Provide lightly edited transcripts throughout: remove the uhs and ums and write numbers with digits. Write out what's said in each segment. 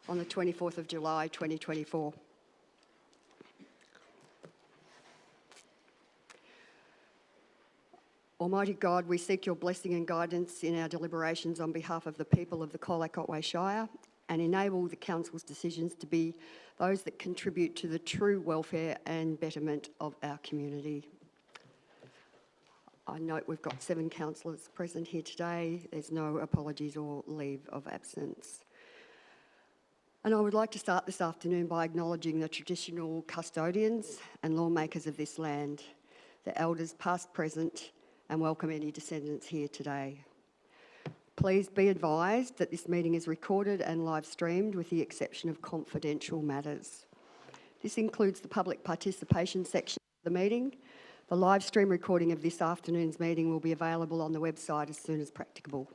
on the 24th of July 2024. Almighty God, we seek your blessing and guidance in our deliberations on behalf of the people of the Colac Otway Shire and enable the Council's decisions to be those that contribute to the true welfare and betterment of our community. I note we've got 7 councillors present here today. There's no apologies or leave of absence. And I would like to start this afternoon by acknowledging the traditional custodians and lawmakers of this land, the elders past, present, and welcome any descendants here today. Please be advised that this meeting is recorded and live streamed with the exception of confidential matters. This includes the public participation section of the meeting. The live stream recording of this afternoon's meeting will be available on the website as soon as practicable.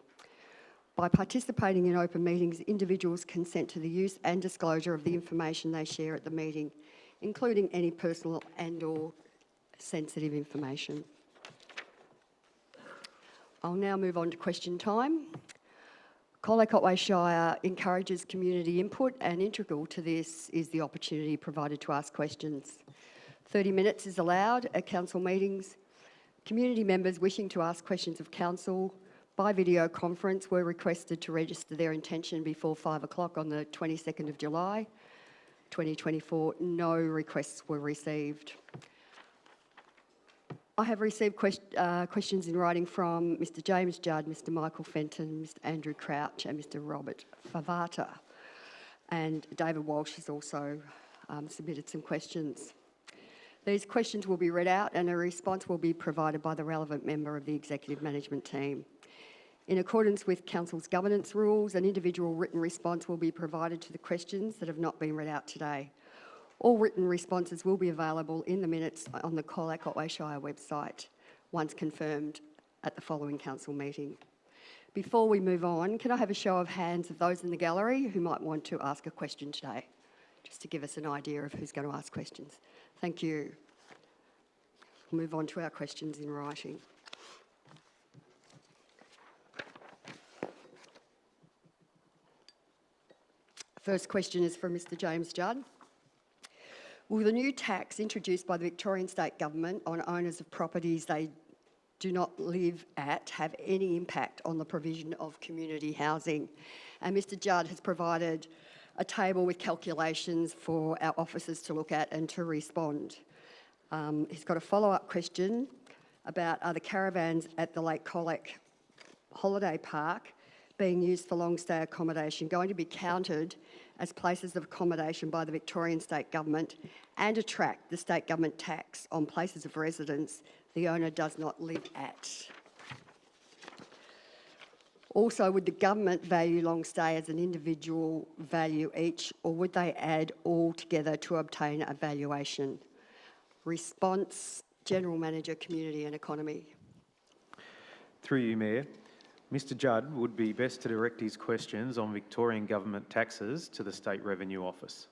By participating in open meetings, individuals consent to the use and disclosure of the information they share at the meeting, including any personal and/or sensitive information. I'll now move on to question time. Colac Otway Shire encourages community input, and integral to this is the opportunity provided to ask questions. 30 minutes is allowed at council meetings. Community members wishing to ask questions of council by video conference were requested to register their intention before 5 o'clock on the 22nd of July 2024. No requests were received. I have received questions in writing from Mr James Judd, Mr Michael Fenton, Mr Andrew Crouch and Mr Robert Favata. And David Walsh has also submitted some questions. These questions will be read out and a response will be provided by the relevant member of the Executive Management Team. In accordance with Council's governance rules, an individual written response will be provided to the questions that have not been read out today. All written responses will be available in the minutes on the Colac Otway Shire website, once confirmed at the following council meeting. Before we move on, can I have a show of hands of those in the gallery who might want to ask a question today, just to give us an idea of who's going to ask questions. Thank you. We'll move on to our questions in writing. First question is from Mr James Judd. Will the new tax introduced by the Victorian State Government on owners of properties they do not live at have any impact on the provision of community housing? And Mr Judd has provided a table with calculations for our officers to look at and to respond. He's got a follow-up question about are the caravans at the Lake Colac Holiday Park being used for long stay accommodation going to be counted as places of accommodation by the Victorian State Government and attract the state government tax on places of residence the owner does not live at? Also, would the government value long stay as an individual value each, or would they add all together to obtain a valuation? Response, General Manager, Community and Economy. Through you, Mayor. Mr Judd would be best to direct his questions on Victorian Government taxes to the State Revenue Office.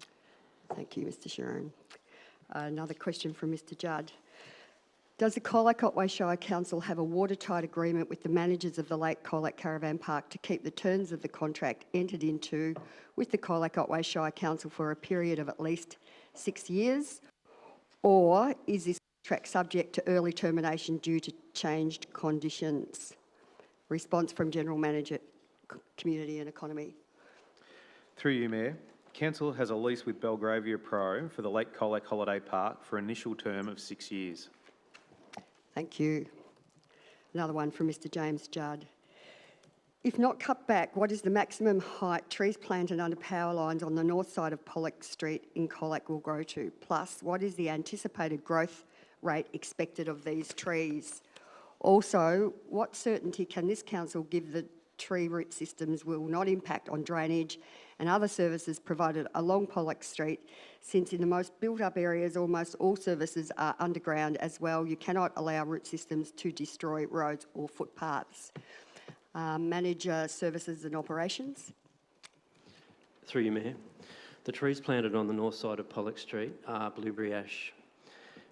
Thank you, Mr Sharon. Another question from Mr Judd. Does the Colac Otway Shire Council have a watertight agreement with the managers of the Lake Colac Caravan Park to keep the terms of the contract entered into with the Colac Otway Shire Council for a period of at least 6 years? Or is this contract subject to early termination due to changed conditions? Response from General Manager, Community and Economy. Through you, Mayor. Council has a lease with Belgravia Pro for the Lake Colac Holiday Park for an initial term of 6 years. Thank you. Another one from Mr James Judd. If not cut back, what is the maximum height trees planted under power lines on the north side of Pollock Street in Colac will grow to? Plus, what is the anticipated growth rate expected of these trees? Also, what certainty can this council give that tree root systems will not impact on drainage and other services provided along Pollock Street, since in the most built-up areas almost all services are underground as well? You cannot allow root systems to destroy roads or footpaths. Manager, Services and Operations. Through you, Mayor. The trees planted on the north side of Pollock Street are blueberry ash.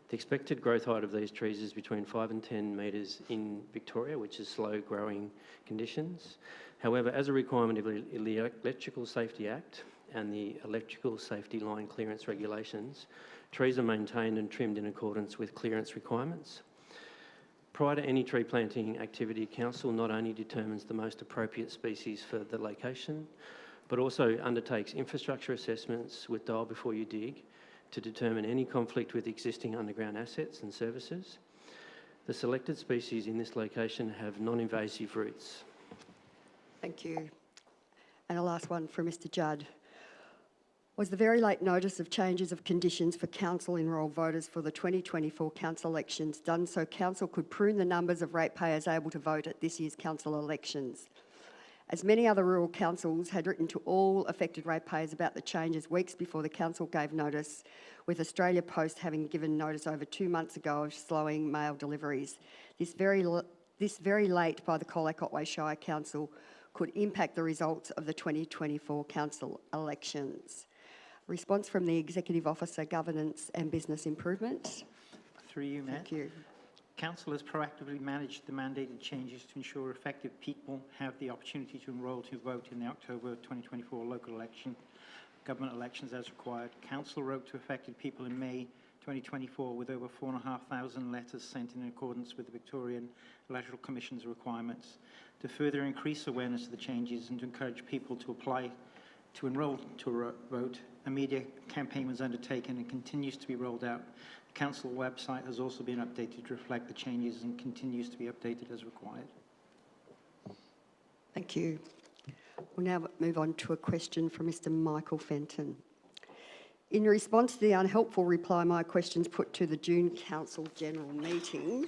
The expected growth height of these trees is between 5 and 10 metres in Victoria, which is slow growing conditions. However, as a requirement of the Electrical Safety Act, and the electrical safety line clearance regulations, trees are maintained and trimmed in accordance with clearance requirements. Prior to any tree planting activity, Council not only determines the most appropriate species for the location, but also undertakes infrastructure assessments with Dial Before You Dig to determine any conflict with existing underground assets and services. The selected species in this location have non-invasive roots. Thank you. And a last one from Mr Judd. Was the very late notice of changes of conditions for council enrolled voters for the 2024 council elections done so council could prune the numbers of ratepayers able to vote at this year's council elections? As many other rural councils had written to all affected ratepayers about the changes weeks before the council gave notice, with Australia Post having given notice over 2 months ago of slowing mail deliveries. This very late by the Colac Otway Shire Council could impact the results of the 2024 council elections. Response from the Executive Officer, Governance and Business Improvement. Through you, Matt. Thank you. Council has proactively managed the mandated changes to ensure effective people have the opportunity to enrol to vote in the October 2024 local election, government elections as required. Council wrote to affected people in May 2024 with over 4,500 letters sent in accordance with the Victorian Electoral Commission's requirements. To further increase awareness of the changes and to encourage people to apply to enrol to vote, a media campaign was undertaken and continues to be rolled out. The council website has also been updated to reflect the changes and continues to be updated as required. Thank you. We'll now move on to a question from Mr Michael Fenton. In response to the unhelpful reply my questions put to the June Council General Meeting,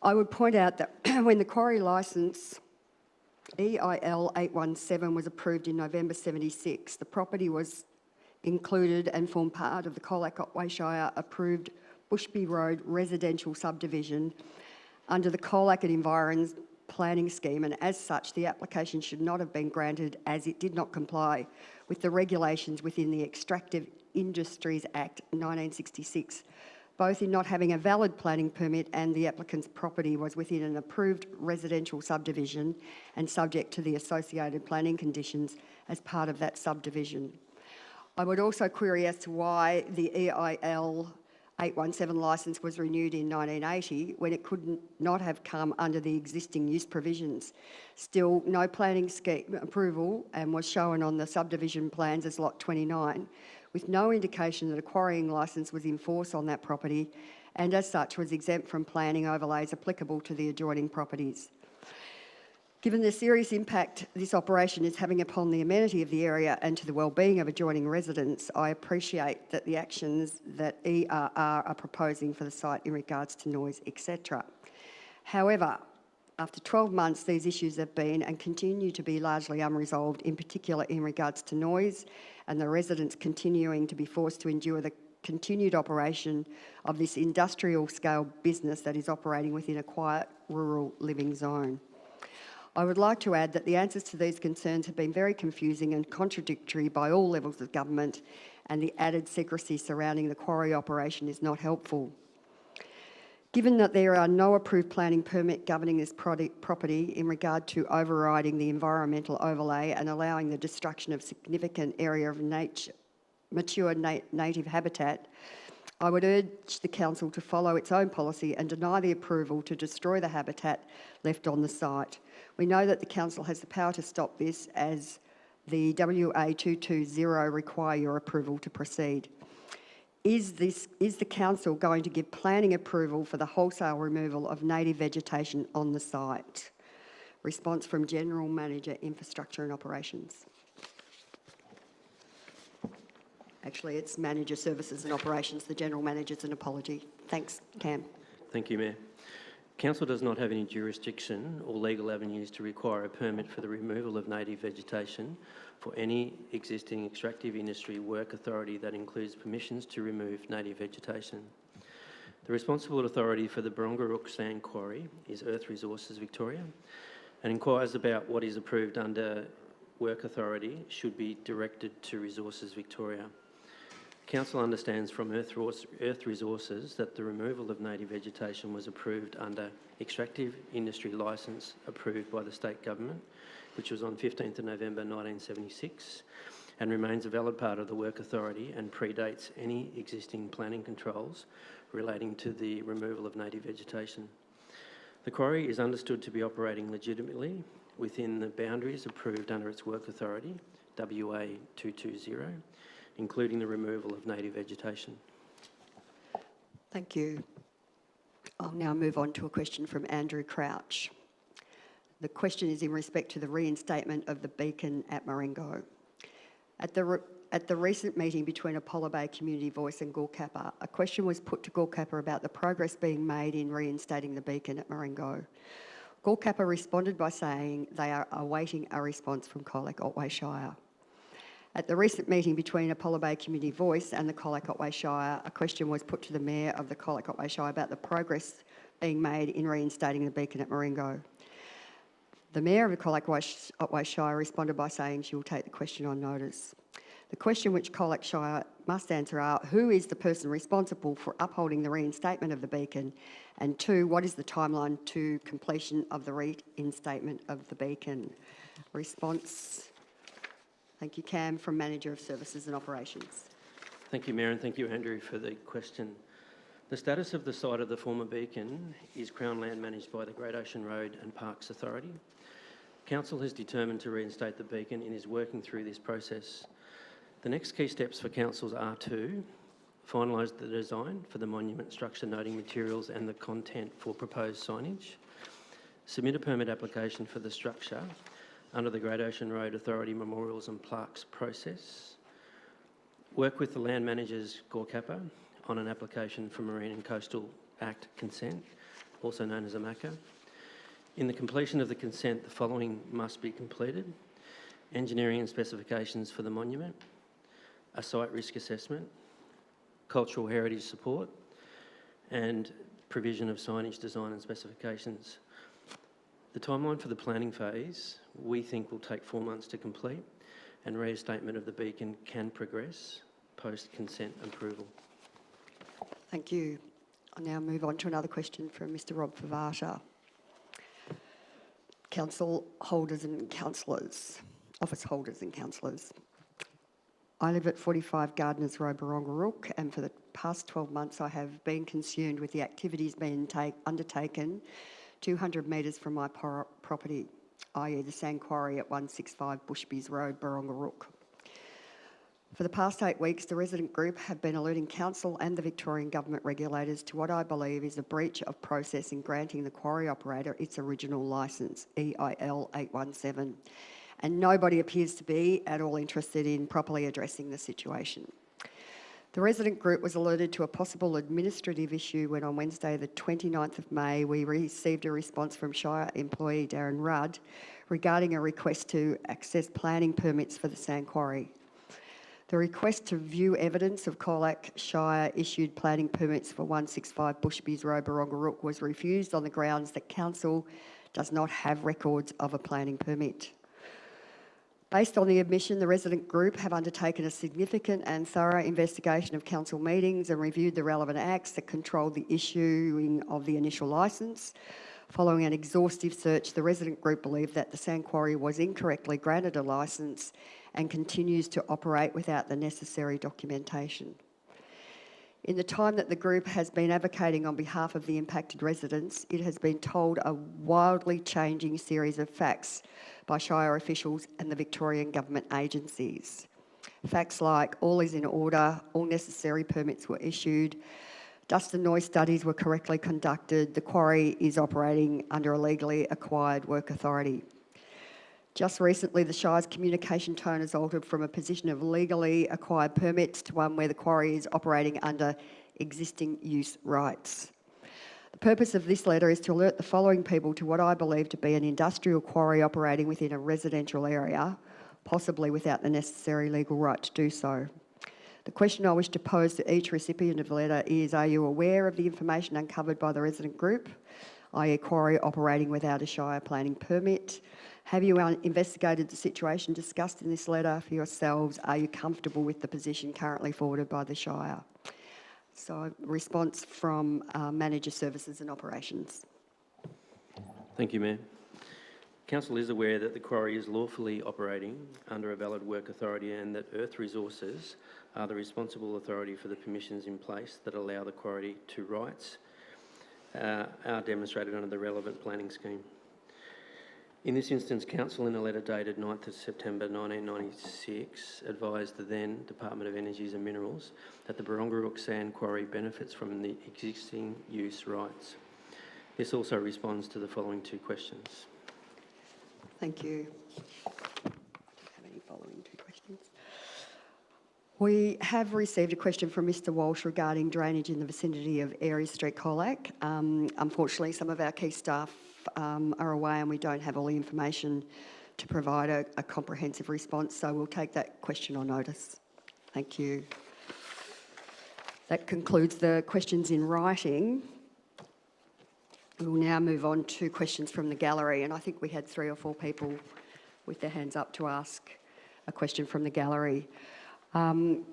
I would point out that when the quarry licence EIL 817 was approved in November 76, the property was included and formed part of the Colac Otway Shire approved Bushby Road residential subdivision under the Colac and Environs planning scheme, and as such the application should not have been granted as it did not comply with the regulations within the Extractive Industries Act 1966, both in not having a valid planning permit and the applicant's property was within an approved residential subdivision and subject to the associated planning conditions as part of that subdivision. I would also query as to why the EIL 817 licence was renewed in 1980 when it could not have come under the existing use provisions. Still, no planning scheme approval and was shown on the subdivision plans as Lot 29, with no indication that a quarrying licence was in force on that property and as such was exempt from planning overlays applicable to the adjoining properties. Given the serious impact this operation is having upon the amenity of the area and to the well-being of adjoining residents, I appreciate that the actions that ERR are proposing for the site in regards to noise, etc. However, after 12 months, these issues have been and continue to be largely unresolved, in particular in regards to noise and the residents continuing to be forced to endure the continued operation of this industrial-scale business that is operating within a quiet rural living zone. I would like to add that the answers to these concerns have been very confusing and contradictory by all levels of government, and the added secrecy surrounding the quarry operation is not helpful. Given that there are no approved planning permit governing this property in regard to overriding the environmental overlay and allowing the destruction of significant area of mature native habitat, I would urge the Council to follow its own policy and deny the approval to destroy the habitat left on the site. We know that the Council has the power to stop this, as the WA 220 require your approval to proceed. Is the Council going to give planning approval for the wholesale removal of native vegetation on the site? Response from General Manager, Infrastructure and Operations. Actually, it's Manager, Services and Operations. The General Manager's an apology. Thanks, Cam. Thank you, Mayor. Council does not have any jurisdiction or legal avenues to require a permit for the removal of native vegetation for any existing extractive industry work authority that includes permissions to remove native vegetation. The responsible authority for the Barongarook Sand Quarry is Earth Resources Victoria, and inquiries about what is approved under work authority should be directed to Resources Victoria. Council understands from Earth Resources that the removal of native vegetation was approved under Extractive Industry Licence approved by the State Government, which was on 15th of November 1976, and remains a valid part of the work authority and predates any existing planning controls relating to the removal of native vegetation. The quarry is understood to be operating legitimately within the boundaries approved under its work authority, WA 220, including the removal of native vegetation. Thank you. I'll now move on to a question from Andrew Crouch. The question is in respect to the reinstatement of the beacon at Marengo. At the recent meeting between Apollo Bay Community Voice and Gorkappa, a question was put to Gorkappa about the progress being made in reinstating the beacon at Marengo. Gorkappa responded by saying they are awaiting a response from Colac Otway Shire. At the recent meeting between Apollo Bay Community Voice and the Colac Otway Shire, a question was put to the Mayor of the Colac Otway Shire about the progress being made in reinstating the beacon at Marengo. The Mayor of the Colac Otway Shire responded by saying she will take the question on notice. The question which Colac Shire must answer are, who is the person responsible for upholding the reinstatement of the beacon? And two, what is the timeline to completion of the reinstatement of the beacon? Response. Thank you, Cam, from Manager of Services and Operations. Thank you, Mayor, and thank you, Andrew, for the question. The status of the site of the former beacon is Crown land managed by the Great Ocean Road and Parks Authority. Council has determined to reinstate the beacon and is working through this process. The next key steps for Councils are to finalise the design for the monument structure noting materials and the content for proposed signage, submit a permit application for the structure under the Great Ocean Road Authority Memorials and Plaques process, work with the land managers Gorkappa on an application for Marine and Coastal Act consent, also known as a MACA. In the completion of the consent, the following must be completed: engineering and specifications for the monument, a site risk assessment, cultural heritage support, and provision of signage design and specifications. The timeline for the planning phase, we think, will take 4 months to complete, and reinstatement of the beacon can progress post-consent approval. Thank you. I'll now move on to another question from Mr Rob Favata. Council holders and councillors, office holders and councillors. I live at 45 Gardeners Road, Barongarook, and for the past 12 months I have been consumed with the activities being undertaken 200 metres from my property, i.e. the sand quarry at 165 Bushbys Road, Barongarook. For the past 8 weeks, the resident group have been alerting Council and the Victorian Government regulators to what I believe is a breach of process in granting the quarry operator its original licence, EIL 817, and nobody appears to be at all interested in properly addressing the situation. The resident group was alerted to a possible administrative issue when on Wednesday the 29th of May we received a response from Shire employee Darren Rudd regarding a request to access planning permits for the sand quarry. The request to view evidence of Colac Shire issued planning permits for 165 Bushbys Road, Barongarook was refused on the grounds that Council does not have records of a planning permit. Based on the admission, the resident group have undertaken a significant and thorough investigation of Council meetings and reviewed the relevant acts that controlled the issuing of the initial licence. Following an exhaustive search, the resident group believed that the sand quarry was incorrectly granted a licence and continues to operate without the necessary documentation. In the time that the group has been advocating on behalf of the impacted residents, it has been told a wildly changing series of facts by Shire officials and the Victorian Government agencies. Facts like all is in order, all necessary permits were issued, dust and noise studies were correctly conducted, the quarry is operating under a legally acquired work authority. Just recently, the Shire's communication tone has altered from a position of legally acquired permits to one where the quarry is operating under existing use rights. The purpose of this letter is to alert the following people to what I believe to be an industrial quarry operating within a residential area, possibly without the necessary legal right to do so. The question I wish to pose to each recipient of the letter is, are you aware of the information uncovered by the resident group, i.e. quarry operating without a Shire planning permit? Have you investigated the situation discussed in this letter for yourselves? Are you comfortable with the position currently forwarded by the Shire? So, response from Manager Services and Operations. Thank you, Mayor. Council is aware that the quarry is lawfully operating under a valid work authority and that Earth Resources are the responsible authority for the permissions in place that allow the quarry to rights are demonstrated under the relevant planning scheme. In this instance, Council, in a letter dated 9th of September 1996, advised the then Department of Energies and Minerals that the Barongarook Sand Quarry benefits from the existing use rights. This also responds to the following two questions. Thank you. I don't have any following two questions. We have received a question from Mr Walsh regarding drainage in the vicinity of Airy Street, Colac. Unfortunately, some of our key staff are away and we don't have all the information to provide a comprehensive response, so we'll take that question on notice. Thank you. That concludes the questions in writing. We will now move on to questions from the gallery, and I think we had 3 or 4 people with their hands up to ask a question from the gallery.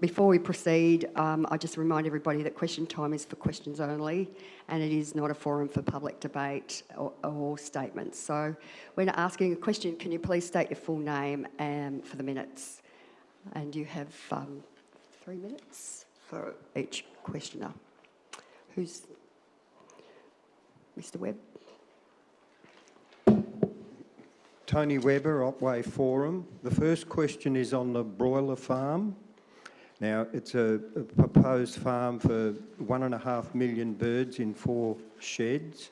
Before we proceed, I just remind everybody that question time is for questions only, and it is not a forum for public debate or statements. So when asking a question, can you please state your full name for the minutes? And you have 3 minutes for each questioner. Who's Mr Webb? Tony Webber, Otway Forum. The first question is on the broiler farm. Now, it's a proposed farm for 1.5 million birds in 4 sheds.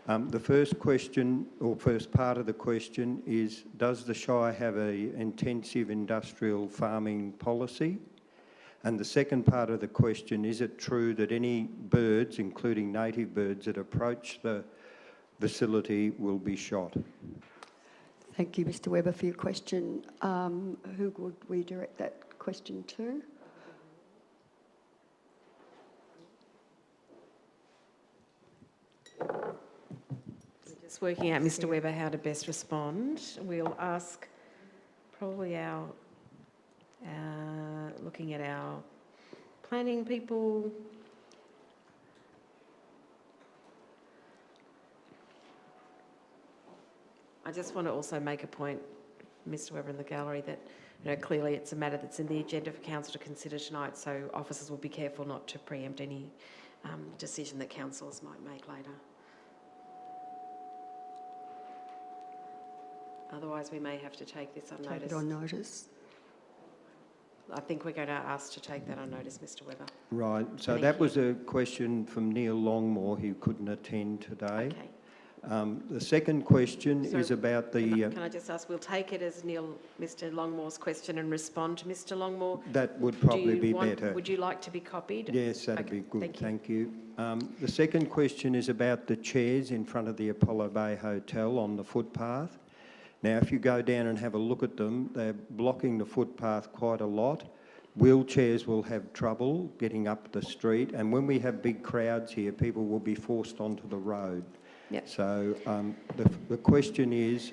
The first question, or first part of the question is, does the Shire have an intensive industrial farming policy? And the second part of the question, is it true that any birds, including native birds, that approach the facility will be shot? Thank you, Mr Webber, for your question. Who would we direct that question to? Just working out, Mr Webber, how to best respond. We'll ask probably our looking at our planning people. I just want to also make a point, Mr Webber in the gallery, that clearly it's a matter that's in the agenda for Council to consider tonight, so officers will be careful not to preempt any decision that councillors might make later. Otherwise, we may have to take this on notice. Take it on notice. I think we're going to ask to take that on notice, Mr Webber. Right, so that was a question from Neil Longmore, who couldn't attend today. Okay. The second question is about the... Can I just ask, we'll take it as Mr Longmore's question and respond to Mr Longmore. That would probably be better. Would you like to be copied? Yes, that'd Okay, be good, thank you. The second question is about the chairs in front of the Apollo Bay Hotel on the footpath. Now, if you go down and have a look at them, they're blocking the footpath quite a lot. Wheelchairs will have trouble getting up the street, and when we have big crowds here, people will be forced onto the road. Yep. So the question is,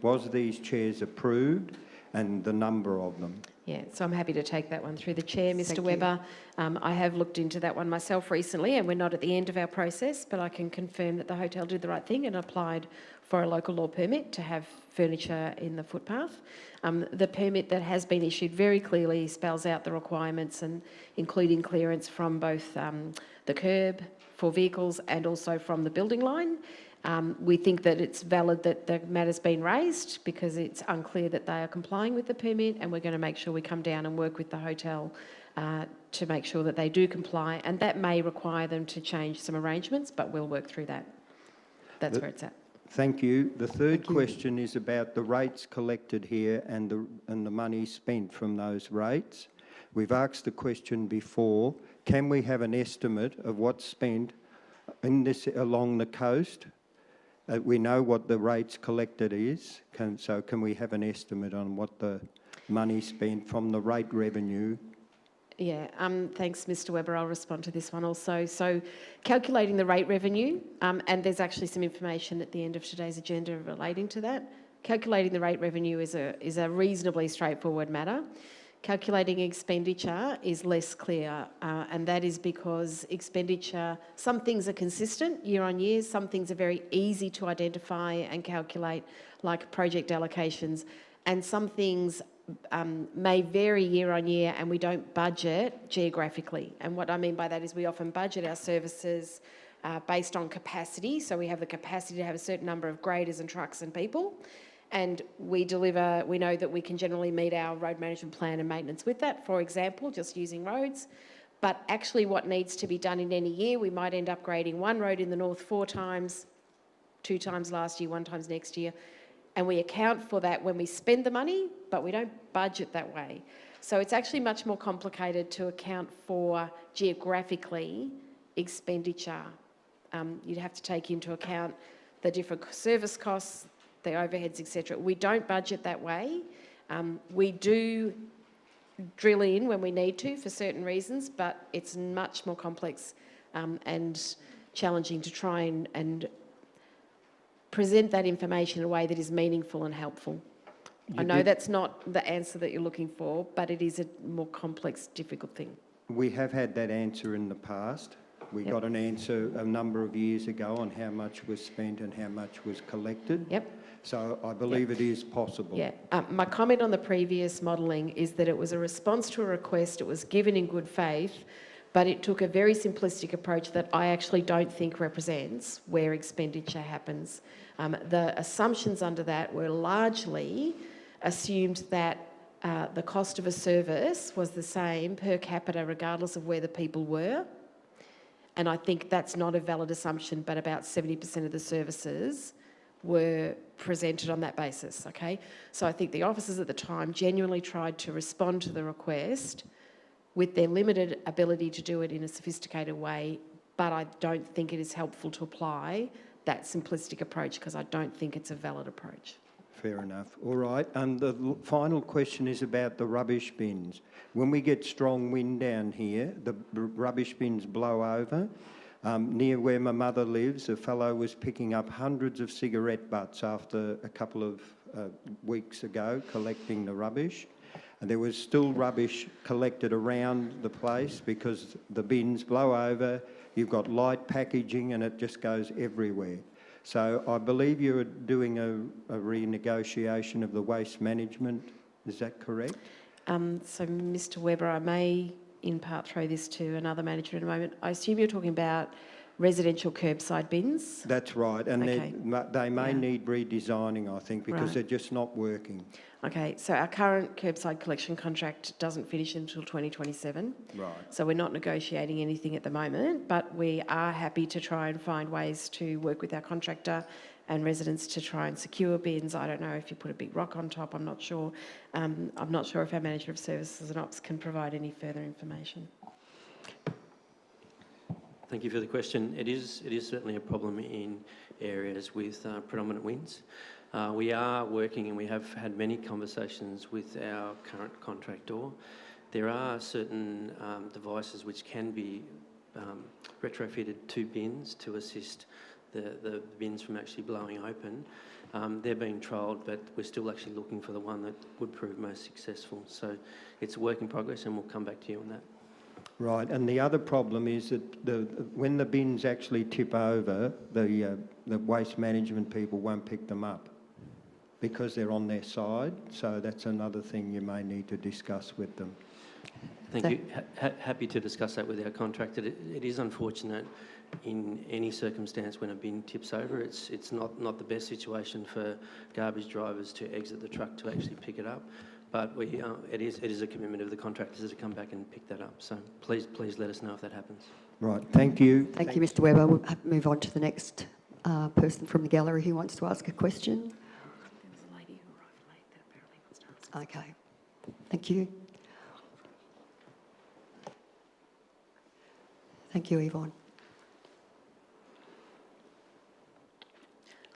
was these chairs approved and the number of them? Yeah, so I'm happy to take that one through the chair, Mr Thank you. Webber. I have looked into that one myself recently, and we're not at the end of our process, but I can confirm that the hotel did the right thing and applied for a local law permit to have furniture in the footpath. The permit that has been issued very clearly spells out the requirements, and including clearance from both the curb for vehicles and also from the building line. We think that it's valid that the matter's been raised because it's unclear that they are complying with the permit, and we're going to make sure we come down and work with the hotel to make sure that they do comply, and that may require them to change some arrangements, but we'll work through that. That's where it's at. Thank you. The third question is about the rates collected here and the money spent from those rates. We've asked the question before, can we have an estimate of what's spent in this along the coast? We know what the rates collected is, so can we have an estimate on what the money spent from the rate revenue? Yeah, thanks, Mr Webber. I'll respond to this one also. So calculating the rate revenue, and there's actually some information at the end of today's agenda relating to that. Calculating the rate revenue is a reasonably straightforward matter. calculating expenditure is less clear, and that is because expenditure, some things are consistent year on year, some things are very easy to identify and calculate, like project allocations, and some things may vary year on year and we don't budget geographically. And what I mean by that is we often budget our services based on capacity, so we have the capacity to have a certain number of graders and trucks and people, and we know that we can generally meet our road management plan and maintenance with that, for example, just using roads. But actually what needs to be done in any year, we might end up grading one road in the north 4 times, 2 times last year, 1 time next year, and we account for that when we spend the money, but we don't budget that way. So it's actually much more complicated to account for geographically expenditure. You'd have to take into account the different service costs, the overheads, etc. We don't budget that way. We do drill in when we need to for certain reasons, but it's much more complex and challenging to try and present that information in a way that is meaningful and helpful. I know that's not the answer that you're looking for, but it is a more complex, difficult thing. We have had that answer in the past. We got an answer a number of years ago on how much was spent and how much was collected. Yep. So I believe it is possible. Yeah. My comment on the previous modelling is that it was a response to a request, it was given in good faith, but it took a very simplistic approach that I actually don't think represents where expenditure happens. The assumptions under that were largely assumed that the cost of a service was the same per capita regardless of where the people were. And I think that's not a valid assumption, but about 70% of the services were presented on that basis, okay? So I think the officers at the time genuinely tried to respond to the request with their limited ability to do it in a sophisticated way, but I don't think it is helpful to apply that simplistic approach because I don't think it's a valid approach. Fair enough. All right. And the final question is about the rubbish bins. When we get strong wind down here, the rubbish bins blow over. Near where my mother lives, a fellow was picking up hundreds of cigarette butts after a couple of weeks ago, collecting the rubbish. And there was still rubbish collected around the place because the bins blow over, you've got light packaging and it just goes everywhere. So I believe you're doing a renegotiation of the waste management. Is that correct? So, Mr. Webber, I may in part throw this to another manager in a moment. I assume you're talking about residential curbside bins? That's right, and Okay. they may need redesigning, I think, because Right. they're just not working. Okay, so our current curbside collection contract doesn't finish until 2027. Right. So we're not negotiating anything at the moment, but we are happy to try and find ways to work with our contractor and residents to try and secure bins. I don't know if you put a big rock on top, I'm not sure. I'm not sure if our manager of services and ops can provide any further information. Thank you for the question. It is certainly a problem in areas with predominant winds. We are working and we have had many conversations with our current contractor. There are certain devices which can be retrofitted to bins to assist the bins from actually blowing open. They're being trialled, but we're still actually looking for the one that would prove most successful. So it's a work in progress and we'll come back to you on that. Right, and the other problem is that when the bins actually tip over, the waste management people won't pick them up because they're on their side. So that's another thing you may need to discuss with them. Thank you. Happy to discuss that with our contractor. It is unfortunate in any circumstance when a bin tips over. It's not the best situation for garbage drivers to exit the truck to actually pick it up. But it is a commitment of the contractors to come back and pick that up. So please let us know if that happens. Right, thank you. Thank you, Mr. Webber. We'll move on to the next person from the gallery who wants to ask a question. There was a lady who arrived late that apparently wants to ask. Okay, thank you. Thank you, Yvonne.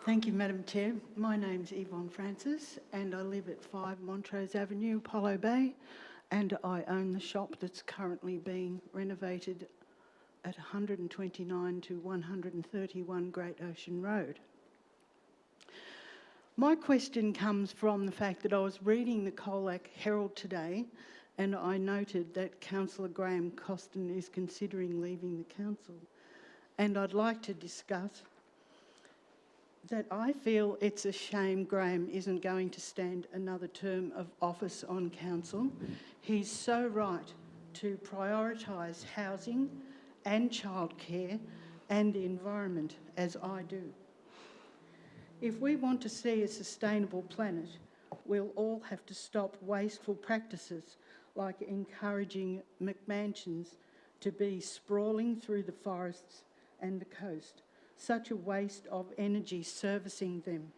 Thank you, Madam Chair. My name's Yvonne Francis and I live at 5 Montrose Avenue, Apollo Bay, and I own the shop that's currently being renovated at 129 to 131 Great Ocean Road. My question comes from the fact that I was reading the Colac Herald today and I noted that Councillor Graham Costin is considering leaving the council. And I'd like to discuss that I feel it's a shame Graham isn't going to stand another term of office on council. He's so right to prioritise housing and childcare and the environment, as I do. If we want to see a sustainable planet, we'll all have to stop wasteful practices like encouraging McMansions to be sprawling through the forests and the coast, such a waste of energy servicing them.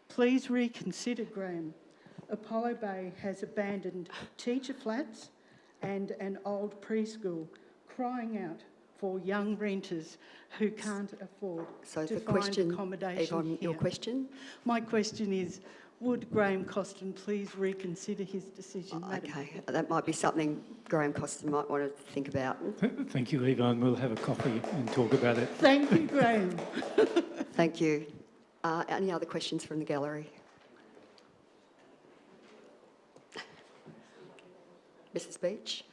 Please reconsider, Graham. Apollo Bay has abandoned teacher flats and an old preschool, crying out for young renters who can't afford So to the find question, accommodation Yvonne, here. your question? My question is, would Graham Costin please reconsider his decision? Madam? Okay, that might be something Graham Costin might want to think about. Thank you, Yvonne. We'll have a coffee and talk about it. Thank you, Graham. Thank you. Any other questions from the gallery? Mrs. Beach?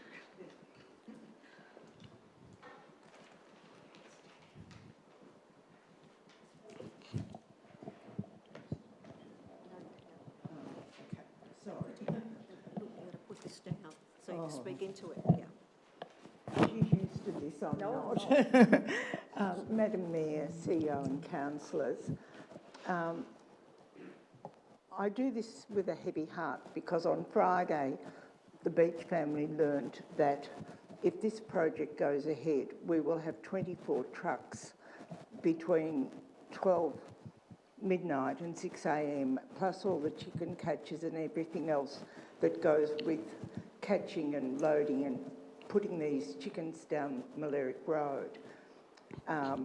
Put this down so you can speak into it. She's used to this, I'm not. Madam Mayor, CEO and councillors, I do this with a heavy heart because on Friday the Beach family learnt that if this project goes ahead, we will have 24 trucks between 12 midnight and 6 a.m, plus all the chicken catches and everything else that goes with catching and loading and putting these chickens down Malerick Road. Our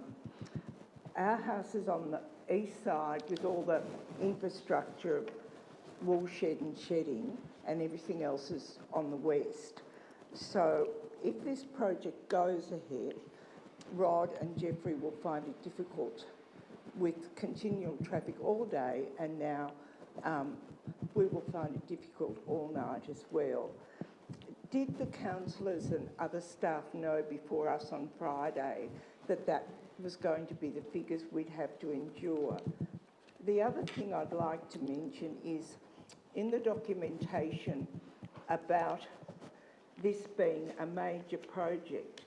house is on the east side with all the infrastructure of wool shed and shedding, and everything else is on the west. So if this project goes ahead, Rod and Jeffrey will find it difficult with continual traffic all day, and now we will find it difficult all night as well. Did the councillors and other staff know before us on Friday that that was going to be the figures we'd have to endure? The other thing I'd like to mention is in the documentation about this being a major project,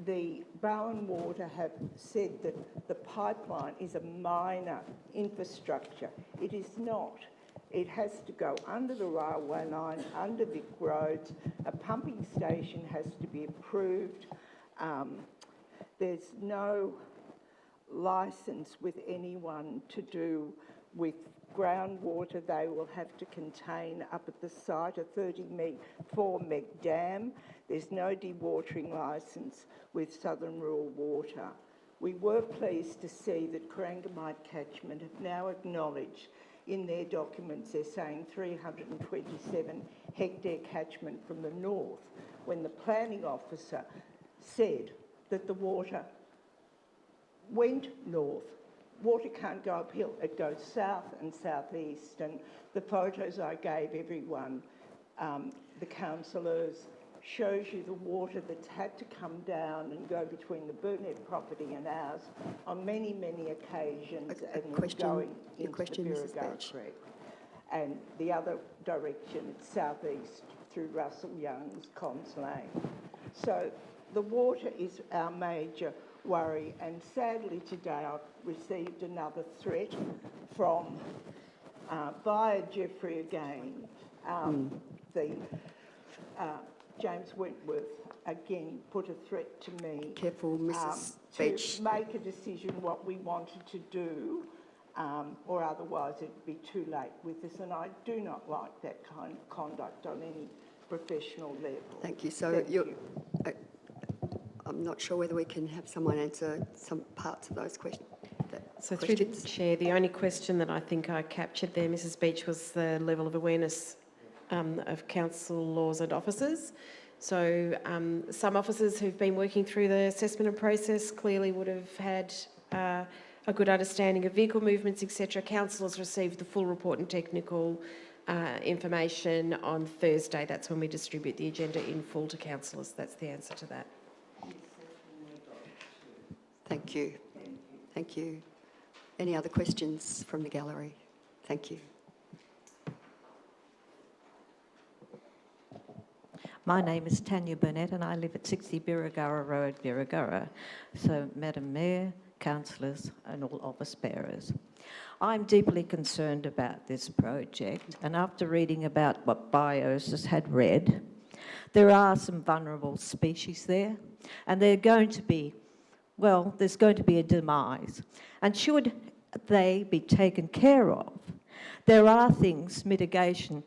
the Bowen Water have said that the pipeline is a minor infrastructure. It is not. It has to go under the railway line, under Vic Roads. A pumping station has to be approved. There's no licence with anyone to do with groundwater. They will have to contain up at the site a 34 meg dam. There's no dewatering licence with Southern Rural Water. We were pleased to see that Corangamite Catchment have now acknowledged in their documents they're saying 327 hectare catchment from the north, when the planning officer said that the water went north. Water can't go uphill, it goes south and southeast, and the photos I gave everyone, the councillors, shows you the water that's had to come down and go between the Burnett property and ours on many, many occasions, and going into the Birregurra Creek. And the other direction, it's southeast through Russell Young's Cons Lane. So the water is our major worry, and sadly today I've received another threat from via Jeffrey again, James Wentworth again put a threat to me. Careful, Mrs. Beach. To make a decision what we wanted to do, or otherwise it'd be too late with this, and I do not like that kind of conduct on any professional level. Thank you. So I'm not sure whether we can have someone answer some parts of those questions. So through the Chair, the only question that I think I captured there, Mrs. Beach, was the level of awareness of council laws and officers. So some officers who've been working through the assessment and process clearly would have had a good understanding of vehicle movements, etc. Council has received the full report and technical information on Thursday. That's when we distribute the agenda in full to councillors. That's the answer to that. Thank you. Thank you. Any other questions from the gallery? Thank you. My name is Tanya Burnett and I live at 60 Birregurra Road, Birregurra. So, Madam Mayor, councillors and all office bearers, I'm deeply concerned about this project, and after reading about what Biosis had read, there are some vulnerable species there and they're going to be, well, there's going to be a demise. And should they be taken care of, there are things, mitigation,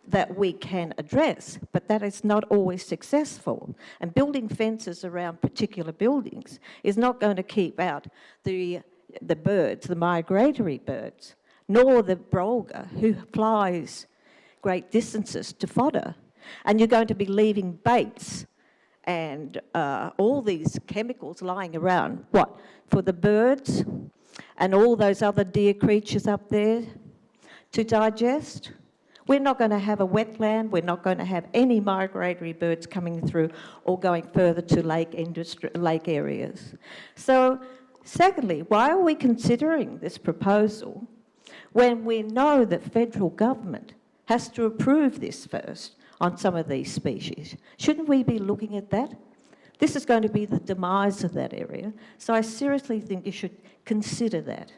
that we can address, but that is not always successful. And building fences around particular buildings is not going to keep out the birds, the migratory birds, nor the brolga who flies great distances to fodder. And you're going to be leaving baits and all these chemicals lying around, what, for the birds and all those other deer creatures up there to digest? We're not going to have a wetland, we're not going to have any migratory birds coming through or going further to lake areas. So, secondly, why are we considering this proposal when we know that federal government has to approve this first on some of these species? Shouldn't we be looking at that? This is going to be the demise of that area, so I seriously think you should consider that.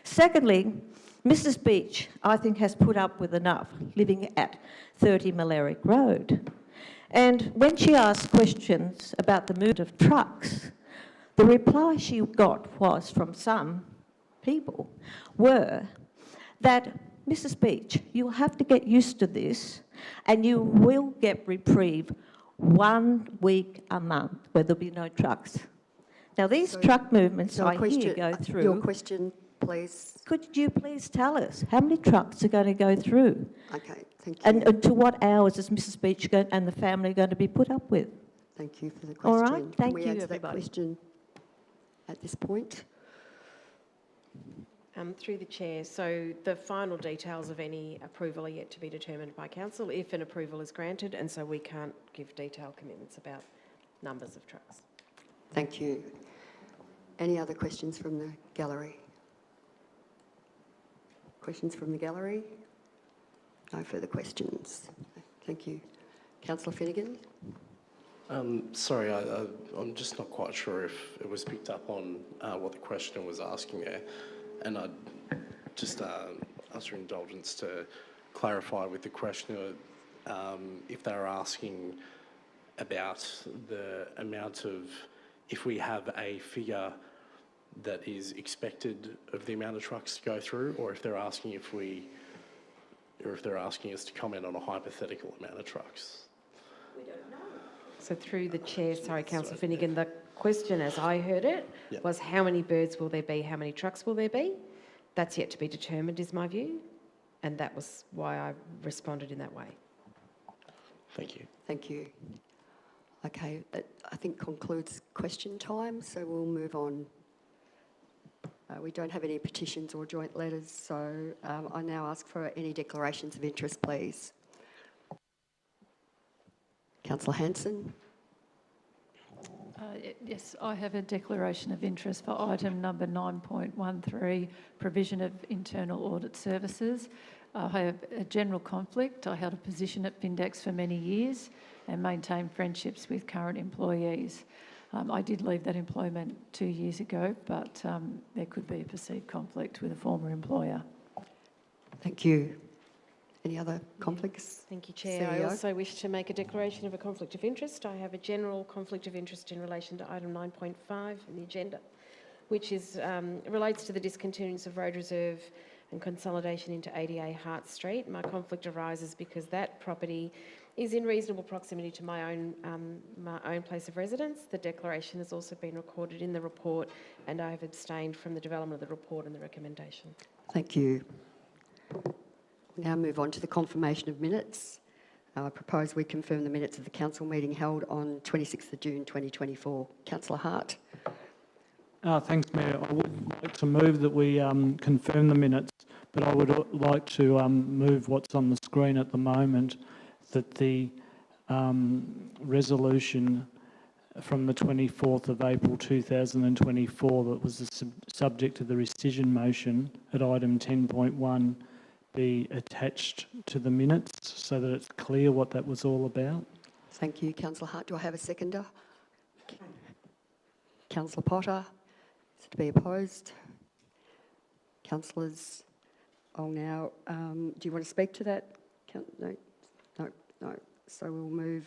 Secondly, Mrs. Beach, I think, has put up with enough living at 30 Malerick Road. And when she asked questions about the movement of trucks, the reply she got was from some people were that, Mrs. Beach, you'll have to get used to this and you will get reprieve 1 week a month where there'll be no trucks. Now, these truck movements I hear go through... Your question, please. Could you please tell us how many trucks are going to go through? Okay, thank you. And to what hours is Mrs. Beach and the family going to be put up with? Thank you for the All question. right, thank Can we you, answer that everybody. question at this point? Through the chair, so the final details of any approval are yet to be determined by council if an approval is granted, and so we can't give detailed commitments about numbers of trucks. Thank you. Any other questions from the gallery? Questions from the gallery? No further questions. Thank you. Councillor Finnegan? Sorry, I'm just not quite sure if it was picked up on what the questioner was asking there. And I'd just ask your indulgence to clarify with the questioner if they're asking about the amount of, if we have a figure that is expected of the amount of trucks to go through, or if they're asking if they're asking us to comment on a hypothetical amount of trucks. We don't know. So through the chair, sorry, Councillor Finnegan, the question as I heard it was how many birds will there be, how many trucks will there be? That's yet to be determined is my view, and that was why I responded in that way. Thank you. Thank you. Okay, that I think concludes question time, so we'll move on. We don't have any petitions or joint letters, so I now ask for any declarations of interest, please. Councillor Hanson. Yes, I have a declaration of interest for item number 9.13, provision of internal audit services. I have a general conflict. I held a position at Findex for many years and maintained friendships with current employees. I did leave that employment 2 years ago, but there could be a perceived conflict with a former employer. Thank you. Any other conflicts? Thank you, Chair. I also wish to make a declaration of a conflict of interest. I have a general conflict of interest in relation to item 9.5 in the agenda, which is relates to the discontinuance of road reserve and consolidation into ADA Hart Street. My conflict arises because that property is in reasonable proximity to my own place of residence. The declaration has also been recorded in the report, and I have abstained from the development of the report and the recommendation. Thank you. Now move on to the confirmation of minutes. I propose we confirm the minutes of the council meeting held on 26th of June 2024. Councillor Hart. Thanks, Mayor. I would like to move that we confirm the minutes but I would like to move what's on the screen at the moment, that the resolution from the 24th of April 2024 that was the subject of the rescission motion at item 10.1 be attached to the minutes so that it's clear what that was all about. Thank you, Councillor Hart. Do I have a seconder? Councillor Potter, is it to be opposed? Councillors, I'll now, do you want to speak to that? No. So we'll move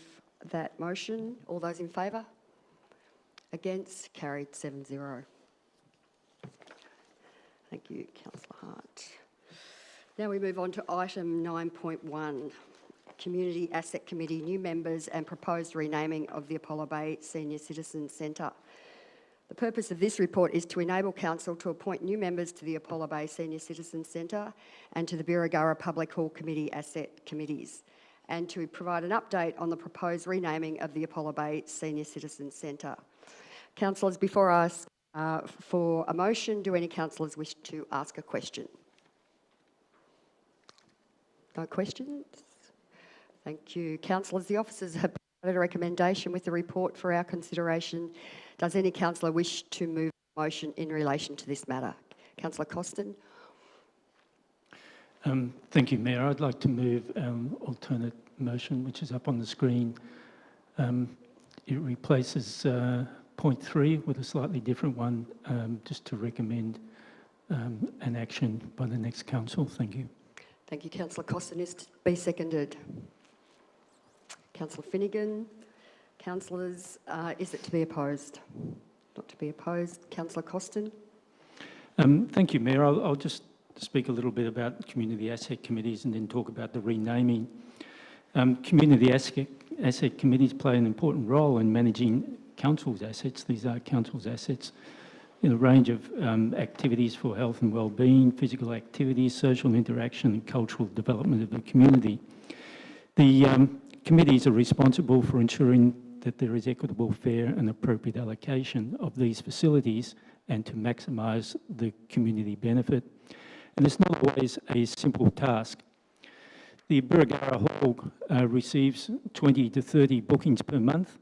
that motion. All those in favour? Against? Carried 7-0. Thank you, Councillor Hart. Now we move on to item 9.1, Community Asset Committee, new members and proposed renaming of the Apollo Bay Senior Citizens Centre. The purpose of this report is to enable Council to appoint new members to the Apollo Bay Senior Citizens Centre and to the Birregurra Public Hall Committee Asset Committees, and to provide an update on the proposed renaming of the Apollo Bay Senior Citizens Centre. Councillors, before I ask for a motion, do any councillors wish to ask a question? No questions? Thank you. Councillors, the officers have provided a recommendation with the report for our consideration. Does any councillor wish to move a motion in relation to this matter? Councillor Costin. Thank you, Mayor. I'd like to move alternate motion, which is up on the screen. It replaces point 3 with a slightly different one, just to recommend an action by the next council. Thank you. Thank you, Councillor Costin. Is to be seconded. Councillor Finnegan. Councillors, is it to be opposed? Not to be opposed. Councillor Costin. Thank you, Mayor. I'll just speak a little bit about community asset committees and then talk about the renaming. Community asset committees play an important role in managing council's assets. These are council's assets in a range of activities for health and wellbeing, physical activities, social interaction and cultural development of the community. The committees are responsible for ensuring that there is equitable, fair and appropriate allocation of these facilities and to maximise the community benefit. And it's not always a simple task. The Birregurra Hall receives 20 to 30 bookings per month,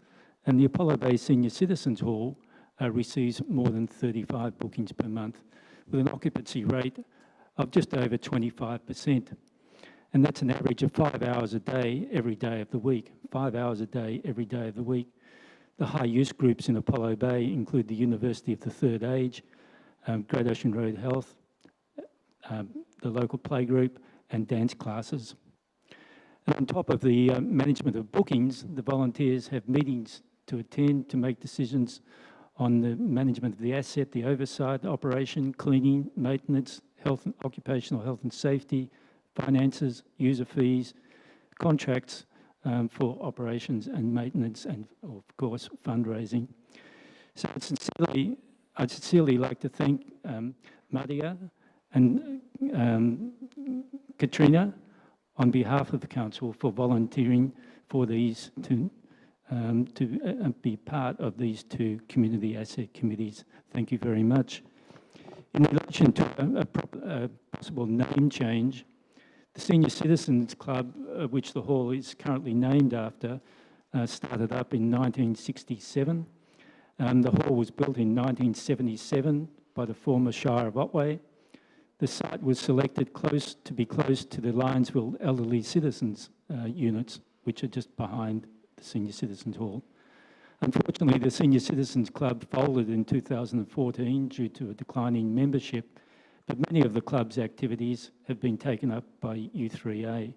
and the Apollo Bay Senior Citizens Hall receives more than 35 bookings per month, with an occupancy rate of just over 25%. And that's an average of 5 hours a day, every day of the week. 5 hours a day, every day of the week. The high use groups in Apollo Bay include the University of the Third Age, Great Ocean Road Health, the local playgroup and dance classes. And on top of the management of bookings, the volunteers have meetings to attend to make decisions on the management of the asset, the oversight, operation, cleaning, maintenance, health and occupational health and safety, finances, user fees, contracts for operations and maintenance, and of course fundraising. So I'd sincerely like to thank Maria and Katrina on behalf of the council for volunteering for these to be part of these two community asset committees. Thank you very much. In relation to a possible name change, the Senior Citizens Club, which the hall is currently named after, started up in 1967. The hall was built in 1977 by the former Shire of Otway. The site was selected to be close to the Lionsville Elderly Citizens units, which are just behind the Senior Citizens Hall. Unfortunately, the Senior Citizens Club folded in 2014 due to a declining membership, but many of the club's activities have been taken up by U3A.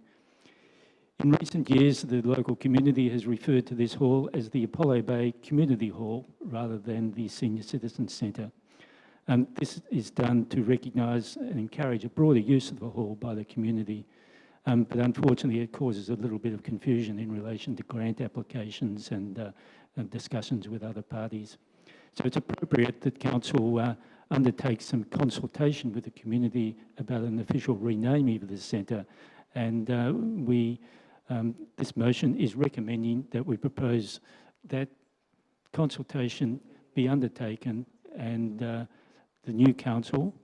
In recent years, the local community has referred to this hall as the Apollo Bay Community Hall rather than the Senior Citizens Centre. This is done to recognise and encourage a broader use of the hall by the community. But unfortunately, it causes a little bit of confusion in relation to grant applications and discussions with other parties. So it's appropriate that Council undertake some consultation with the community about an official renaming of the centre. And this motion is recommending that we propose that consultation be undertaken and the new council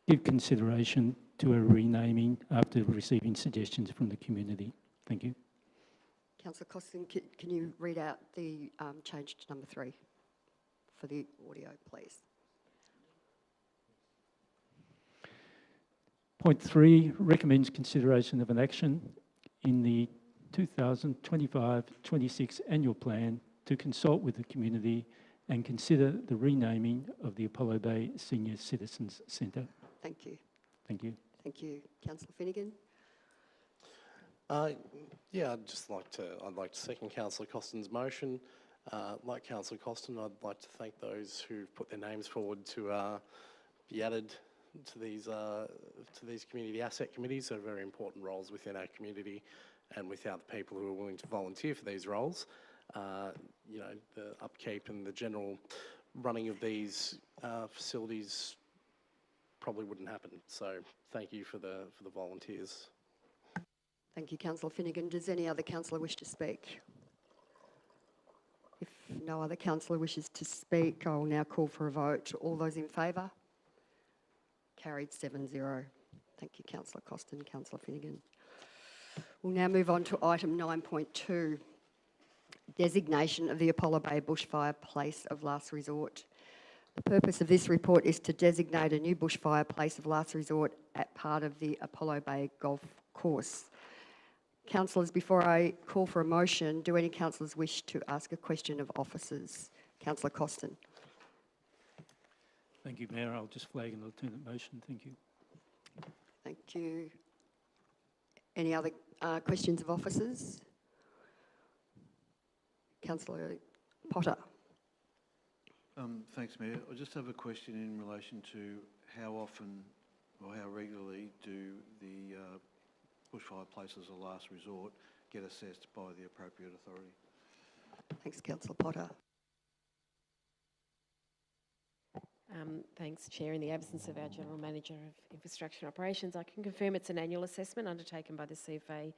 give consideration to a renaming after receiving suggestions from the community. Thank you. Councillor Costin, can you read out the change to number 3 for the audio, please? Point 3 recommends consideration of an action in the 2025-26 annual plan to consult with the community and consider the renaming of the Apollo Bay Senior Citizens Centre. Thank you. Thank you. Thank you. Councillor Finnegan? Yeah, I'd like to second Councillor Costin's motion. Like Councillor Costin, I'd like to thank those who've put their names forward to be added to these community asset committees. They're very important roles within our community, and without the people who are willing to volunteer for these roles, you know, the upkeep and the general running of these facilities probably wouldn't happen. So thank you for the volunteers. Thank you, Councillor Finnegan. Does any other councillor wish to speak? If no other councillor wishes to speak, I will now call for a vote. All those in favour? Carried 7-0. Thank you, Councillor Costin, Councillor Finnegan. We'll now move on to item 9.2, designation of the Apollo Bay Bushfire Place of Last Resort. The purpose of this report is to designate a new bushfire place of last resort at part of the Apollo Bay Golf Course. Councillors, before I call for a motion, do any councillors wish to ask a question of officers? Councillor Costin. Thank you, Mayor. I'll just flag an alternate motion. Thank you. Thank you. Any other questions of officers? Councillor Potter. Thanks, Mayor. I just have a question in relation to how often or how regularly do the bushfire places of last resort get assessed by the appropriate authority? Thanks, Councillor Potter. Thanks, Chair. In the absence of our General Manager of Infrastructure and Operations, I can confirm it's an annual assessment undertaken by the CFA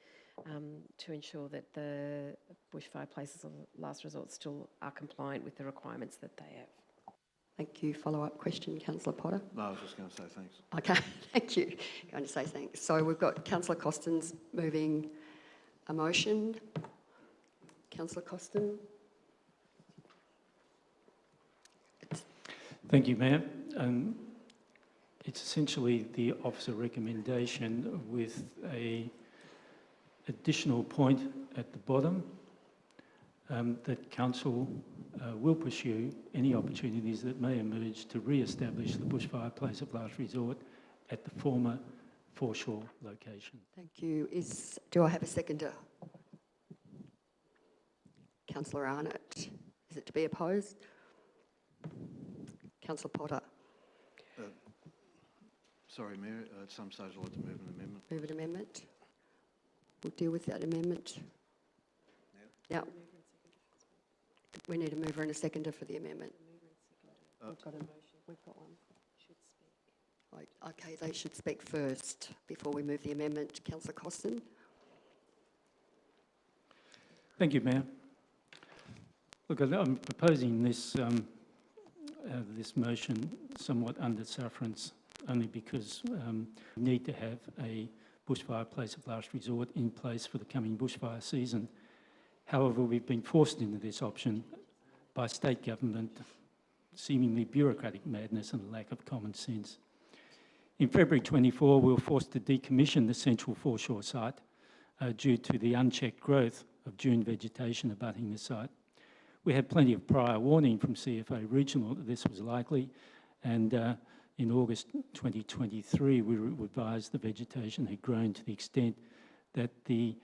to ensure that the bushfire places of last resort still are compliant with the requirements that they have. Thank you. Follow-up question, Councillor Potter? No, I was just going to say thanks. Okay, thank you. Going to say thanks. So we've got Councillor Costin's moving a motion. Councillor Costin? Thank you, Mayor. It's essentially the officer recommendation with a additional point at the bottom that Council will pursue any opportunities that may emerge to re-establish the bushfire place of last resort at the former foreshore location. Thank you. Do I have a seconder? Councillor Arnott. Is it to be opposed? Councillor Potter. Sorry, Mayor, at some stage I'd like to move an amendment. Move an amendment. We'll deal with that amendment. Yeah. We need a mover and a seconder for the amendment. We've got one. Right, okay, they should speak first before we move the amendment. Councillor Costin. Thank you, Mayor. Look, I'm proposing this this motion somewhat under sufferance, only because we need to have a bushfire place of last resort in place for the coming bushfire season. However, we've been forced into this option by state government, seemingly bureaucratic madness and lack of common sense. In February 24, we were forced to decommission the central foreshore site due to the unchecked growth of dune vegetation abutting the site. We had plenty of prior warning from CFA Regional that this was likely, and in August 2023 we were advised the vegetation had grown to the extent that the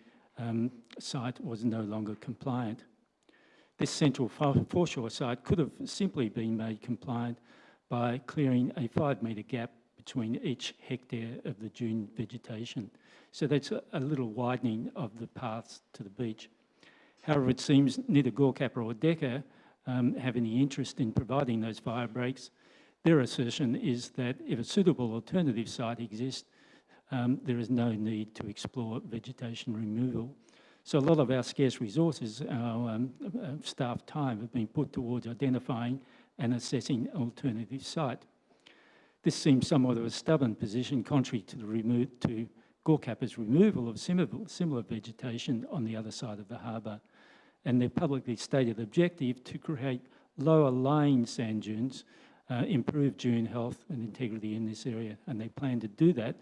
site was no longer compliant. This central foreshore site could have simply been made compliant by clearing a 5-metre gap between each hectare of the dune vegetation. So that's a little widening of the paths to the beach. However, it seems neither Gorkappa or Decca have any interest in providing those fire breaks. Their assertion is that if a suitable alternative site exists, there is no need to explore vegetation removal. So a lot of our scarce resources, our staff time, have been put towards identifying and assessing an alternative site. This seems somewhat of a stubborn position, contrary to Gorkappa's removal of similar vegetation on the other side of the harbour, and their publicly stated objective to create lower lying sand dunes, improve dune health and integrity in this area. And they plan to do that,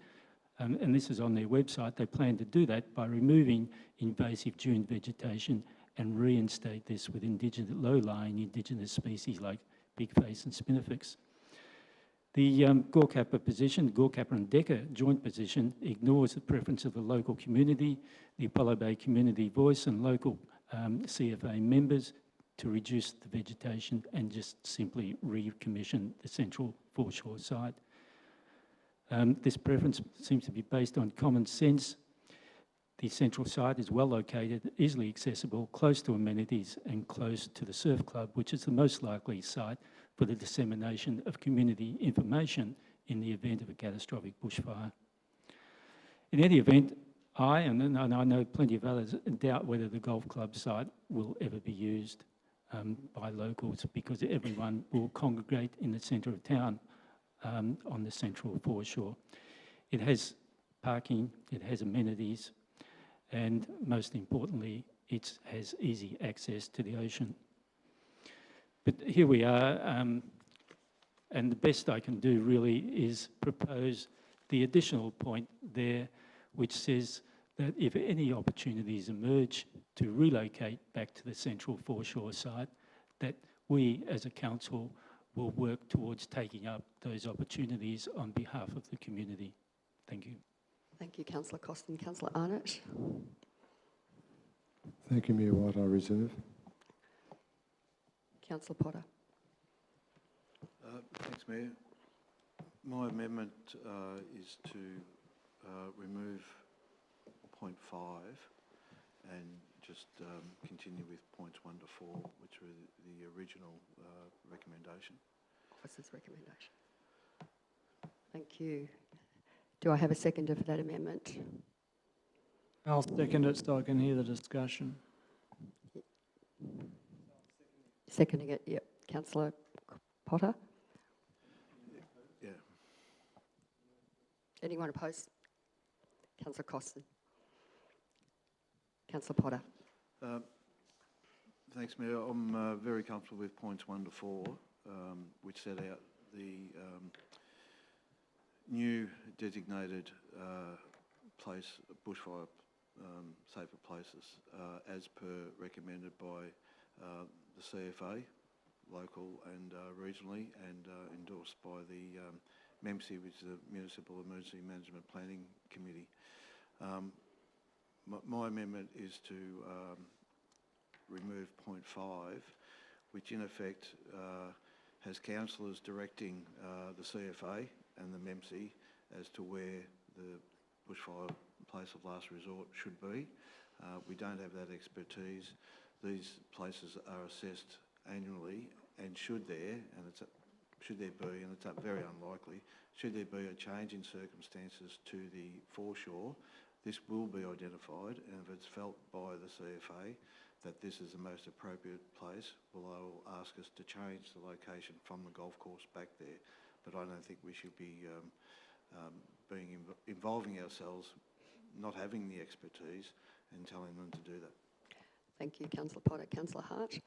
and this is on their website, they plan to do that by removing invasive dune vegetation and reinstate this with low-lying indigenous species like bigface and spinifex. The Gorkappa position, Gorkappa and Decca joint position, ignores the preference of the local community, the Apollo Bay community voice and local CFA members to reduce the vegetation and just simply recommission the central foreshore site. This preference seems to be based on common sense. The central site is well located, easily accessible, close to amenities and close to the surf club, which is the most likely site for the dissemination of community information in the event of a catastrophic bushfire. In any event, I, and I know plenty of others, doubt whether the golf club site will ever be used by locals, because everyone will congregate in the centre of town on the central foreshore. It has parking, it has amenities, and most importantly, it has easy access to the ocean. But here we are, and the best I can do really is propose the additional point there, which says that if any opportunities emerge to relocate back to the central foreshore site, that we as a council will work towards taking up those opportunities on behalf of the community. Thank you. Thank you, Councillor Costin. Councillor Arnott. Thank you, Mayor White. I reserve. Councillor Potter. Thanks, Mayor. My amendment is to remove point 5 and just continue with points 1 to 4, which were the original recommendation. What's his recommendation? Thank you. Do I have a seconder for that amendment? I'll second it so I can hear the discussion. Seconding it, yep. Councillor Potter? Yeah. Anyone opposed? Councillor Costin. Councillor Potter. Thanks, Mayor. I'm very comfortable with points 1 to 4, which set out the new designated place, bushfire safer places, as per recommended by the CFA, local and regionally, and endorsed by the MEMC, which is the Municipal Emergency Management Planning Committee. My amendment is to remove point 5, which in effect has councillors directing the CFA and the MEMC as to where the bushfire place of last resort should be. We don't have that expertise. These places are assessed annually, and should there be, and it's very unlikely, should there be a change in circumstances to the foreshore, this will be identified, and if it's felt by the CFA that this is the most appropriate place, well, they will ask us to change the location from the golf course back there. But I don't think we should be involving ourselves, not having the expertise, and telling them to do that. Thank you, Councillor Potter. Councillor Hart.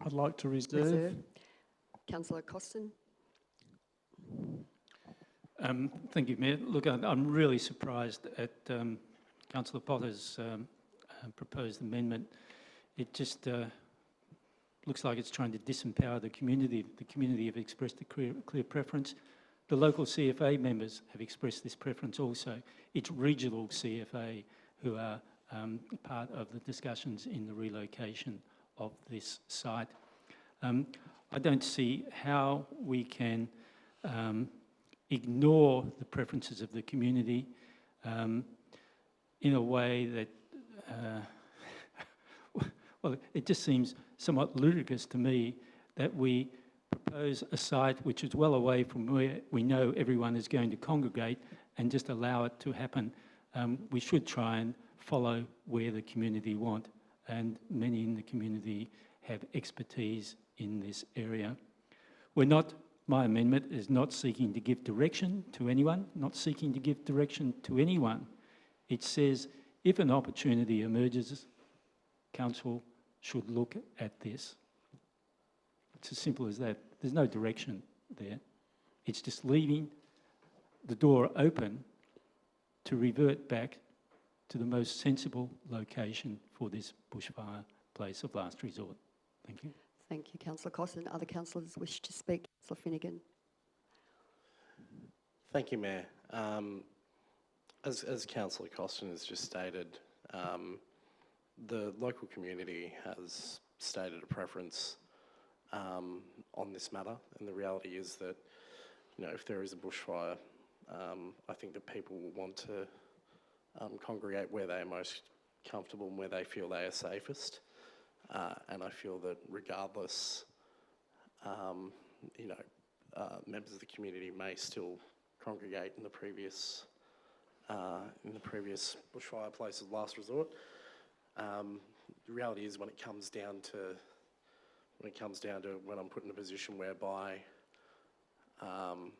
I'd like to reserve. Councillor Costin. Thank you, Mayor. Look, I'm really surprised at Councillor Potter's proposed amendment. It just looks like it's trying to disempower the community. The community have expressed a clear preference. The local CFA members have expressed this preference also. It's regional CFA who are part of the discussions in the relocation of this site. I don't see how we can ignore the preferences of the community in a way that, well, it just seems somewhat ludicrous to me that we propose a site which is well away from where we know everyone is going to congregate and just allow it to happen. We should try and follow where the community want, and many in the community have expertise in this area. We're not My amendment is not seeking to give direction to anyone, not seeking to give direction to anyone. It says if an opportunity emerges, council should look at this. It's as simple as that. There's no direction there. It's just leaving the door open to revert back to the most sensible location for this bushfire place of last resort. Thank you. Thank you, Councillor Costin. Other councillors wish to speak? Councillor Finnegan. Thank you, Mayor. As Councillor Costin has just stated, the local community has stated a preference on this matter, and the reality is that, you know, if there is a bushfire, I think that people will want to congregate where they are most comfortable and where they feel they are safest. And I feel that regardless, members of the community may still congregate in the previous bushfire place of last resort. The reality is when I'm put in a position whereby I'm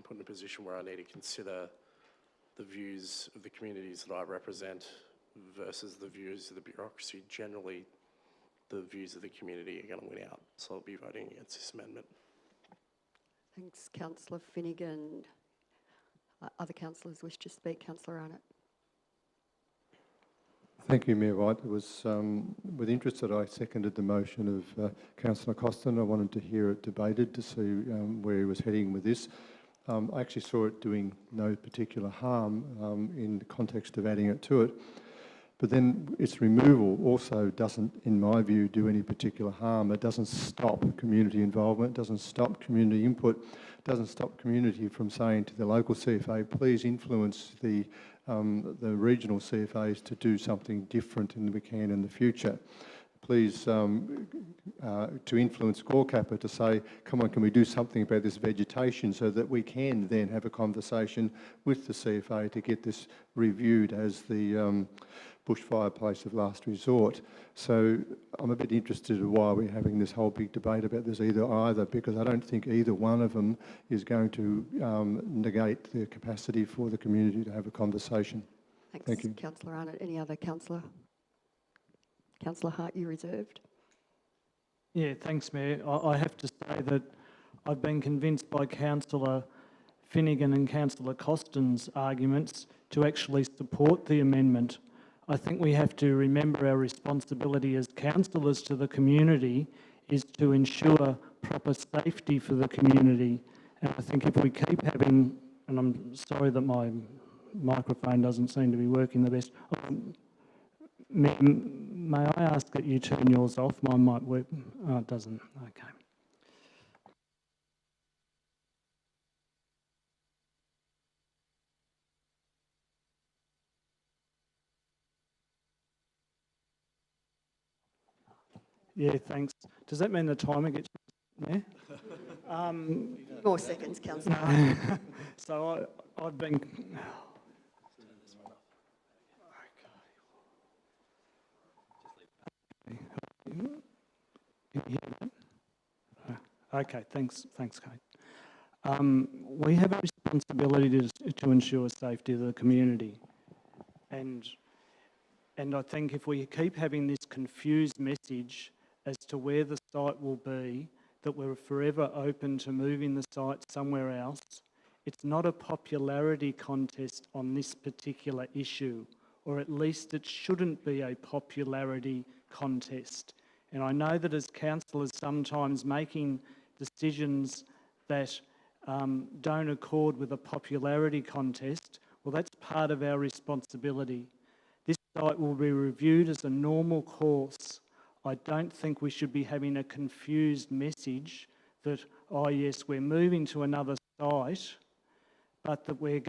put in a position where I need to consider the views of the communities that I represent versus the views of the bureaucracy, generally the views of the community are going to win out. So I'll be voting against this amendment. Thanks, Councillor Finnegan. Other councillors wish to speak? Councillor Arnott. Thank you, Mayor White. It was with interest that I seconded the motion of Councillor Costin. I wanted to hear it debated to see where he was heading with this. I actually saw it doing no particular harm in the context of adding it to it. But then its removal also doesn't, in my view, do any particular harm. It doesn't stop community involvement, doesn't stop community input, doesn't stop community from saying to the local CFA, please influence the regional CFAs to do something different than we can in the future. Please, to influence Gorkappa to say, come on, can we do something about this vegetation so that we can then have a conversation with the CFA to get this reviewed as the bushfire place of last resort. So I'm a bit interested in why we're having this whole big debate about this either, because I don't think either one of them is going to negate the capacity for the community to have a conversation. Thanks, Thank you. Councillor Arnott. Any other councillor? Councillor Hart, you reserved. Yeah, thanks, Mayor. I have to say that I've been convinced by Councillor Finnegan and Councillor Costin's arguments to actually support the amendment. I think we have to remember our responsibility as councillors to the community is to ensure proper safety for the community. And I think if we keep having, and I'm sorry that my microphone doesn't seem to be working the best. May I ask that you turn yours off? Mine might work. Oh, it doesn't. Okay. Yeah, thanks. Does that mean the timer gets... Yeah? More seconds, Councillor. So I've been... Can you hear that? Okay, thanks, Kate. We have a responsibility to ensure safety of the community, and I think if we keep having this confused message as to where the site will be, that we're forever open to moving the site somewhere else, it's not a popularity contest on this particular issue, or at least it shouldn't be a popularity contest. And I know that as councillors sometimes making decisions that don't accord with a popularity contest, well, that's part of our responsibility. This site will be reviewed as a normal course. I don't think we should be having a confused message that, oh yes, we're moving to another site, but that we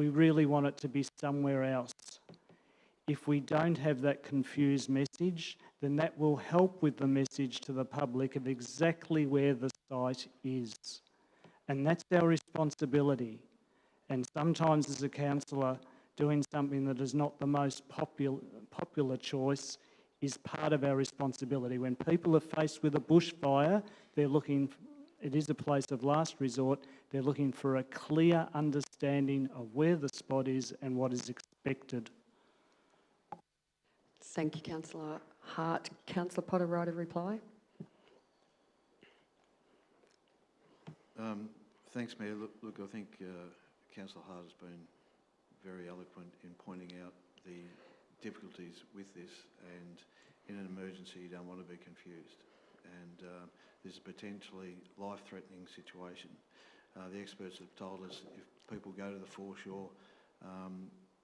really want it to be somewhere else. If we don't have that confused message, then that will help with the message to the public of exactly where the site is. And that's our responsibility. And sometimes as a councillor, doing something that is not the most popular choice is part of our responsibility. When people are faced with a bushfire, they're looking It is a place of last resort. They're looking for a clear understanding of where the spot is and what is expected. Thank you, Councillor Hart. Councillor Potter, right of reply. Thanks, Mayor. Look, I think Councillor Hart has been very eloquent in pointing out the difficulties with this, and in an emergency you don't want to be confused. And this is a potentially life-threatening situation. The experts have told us if people go to the foreshore,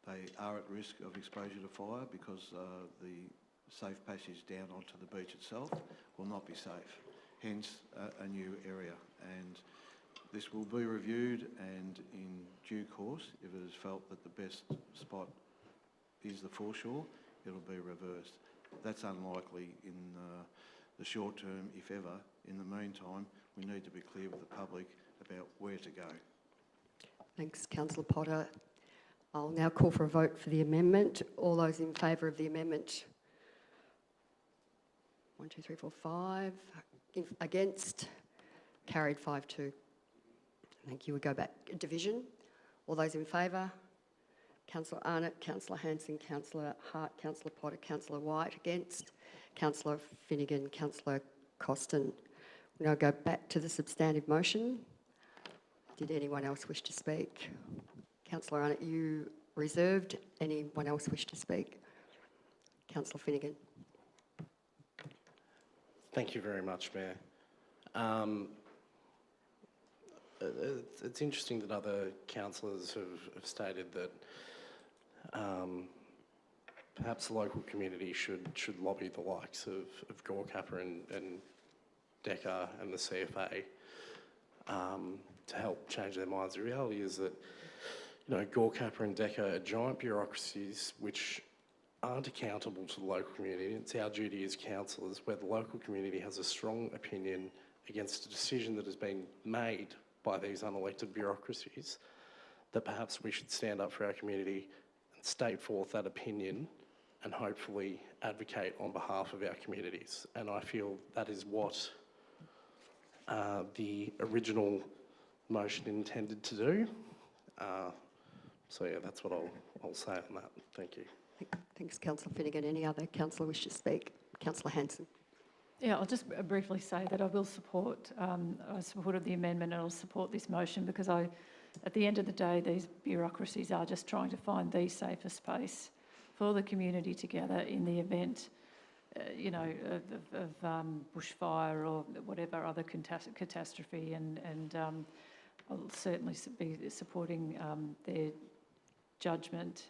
they are at risk of exposure to fire because the safe passage down onto the beach itself will not be safe, hence a new area. And this will be reviewed, and in due course, if it is felt that the best spot is the foreshore, it'll be reversed. That's unlikely in the short term, if ever. In the meantime, we need to be clear with the public about where to go. Thanks, Councillor Potter. I'll now call for a vote for the amendment. All those in favour of the amendment? 1, 2, 3, 4, 5. Against? Carried 5-2. Thank you. We go back. Division. All those in favour? Councillor Arnott, Councillor Hanson, Councillor Hart, Councillor Potter, Councillor White. Against? Councillor Finnegan, Councillor Costin. We now go back to the substantive motion. Did anyone else wish to speak? Councillor Arnott, you reserved. Anyone else wish to speak? Councillor Finnegan. Thank you very much, Mayor. It's interesting that other councillors have stated that perhaps the local community should lobby the likes of Gorkappa and DECA and the CFA to help change their minds. The reality is that, you know, Gorkappa and DECA are giant bureaucracies which aren't accountable to the local community. It's our duty as councillors, where the local community has a strong opinion against a decision that has been made by these unelected bureaucracies, that perhaps we should stand up for our community and state forth that opinion and hopefully advocate on behalf of our communities. And I feel that is what the original motion intended to do. So yeah, that's what I'll say on that. Thank you. Thanks, Councillor Finnegan. Any other councillor wish to speak? Councillor Hanson. Yeah, I'll just briefly say that I will support, I supported the amendment and I'll support this motion because at the end of the day, these bureaucracies are just trying to find the safest space for the community together in the event, you know, of bushfire or whatever other catastrophe, and I'll certainly be supporting their judgment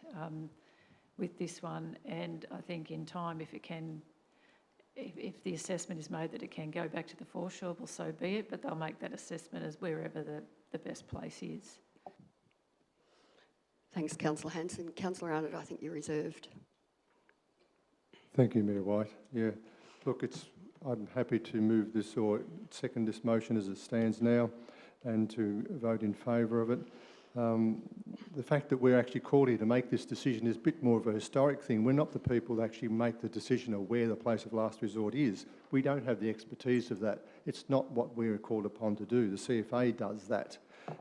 with this one. And I think in time, if it can, if the assessment is made that it can go back to the foreshore, well, so be it, but they'll make that assessment as wherever the best place is. Thanks, Councillor Hanson. Councillor Arnott, I think you're reserved. Thank you, Mayor White. Yeah, look, I'm happy to move this or second this motion as it stands now and to vote in favour of it. The fact that we're actually called here to make this decision is a bit more of a historic thing. We're not the people that actually make the decision of where the place of last resort is. We don't have the expertise of that. It's not what we're called upon to do. The CFA does that.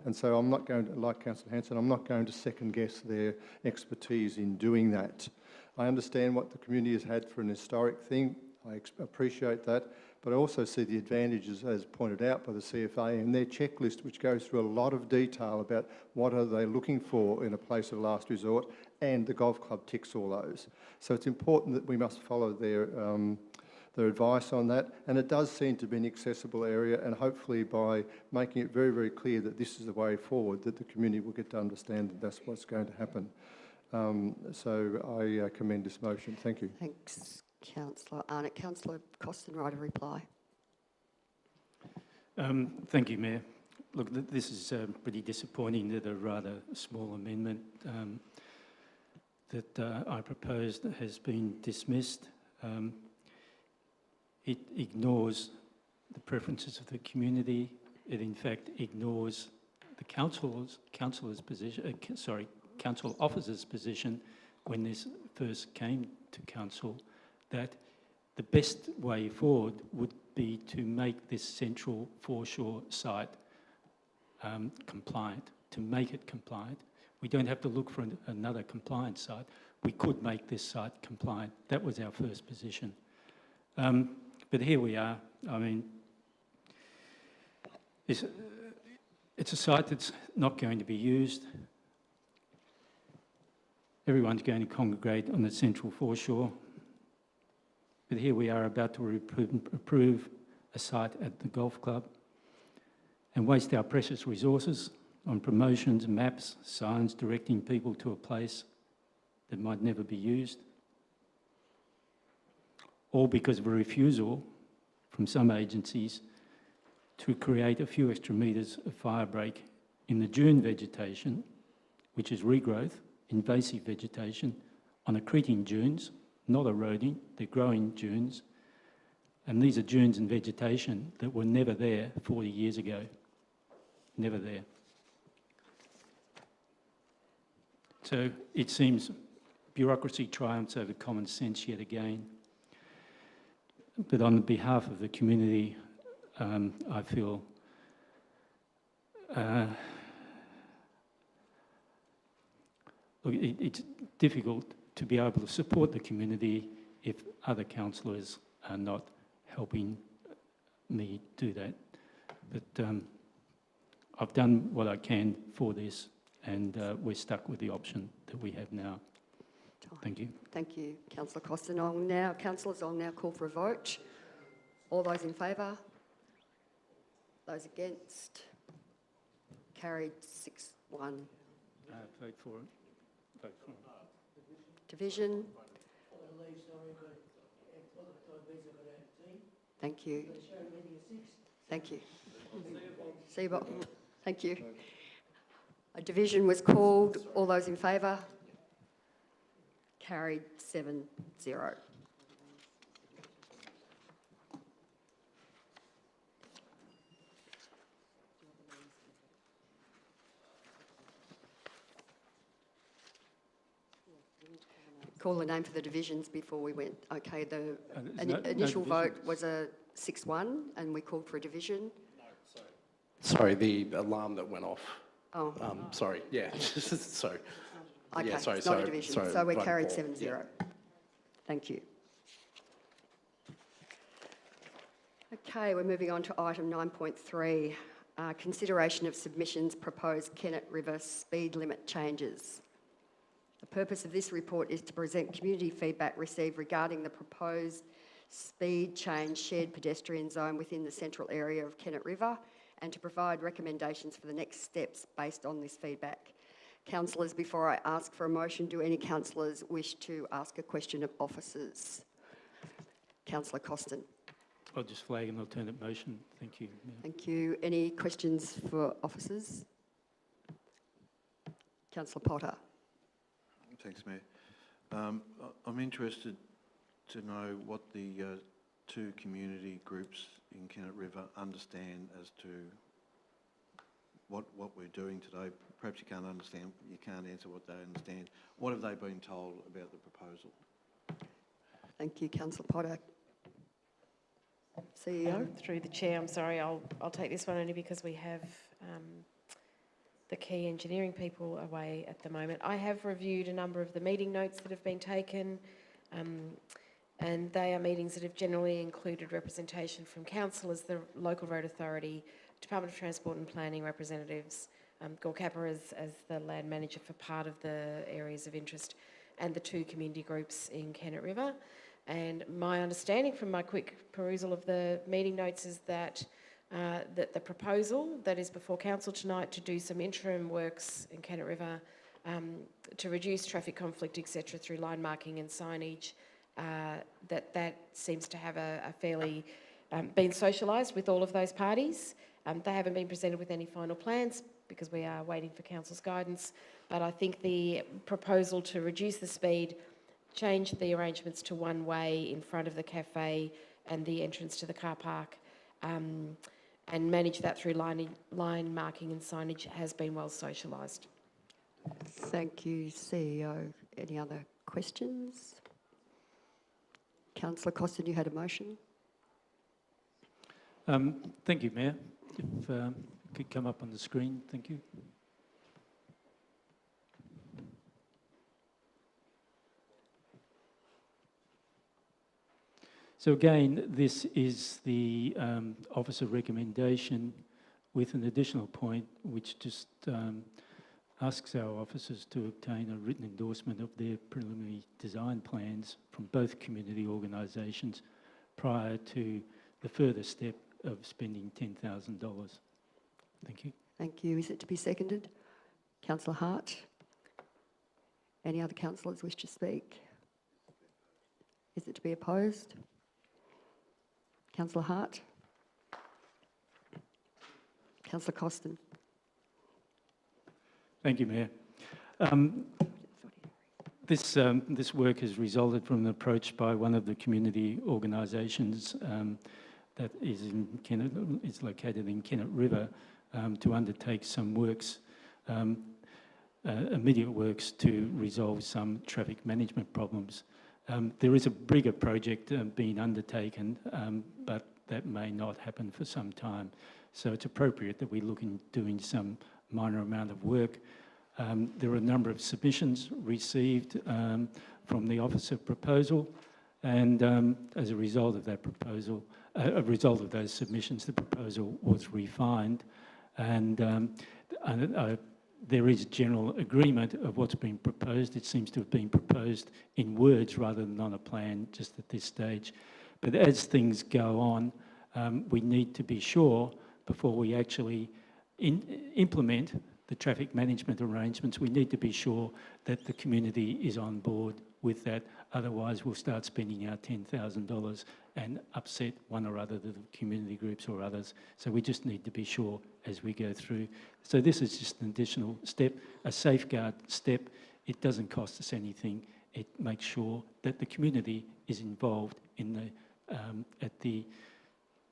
And so I'm not going to, like Councillor Hanson, I'm not going to second guess their expertise in doing that. I understand what the community has had for an historic thing. I appreciate that. But I also see the advantages, as pointed out by the CFA, and their checklist, which goes through a lot of detail about what are they looking for in a place of last resort, and the golf club ticks all those. So it's important that we must follow their advice on that. And it does seem to be an accessible area, and hopefully by making it very, very clear that this is the way forward, that the community will get to understand that that's what's going to happen. So I commend this motion. Thank you. Thanks, Councillor Arnott. Councillor Costin, right of reply. Thank you, Mayor. Look, this is pretty disappointing that a rather small amendment that I proposed has been dismissed. It ignores the preferences of the community. It, in fact, ignores the council officer's position when this first came to council, that the best way forward would be to make this central foreshore site compliant, to make it compliant. We don't have to look for another compliant site. We could make this site compliant. That was our first position. But here we are. I mean, it's a site that's not going to be used. Everyone's going to congregate on the central foreshore. But here we are about to approve a site at the golf club and waste our precious resources on promotions, maps, signs directing people to a place that might never be used, all because of a refusal from some agencies to create a few extra metres of fire break in the dune vegetation, which is regrowth, invasive vegetation on accreting dunes, not eroding, they're growing dunes. And these are dunes and vegetation that were never there 40 years ago. Never there. So it seems bureaucracy triumphs over common sense yet again. But on behalf of the community, I feel look, it's difficult to be able to support the community if other councillors are not helping me do that. But I've done what I can for this, and we're stuck with the option that we have now. Thank you. Thank you, Councillor Costin. Councillors, I'll now call for a vote. All those in favour? Those against? Carried 6-1. Vote for it. Vote for it. Division? Thank you. Thank you. Seabolt, thank you. A division was called. All those in favour? Carried 7-0. Call the name for the divisions before we went. Okay, the initial vote was a 6-1 and we called for a division. Sorry, the alarm that went off. Oh. Sorry, yeah, sorry. Okay, yeah, sorry, it's not a division, so we're carried 7-0. Yeah. Thank you. Okay, we're moving on to item 9.3, consideration of submissions proposed Kennet River speed limit changes. The purpose of this report is to present community feedback received regarding the proposed speed change shared pedestrian zone within the central area of Kennet River and to provide recommendations for the next steps based on this feedback. Councillors, before I ask for a motion, do any councillors wish to ask a question of officers? Councillor Costin. I'll just flag an alternate motion. Thank you. Thank you. Any questions for officers? Councillor Potter. Thanks, Mayor. I'm interested to know what the two community groups in Kennet River understand as to what we're doing today. Perhaps you can't answer what they understand. What have they been told about the proposal? Thank you, Councillor Potter. CEO. Through the chair, I'm sorry, I'll take this one only because we have the key engineering people away at the moment. I have reviewed a number of the meeting notes that have been taken, and they are meetings that have generally included representation from councillors, the local road authority, Department of Transport and Planning representatives, Gorkappa as the land manager for part of the areas of interest, and the two community groups in Kennet River. And my understanding from my quick perusal of the meeting notes is that that the proposal that is before council tonight to do some interim works in Kennet River to reduce traffic conflict, etc., through line marking and signage, that seems to have a fairly been socialised with all of those parties. They haven't been presented with any final plans because we are waiting for council's guidance. But I think the proposal to reduce the speed, change the arrangements to one way in front of the cafe and the entrance to the car park, and manage that through line marking and signage has been well socialised. Thank you, CEO. Any other questions? Councillor Costin, you had a motion. Thank you, Mayor. If could come up on the screen, thank you. So again, this is the officer recommendation with an additional point which just asks our officers to obtain a written endorsement of their preliminary design plans from both community organisations prior to the further step of spending $10,000. Thank you. Thank you. Is it to be seconded? Councillor Hart. Any other councillors wish to speak? Is it to be opposed? Councillor Hart. Councillor Costin. Thank you, Mayor. This work has resulted from an approach by one of the community organisations that is located in Kennett River to undertake some works, immediate works to resolve some traffic management problems. There is a bigger project being undertaken, but that may not happen for some time. So it's appropriate that we look in doing some minor amount of work. There are a number of submissions received from the Office of Proposal, and as a result of that proposal, a result of those submissions, the proposal was refined, and there is general agreement of what's been proposed. It seems to have been proposed in words rather than on a plan just at this stage. But as things go on, we need to be sure before we actually implement the traffic management arrangements, we need to be sure that the community is on board with that. Otherwise, we'll start spending our $10,000 and upset one or other of the community groups or others. So we just need to be sure as we go through. So this is just an additional step, a safeguard step. It doesn't cost us anything. It makes sure that the community is involved in the at the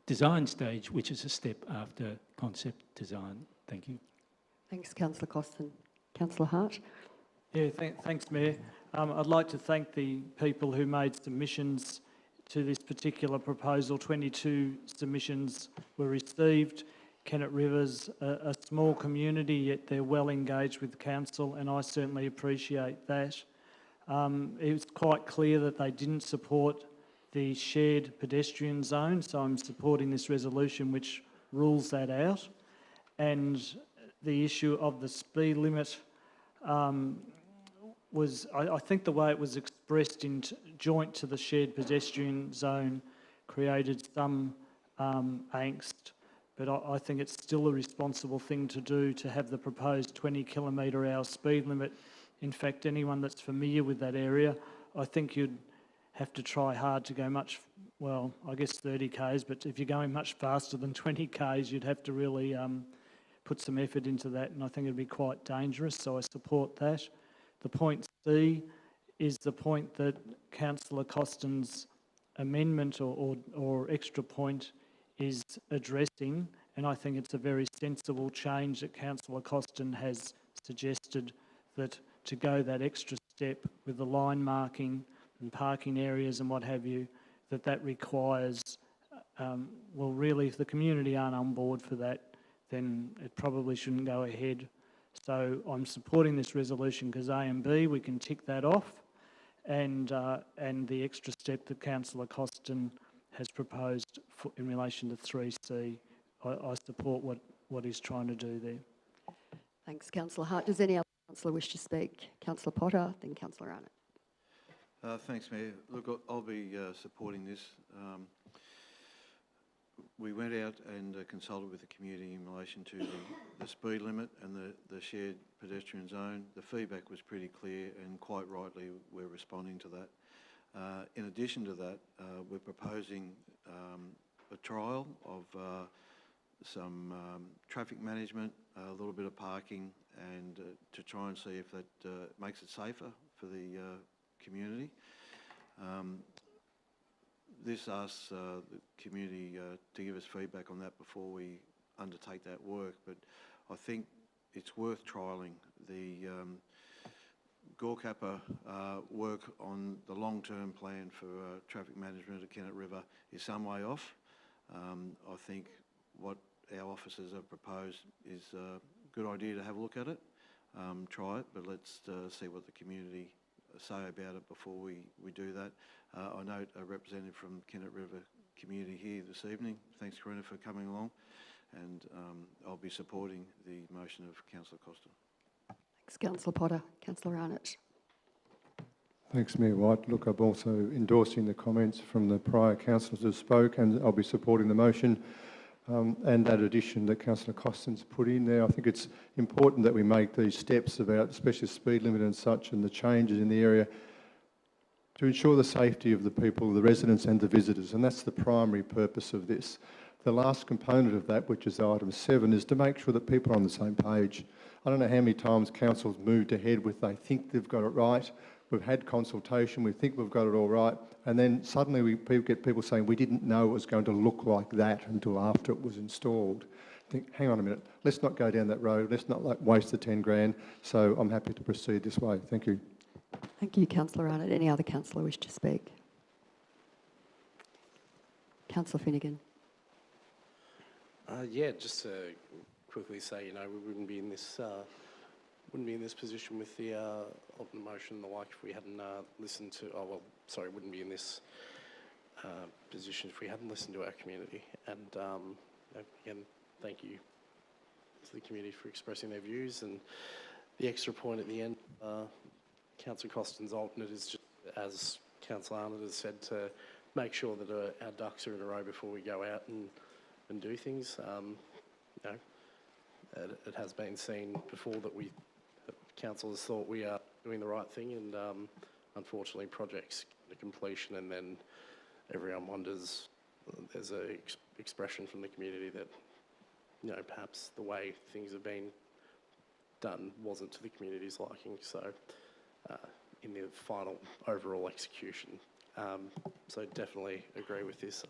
design stage, which is a step after concept design. Thank you. Thanks, Councillor Costin. Councillor Hart. Yeah, thanks, Mayor. I'd like to thank the people who made submissions to this particular proposal. 22 submissions were received. Kennett River's a small community, yet they're well engaged with council, and I certainly appreciate that. It was quite clear that they didn't support the shared pedestrian zone, so I'm supporting this resolution which rules that out. And the issue of the speed limit was, I think the way it was expressed in joint to the shared pedestrian zone created some angst, but I think it's still a responsible thing to do to have the proposed 20km/h speed limit. In fact, anyone that's familiar with that area, I think you'd have to try hard to go much, well, I guess 30 k's, but if you're going much faster than 20 k's, you'd have to really put some effort into that, and I think it'd be quite dangerous, so I support that. The point C is the point that Councillor Costin's amendment or extra point is addressing, and I think it's a very sensible change that Councillor Costin has suggested, that to go that extra step with the line marking and parking areas and what have you, that requires, well, really, if the community aren't on board for that, then it probably shouldn't go ahead. So I'm supporting this resolution because A and B, we can tick that off, and the extra step that Councillor Costin has proposed in relation to 3C, I support what he's trying to do there. Thanks, Councillor Hart. Does any other councillor wish to speak? Councillor Potter, then Councillor Arnott. Thanks, Mayor. Look, I'll be supporting this. We went out and consulted with the community in relation to the speed limit and the shared pedestrian zone. The feedback was pretty clear, and quite rightly we're responding to that. In addition to that, we're proposing a trial of some traffic management, a little bit of parking, and to try and see if that makes it safer for the community. This asks the community to give us feedback on that before we undertake that work, but I think it's worth trialling. Gorkapper work on the long-term plan for traffic management at Kennett River is some way off. I think what our officers have proposed is a good idea to have a look at it, try it, but let's see what the community say about it before we do that. I note a representative from Kennett River community here this evening. Thanks, Karina, for coming along, and I'll be supporting the motion of Councillor Costa. Thanks, Councillor Potter. Councillor Arnott. Thanks, Mayor White. Look, I'm also endorsing the comments from the prior councillors who spoke, and I'll be supporting the motion and that addition that Councillor Costin's put in there. I think it's important that we make these steps about, especially speed limit and such, and the changes in the area to ensure the safety of the people, the residents and the visitors, and that's the primary purpose of this. The last component of that, which is item 7, is to make sure that people are on the same page. I don't know how many times council's moved ahead with they think they've got it right. We've had consultation, we think we've got it all right, and then suddenly we get people saying we didn't know it was going to look like that until after it was installed. Think, hang on a minute, let's not go down that road, let's not waste the 10 grand, so I'm happy to proceed this way. Thank you. Thank you, Councillor Arnott. Any other councillor wish to speak? Councillor Finnegan. Yeah, just to quickly say, you know, we wouldn't be in this position with the alternate motion and the like if we hadn't listened to. Oh well, sorry, wouldn't be in this position if we hadn't listened to our community. And again, thank you to the community for expressing their views. And the extra point at the end, Councillor Costin's alternate is just, as Councillor Arnott has said, to make sure that our ducks are in a row before we go out and do things. You know, it has been seen before that councillors thought we are doing the right thing, and unfortunately projects to completion and then everyone wonders. There's a expression from the community that, you know, perhaps the way things have been done wasn't to the community's liking. So in the final overall execution, so definitely agree with this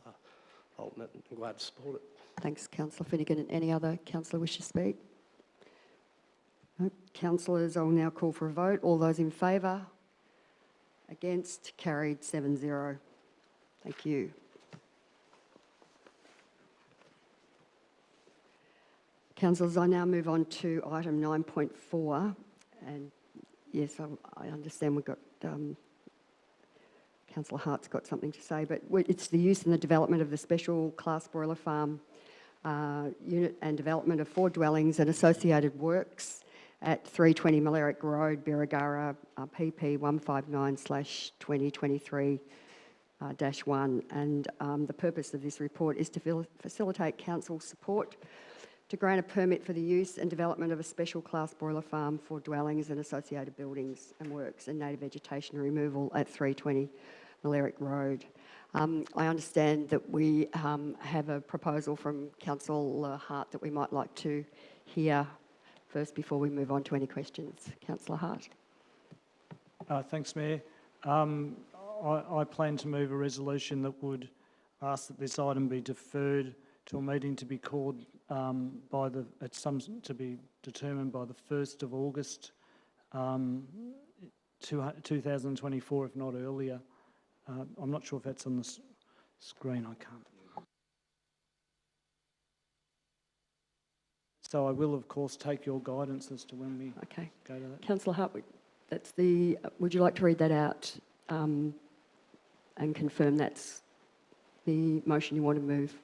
alternate. I'm glad to support it. Thanks, Councillor Finnegan. And any other councillor wish to speak? No. Councillors, I will now call for a vote. All those in favour? Against? Carried 7-0. Thank you. Councillors, I now move on to item 9.4. And yes, I understand we've got Councillor Hart's got something to say, but it's the use and the development of the special class broiler farm unit and development of 4 dwellings and associated works at 320 Malerick Road, Birregurra, PP 159/2023-1. And the purpose of this report is to facilitate council support to grant a permit for the use and development of a special class broiler farm for dwellings and associated buildings and works and native vegetation removal at 320 Malerick Road. I understand that we have a proposal from Councillor Hart that we might like to hear first before we move on to any questions. Councillor Hart. Thanks, Mayor. I plan to move a resolution that would ask that this item be deferred to a meeting to be called to be determined by the 1st of August 2024, if not earlier. I'm not sure if that's on the screen. I can't. So I will, of course, take your guidance as to when we go to that. Councillor Hart, that's the. Would you like to read that out and confirm that's the motion you want to move?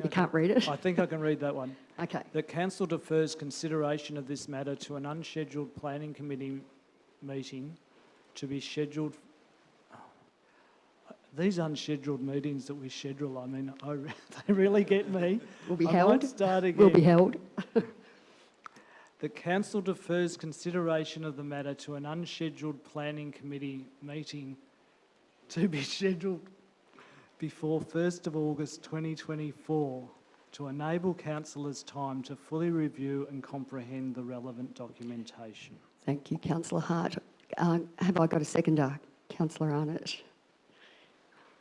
You can't read it? I think I can read that one. Okay. The council defers consideration of this matter to an unscheduled planning committee meeting to be scheduled. These unscheduled meetings that we schedule, I mean, they really get me. Will be held. I might start again. Will be held. The council defers consideration of the matter to an unscheduled planning committee meeting to be scheduled before 1st of August 2024 to enable councillors time to fully review and comprehend the relevant documentation. Thank you, Councillor Hart. Have I got a seconder? Councillor Arnott.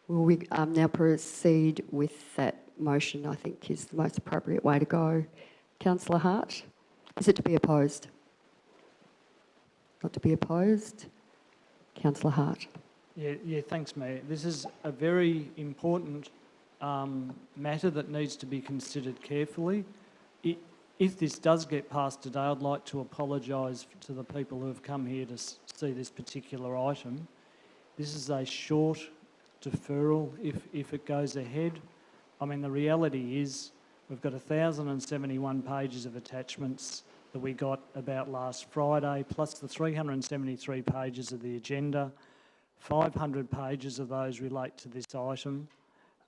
Will we now proceed with that motion? I think is the most appropriate way to go. Councillor Hart, is it to be opposed? Not to be opposed. Councillor Hart. Yeah, thanks, Mayor. This is a very important matter that needs to be considered carefully. If this does get passed today, I'd like to apologise to the people who have come here to see this particular item. This is a short deferral if it goes ahead. I mean, the reality is we've got 1,071 pages of attachments that we got about last Friday, plus the 373 pages of the agenda. 500 pages of those relate to this item,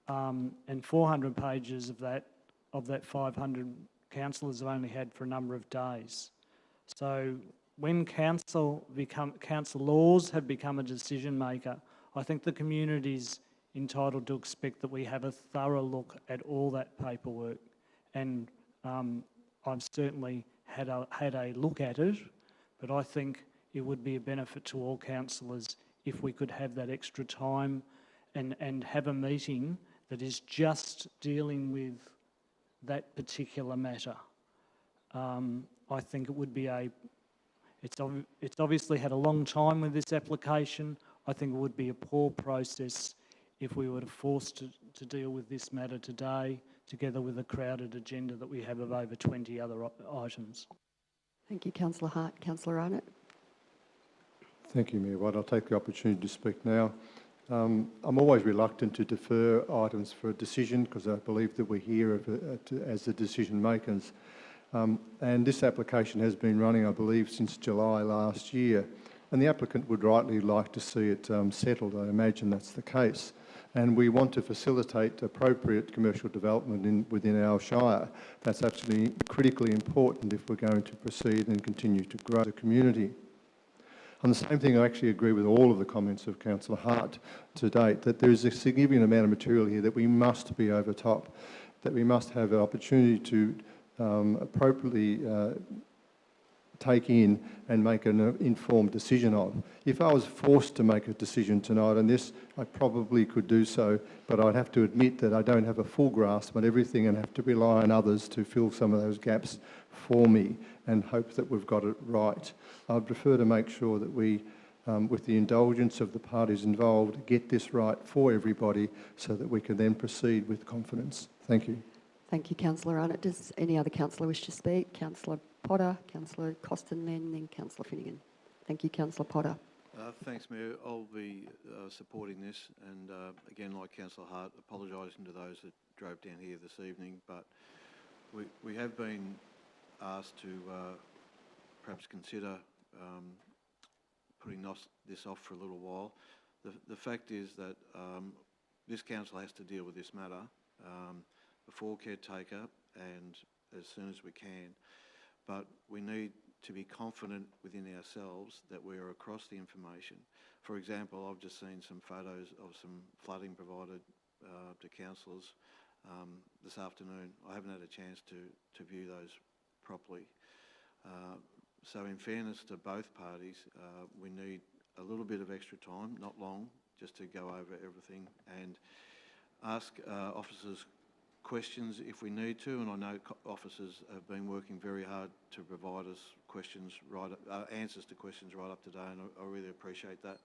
and 400 pages of that 500 councillors have only had for a number of days. So when councillors have become a decision maker, I think the community's entitled to expect that we have a thorough look at all that paperwork, and I've certainly had a look at it, but I think it would be a benefit to all councillors if we could have that extra time and have a meeting that is just dealing with that particular matter. I think it would be it's obviously had a long time with this application. I think it would be a poor process if we were forced to deal with this matter today, together with a crowded agenda that we have of over 20 other items. Thank you, Councillor Hart. Councillor Arnott. Thank you, Mayor White. I'll take the opportunity to speak now. I'm always reluctant to defer items for a decision because I believe that we're here as the decision makers. And this application has been running, I believe, since July last year. And the applicant would rightly like to see it settled. I imagine that's the case. And we want to facilitate appropriate commercial development within our shire. That's absolutely critically important if we're going to proceed and continue to grow the community. On the same thing, I actually agree with all of the comments of Councillor Hart to date, that there is a significant amount of material here that we must be over top, that we must have an opportunity to appropriately take in and make an informed decision on. If I was forced to make a decision tonight on this, I probably could do so, but I'd have to admit that I don't have a full grasp on everything and have to rely on others to fill some of those gaps for me and hope that we've got it right. I'd prefer to make sure that we, with the indulgence of the parties involved, get this right for everybody so that we can then proceed with confidence. Thank you. Thank you, Councillor Arnott. Does any other councillor wish to speak? Councillor Potter, Councillor Costin then Councillor Finnegan. Thank you, Councillor Potter. Thanks, Mayor. I'll be supporting this, and again, like Councillor Hart, apologising to those that drove down here this evening, but we have been asked to perhaps consider putting this off for a little while. The fact is that this council has to deal with this matter before caretaker and as soon as we can, but we need to be confident within ourselves that we are across the information. For example, I've just seen some photos of some flooding provided to councillors this afternoon. I haven't had a chance to view those properly. So in fairness to both parties, we need a little bit of extra time, not long, just to go over everything and ask officers questions if we need to, and I know officers have been working very hard to provide us answers to questions right up to date, and I really appreciate that.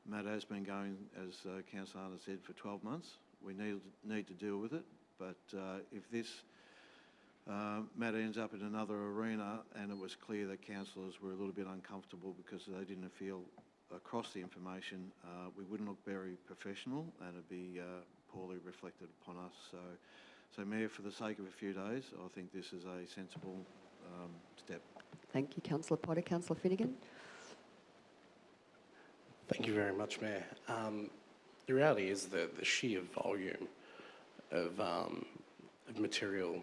Matt has been going, as Councillor Arnott said, for 12 months. We need to deal with it, but if this matter ends up in another arena and it was clear that councillors were a little bit uncomfortable because they didn't feel across the information, we wouldn't look very professional and it'd be poorly reflected upon us. So Mayor, for the sake of a few days, I think this is a sensible step. Thank you, Councillor Potter. Councillor Finnegan. Thank you very much, Mayor. The reality is the sheer volume of material,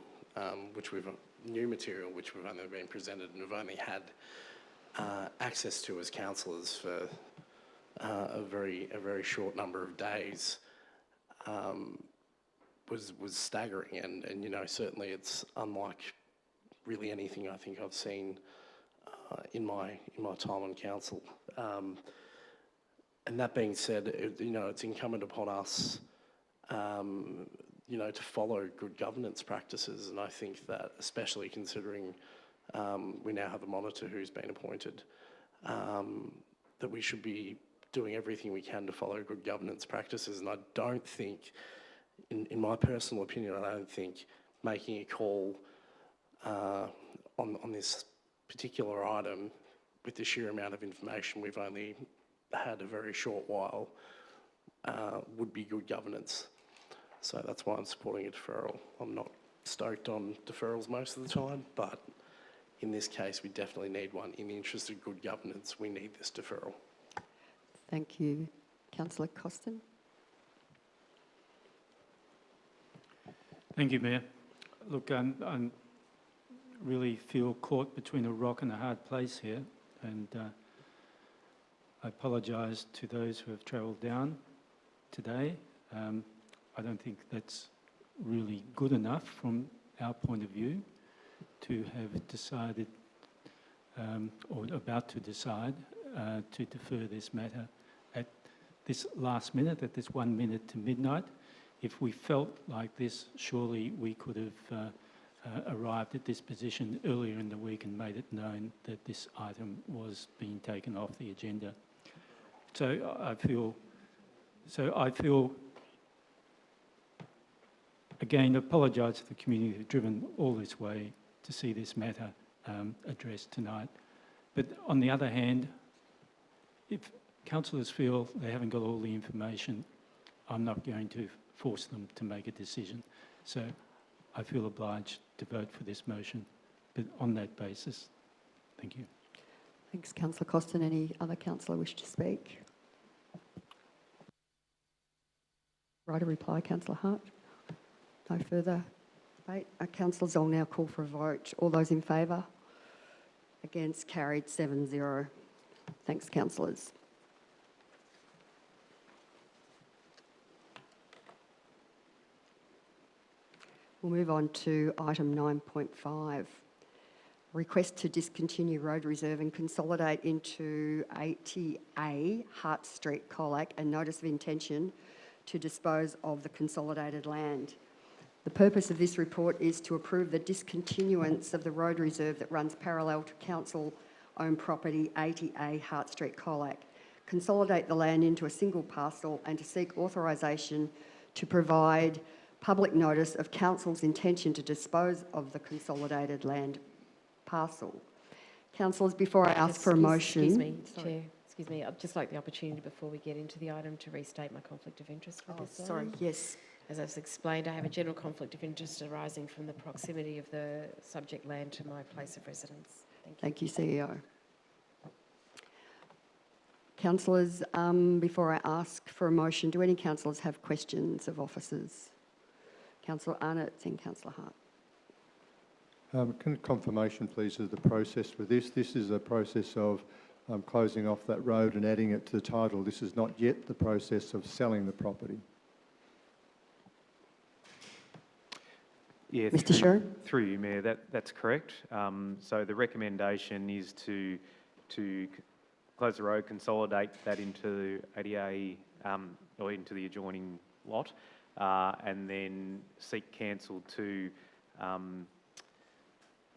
new material, which we've only been presented and we've only had access to as councillors for a very short number of days, was staggering, and you know, certainly it's unlike really anything I think I've seen in my time on council. And that being said, you know, it's incumbent upon us, you know, to follow good governance practices, and I think that, especially considering we now have a monitor who's been appointed, that we should be doing everything we can to follow good governance practices. And I don't think, in my personal opinion, I don't think making a call on this particular item with the sheer amount of information we've only had a very short while would be good governance. So that's why I'm supporting a deferral. I'm not stoked on deferrals most of the time, but in this case, we definitely need one. In the interest of good governance, we need this deferral. Thank you. Councillor Costin. Thank you, Mayor. Look, I really feel caught between a rock and a hard place here, and I apologise to those who have travelled down today. I don't think that's really good enough from our point of view to have decided or about to decide to defer this matter at this last minute, at this 1 minute to midnight. If we felt like this, surely we could have arrived at this position earlier in the week and made it known that this item was being taken off the agenda. So I feel, again, apologise to the community who've driven all this way to see this matter addressed tonight. But on the other hand, if councillors feel they haven't got all the information, I'm not going to force them to make a decision. So I feel obliged to vote for this motion, but on that basis, thank you. Thanks, Councillor Costin. Any other councillor wish to speak? Right, a reply, Councillor Hart. No further debate. Councillors, I'll now call for a vote. All those in favour? Against? Carried 7-0. Thanks, councillors. We'll move on to item 9.5. Request to discontinue road reserve and consolidate into 80A Hart Street, Colac, and notice of intention to dispose of the consolidated land. The purpose of this report is to approve the discontinuance of the road reserve that runs parallel to council-owned property 80A Hart Street, Colac, consolidate the land into a single parcel and to seek authorisation to provide public notice of council's intention to dispose of the consolidated land parcel. Councillors, before I ask for a motion... Excuse me, Chair. Excuse me. I'd just like the opportunity before we get into the item to restate my conflict of interest with this sorry, item. yes. As I've explained, I have a general conflict of interest arising from the proximity of the subject land to my place of residence. Thank you. Thank you, CEO. Councillors, before I ask for a motion, do any councillors have questions of officers? Councillor Arnott and Councillor Hart. Can confirmation, please, of the process with this? This is a process of closing off that road and adding it to the title. This is not yet the process of selling the property. Yeah, Mr. Shire? Through you, Mayor, that's correct. So the recommendation is to close the road, consolidate that into 80A or into the adjoining lot, and then seek council to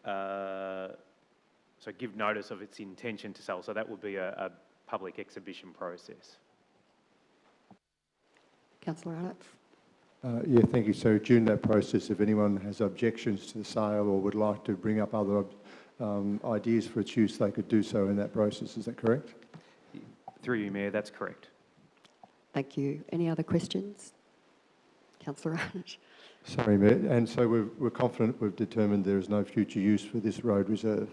so give notice of its intention to sell. So that would be a public exhibition process. Councillor Arnott. Yeah, thank you. So during that process, if anyone has objections to the sale or would like to bring up other ideas for its use, they could do so in that process. Is that correct? Through you, Mayor, that's correct. Thank you. Any other questions? Councillor Arnott. Sorry, Mayor. And so we're confident we've determined there is no future use for this road reserve?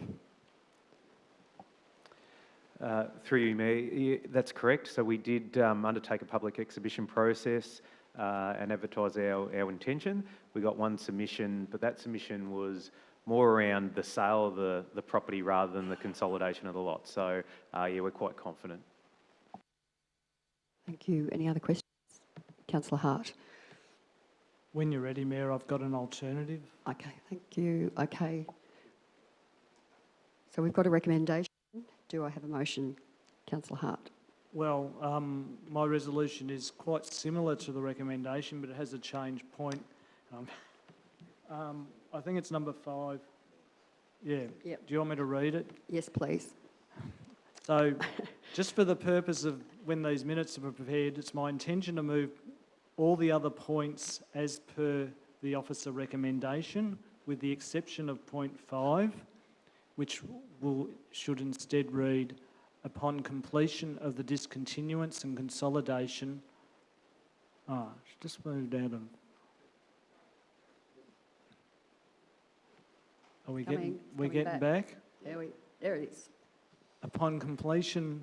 Through you, Mayor, yeah, that's correct. So we did undertake a public exhibition process and advertise our intention. We got one submission, but that submission was more around the sale of the property rather than the consolidation of the lot. So, yeah, we're quite confident. Thank you. Any other questions? Councillor Hart. When you're ready, Mayor, I've got an alternative. Okay, thank you. Okay. So we've got a recommendation. Do I have a motion? Councillor Hart. Well, my resolution is quite similar to the recommendation, but it has a change point. I think it's number 5. Yeah. Yep. Do you want me to read it? Yes, please. So just for the purpose of when these minutes are prepared, it's my intention to move all the other points as per the officer recommendation, with the exception of point 5, which should instead read, upon completion of the discontinuance and consolidation. Just moved out of. Are we getting back? There it is. Upon completion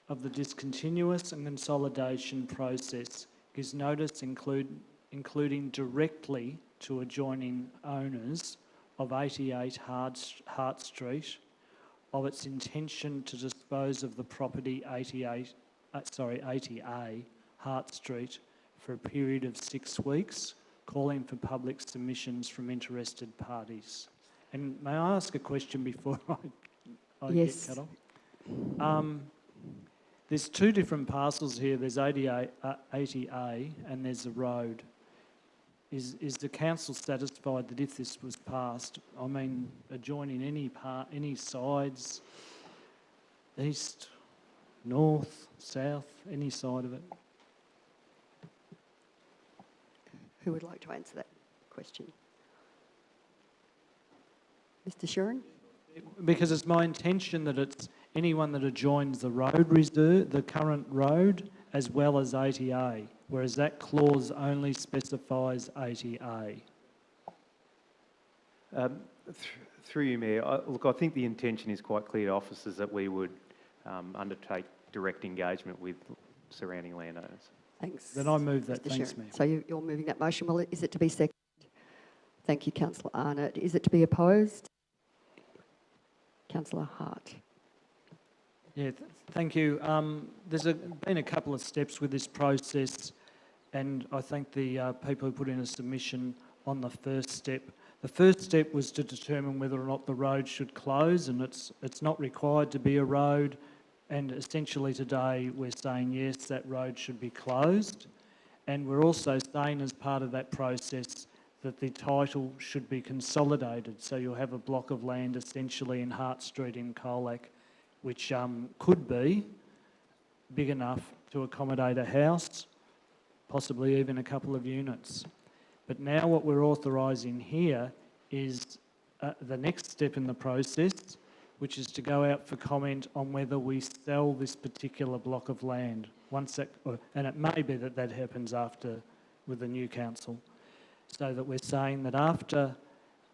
of the discontinuous and consolidation process, gives notice including directly to adjoining owners of 88 Hart Street of its intention to dispose of the property 80A Hart Street for a period of 6 weeks, calling for public submissions from interested parties. And may I ask a question before I Yes. get cut off? There's 2 different parcels here. There's 80A and there's a road. Is the council satisfied that if this was passed, I mean, adjoining any sides, east, north, south, any side of it? Who would like to answer that question? Mr. Sheeran? Because it's my intention that it's anyone that adjoins the road reserve, the current road, as well as 80A, whereas that clause only specifies 80A. Through you, Mayor, I think the intention is quite clear to officers that we would undertake direct engagement with surrounding landowners. Thanks. Then I move that. Mr. Thanks, Sheeran. Mayor. So you're moving that motion. Well, is it to be seconded? Thank you, Councillor Arnott. Is it to be opposed? Councillor Hart. Yeah, thank you. There's been a couple of steps with this process, and I thank the people who put in a submission on the first step. The first step was to determine whether or not the road should close, and it's not required to be a road, and essentially today we're saying yes, that road should be closed, and we're also saying as part of that process that the title should be consolidated, so you'll have a block of land essentially in Hart Street in Colac, which could be big enough to accommodate a house, possibly even a couple of units. But now what we're authorising here is the next step in the process, which is to go out for comment on whether we sell this particular block of land. And it may be that that happens after with the new council. So that we're saying that after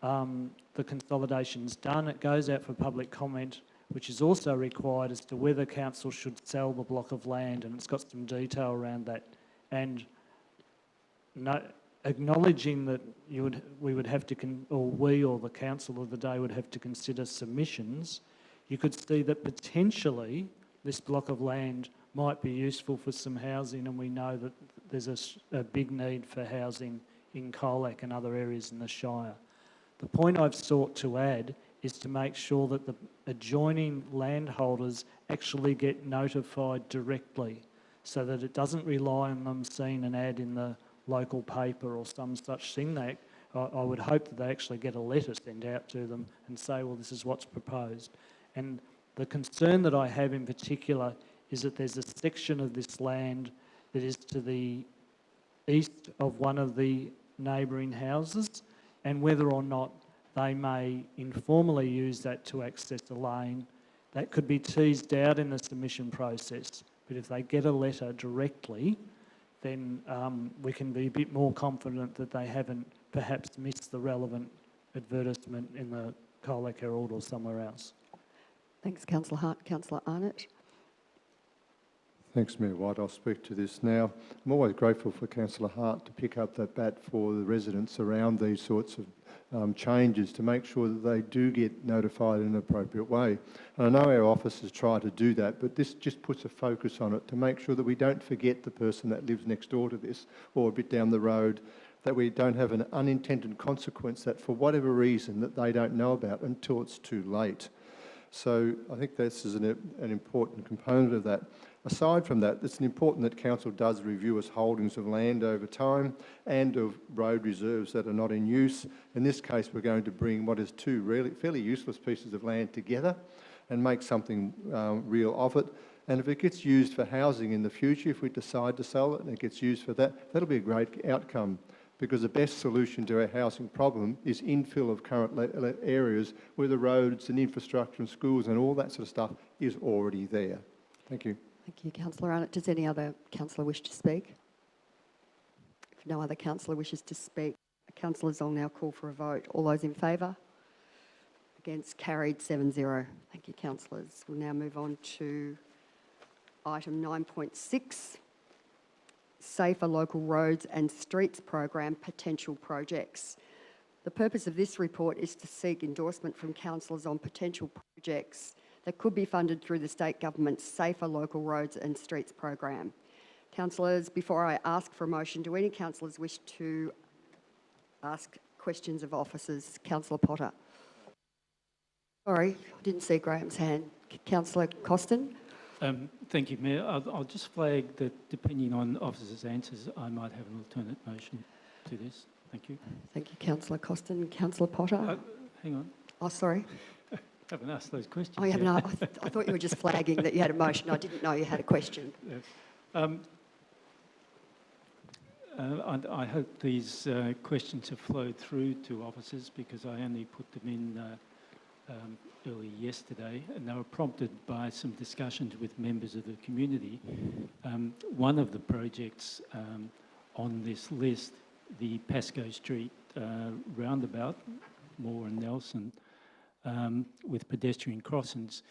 the consolidation's done, it goes out for public comment, which is also required as to whether council should sell the block of land, and it's got some detail around that. And acknowledging that we would have to, we or the council of the day would have to consider submissions, you could see that potentially this block of land might be useful for some housing, and we know that there's a big need for housing in Colac and other areas in the Shire. The point I've sought to add is to make sure that the adjoining landholders actually get notified directly, so that it doesn't rely on them seeing an ad in the local paper or some such thing. I would hope that they actually get a letter sent out to them and say, well, this is what's proposed. And the concern that I have in particular is that there's a section of this land that is to the east of one of the neighbouring houses, and whether or not they may informally use that to access a lane, that could be teased out in the submission process. But if they get a letter directly, then we can be a bit more confident that they haven't perhaps missed the relevant advertisement in the Colac Herald or somewhere else. Thanks, Councillor Hart. Councillor Arnott. Thanks, Mayor White. I'll speak to this now. I'm always grateful for Councillor Hart to pick up that bat for the residents around these sorts of changes to make sure that they do get notified in an appropriate way. And I know our officers try to do that, but this just puts a focus on it to make sure that we don't forget the person that lives next door to this or a bit down the road, that we don't have an unintended consequence that for whatever reason that they don't know about until it's too late. So I think this is an important component of that. Aside from that, it's important that Council does review its holdings of land over time and of road reserves that are not in use. In this case, we're going to bring what is two really fairly useless pieces of land together and make something real of it. And if it gets used for housing in the future, if we decide to sell it and it gets used for that, that'll be a great outcome, because the best solution to our housing problem is infill of current areas where the roads and infrastructure and schools and all that sort of stuff is already there. Thank you. Thank you, Councillor Arnott. Does any other councillor wish to speak? If no other councillor wishes to speak, councillors, I'll now call for a vote. All those in favour? Against? Carried 7-0. Thank you, councillors. We'll now move on to item 9.6, Safer Local Roads and Streets Program Potential Projects. The purpose of this report is to seek endorsement from councillors on potential projects that could be funded through the state government's Safer Local Roads and Streets Program. Councillors, before I ask for a motion, do any councillors wish to ask questions of officers? Councillor Potter. Sorry, I didn't see Graham's hand. Councillor Costin. Thank you, Mayor. I'll just flag that depending on officers' answers, I might have an alternate motion to this. Thank you. Thank you, Councillor Costin. Councillor Potter. Hang on. Oh, sorry. I haven't asked those questions. Oh, you haven't asked. I thought you were just flagging that you had a motion. I didn't know you had a question. I hope these questions have flowed through to officers, because I only put them in early yesterday, and they were prompted by some discussions with members of the community. One of the projects on this list, the Pascoe Street roundabout, Moore and Nelson, with pedestrian crossings,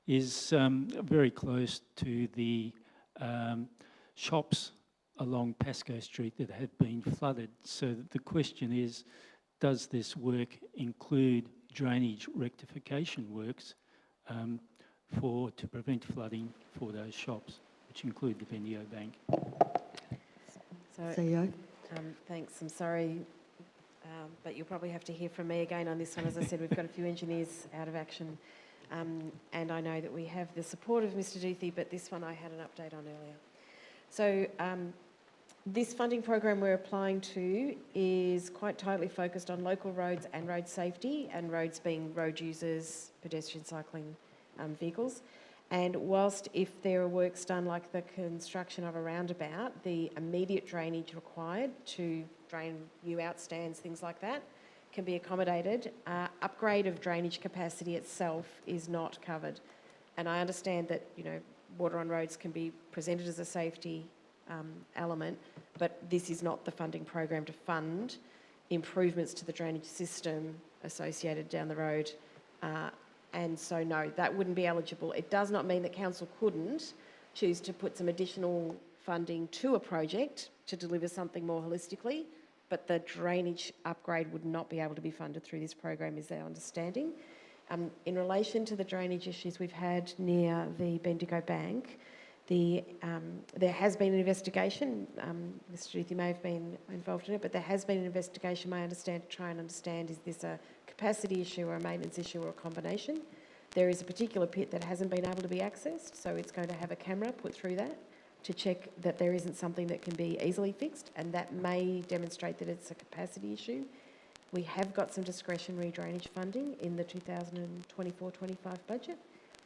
is very close to the shops along Pascoe Street that had been flooded. So the question is, does this work include drainage rectification works to prevent flooding for those shops, which include the Bendigo Bank? CEO. Thanks. I'm sorry, but you'll probably have to hear from me again on this one. As I said, we've got a few engineers out of action, and I know that we have the support of Mr Duthie, but this one I had an update on earlier. So this funding program we're applying to is quite tightly focused on local roads and road safety, and roads being road users, pedestrian, cycling vehicles. And whilst if there are works done like the construction of a roundabout, the immediate drainage required to drain new outstands, things like that, can be accommodated, upgrade of drainage capacity itself is not covered. And I understand that, you know, water on roads can be presented as a safety element, but this is not the funding program to fund improvements to the drainage system associated down the road. And so, no, that wouldn't be eligible. It does not mean that council couldn't choose to put some additional funding to a project to deliver something more holistically, but the drainage upgrade would not be able to be funded through this program, is our understanding. In relation to the drainage issues we've had near the Bendigo Bank, there has been an investigation. Mr Duthie may have been involved in it, but there has been an investigation, I understand, to try and understand, is this a capacity issue or a maintenance issue or a combination? There is a particular pit that hasn't been able to be accessed, so it's going to have a camera put through that to check that there isn't something that can be easily fixed, and that may demonstrate that it's a capacity issue. We have got some discretionary drainage funding in the 2024-25 budget.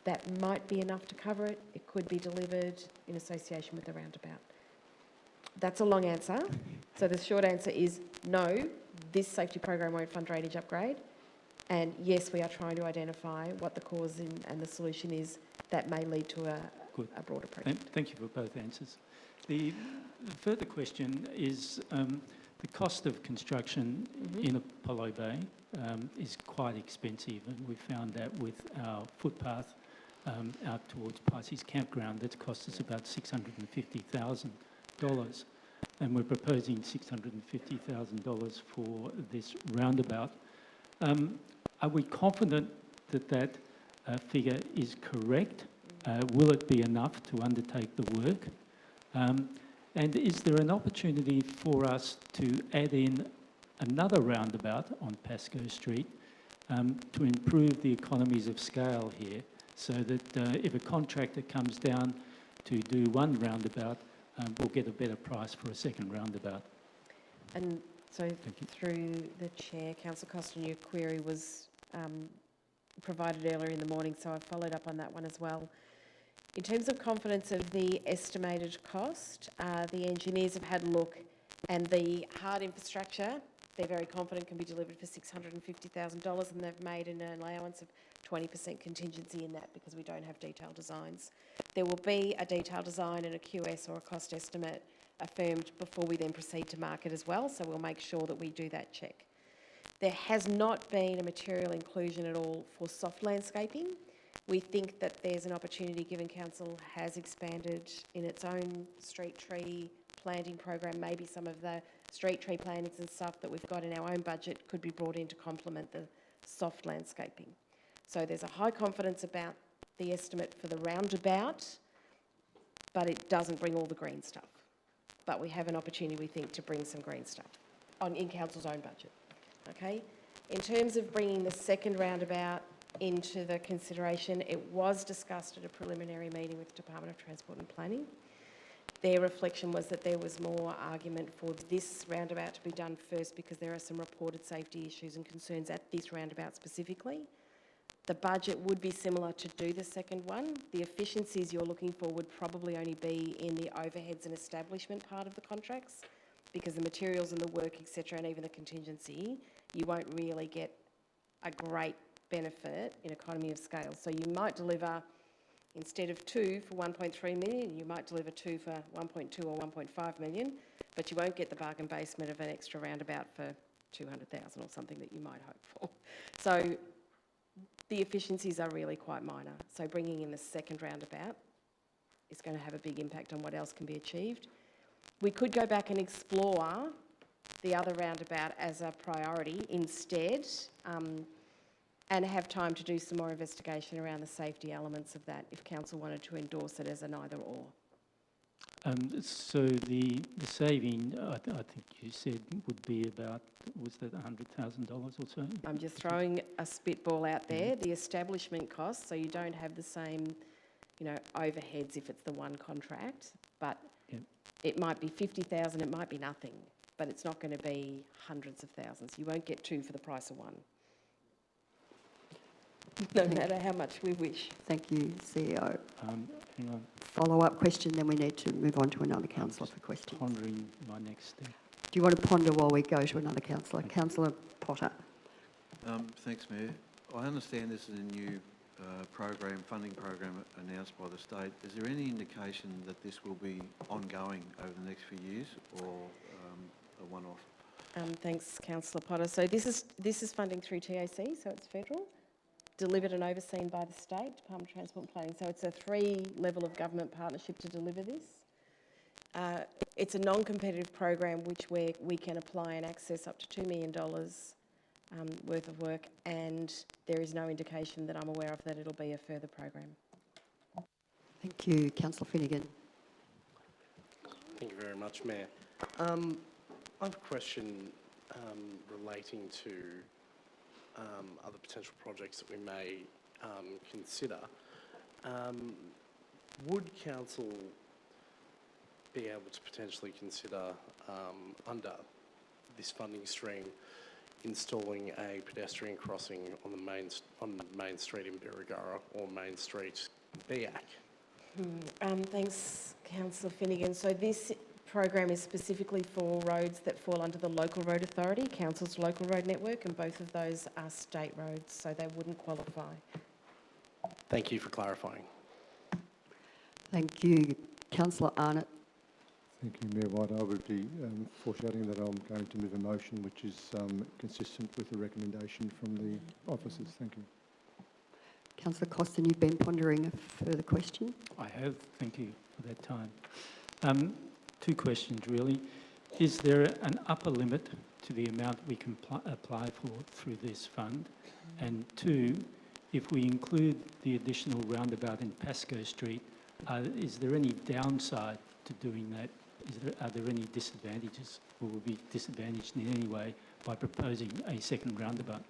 That might be enough to cover it. It could be delivered in association with the roundabout. That's a long answer. So the short answer is no, this safety program won't fund drainage upgrade. And yes, we are trying to identify what the cause and the solution is that may lead to a broader project. Thank you for both answers. The further question is the cost of construction in Apollo Bay is quite expensive, and we found that with our footpath out towards Pisces Campground, that's cost us about $650,000, and we're proposing $650,000 for this roundabout. Are we confident that that figure is correct? Will it be enough to undertake the work? And is there an opportunity for us to add in another roundabout on Pascoe Street to improve the economies of scale here, so that if a contractor comes down to do one roundabout, we'll get a better price for a second roundabout? And so through the chair, Councillor Costin, your query was provided earlier in the morning, so I've followed up on that one as well. In terms of confidence of the estimated cost, the engineers have had a look, and the hard infrastructure, they're very confident can be delivered for $650,000, and they've made an allowance of 20% contingency in that because we don't have detailed designs. There will be a detailed design and a QS or a cost estimate affirmed before we then proceed to market as well, so we'll make sure that we do that check. There has not been a material inclusion at all for soft landscaping. We think that there's an opportunity, given council has expanded in its own street tree planting program, maybe some of the street tree plantings and stuff that we've got in our own budget could be brought in to complement the soft landscaping. So there's a high confidence about the estimate for the roundabout, but it doesn't bring all the green stuff. But we have an opportunity, we think, to bring some green stuff in council's own budget. Okay. In terms of bringing the second roundabout into the consideration, it was discussed at a preliminary meeting with the Department of Transport and Planning. Their reflection was that there was more argument for this roundabout to be done first because there are some reported safety issues and concerns at this roundabout specifically. The budget would be similar to do the second one. The efficiencies you're looking for would probably only be in the overheads and establishment part of the contracts, because the materials and the work, etc., and even the contingency, you won't really get a great benefit in economy of scale. So you might deliver, instead of 2 for 1.3 million, you might deliver 2 for 1.2 or 1.5 million, but you won't get the bargain basement of an extra roundabout for 200,000 or something that you might hope for. So the efficiencies are really quite minor. So bringing in the second roundabout is going to have a big impact on what else can be achieved. We could go back and explore the other roundabout as a priority instead, and have time to do some more investigation around the safety elements of that if council wanted to endorse it as an either or. So the saving, I think you said, would be about, was that $100,000 or so? I'm just throwing a spitball out there. The establishment costs, so you don't have the same, overheads if it's the one contract, but it might be 50,000, it might be nothing, but it's not going to be hundreds of thousands. You won't get 2 for the price of 1. No matter how much we wish. Thank you, CEO. Hang on. Follow-up question, then we need to move on to another councillor for questions. Pondering my next step. Do you want to ponder while we go to another councillor? Councillor Potter. Thanks, Mayor. I understand this is a new funding program announced by the state. Is there any indication that this will be ongoing over the next few years, or a one-off? Thanks, Councillor Potter. So this is funding through TAC, so it's federal, delivered and overseen by the state, Department of Transport and Planning. So it's a 3-level of government partnership to deliver this. It's a non-competitive program which we can apply and access up to $2 million worth of work, and there is no indication that I'm aware of that it'll be a further program. Thank you. Councillor Finnegan. Thank you very much, Mayor. I have a question relating to other potential projects that we may consider. Would council be able to potentially consider, under this funding stream, installing a pedestrian crossing on the main street in Birregurra or Main Street, Biak? Thanks, Councillor Finnegan. So this program is specifically for roads that fall under the local road authority, council's local road network, and both of those are state roads, so they wouldn't qualify. Thank you for clarifying. Thank you. Councillor Arnott. Thank you, Mayor White. I would be foreshadowing that I'm going to move a motion which is consistent with the recommendation from the officers. Thank you. Councillor Costin, you've been pondering a further question? I have. Thank you for that time. 2 questions, really. Is there an upper limit to the amount we can apply for through this fund? And 2, if we include the additional roundabout in Pascoe Street, is there any downside to doing that? Are there any disadvantages, or will be disadvantaged in any way by proposing a second roundabout?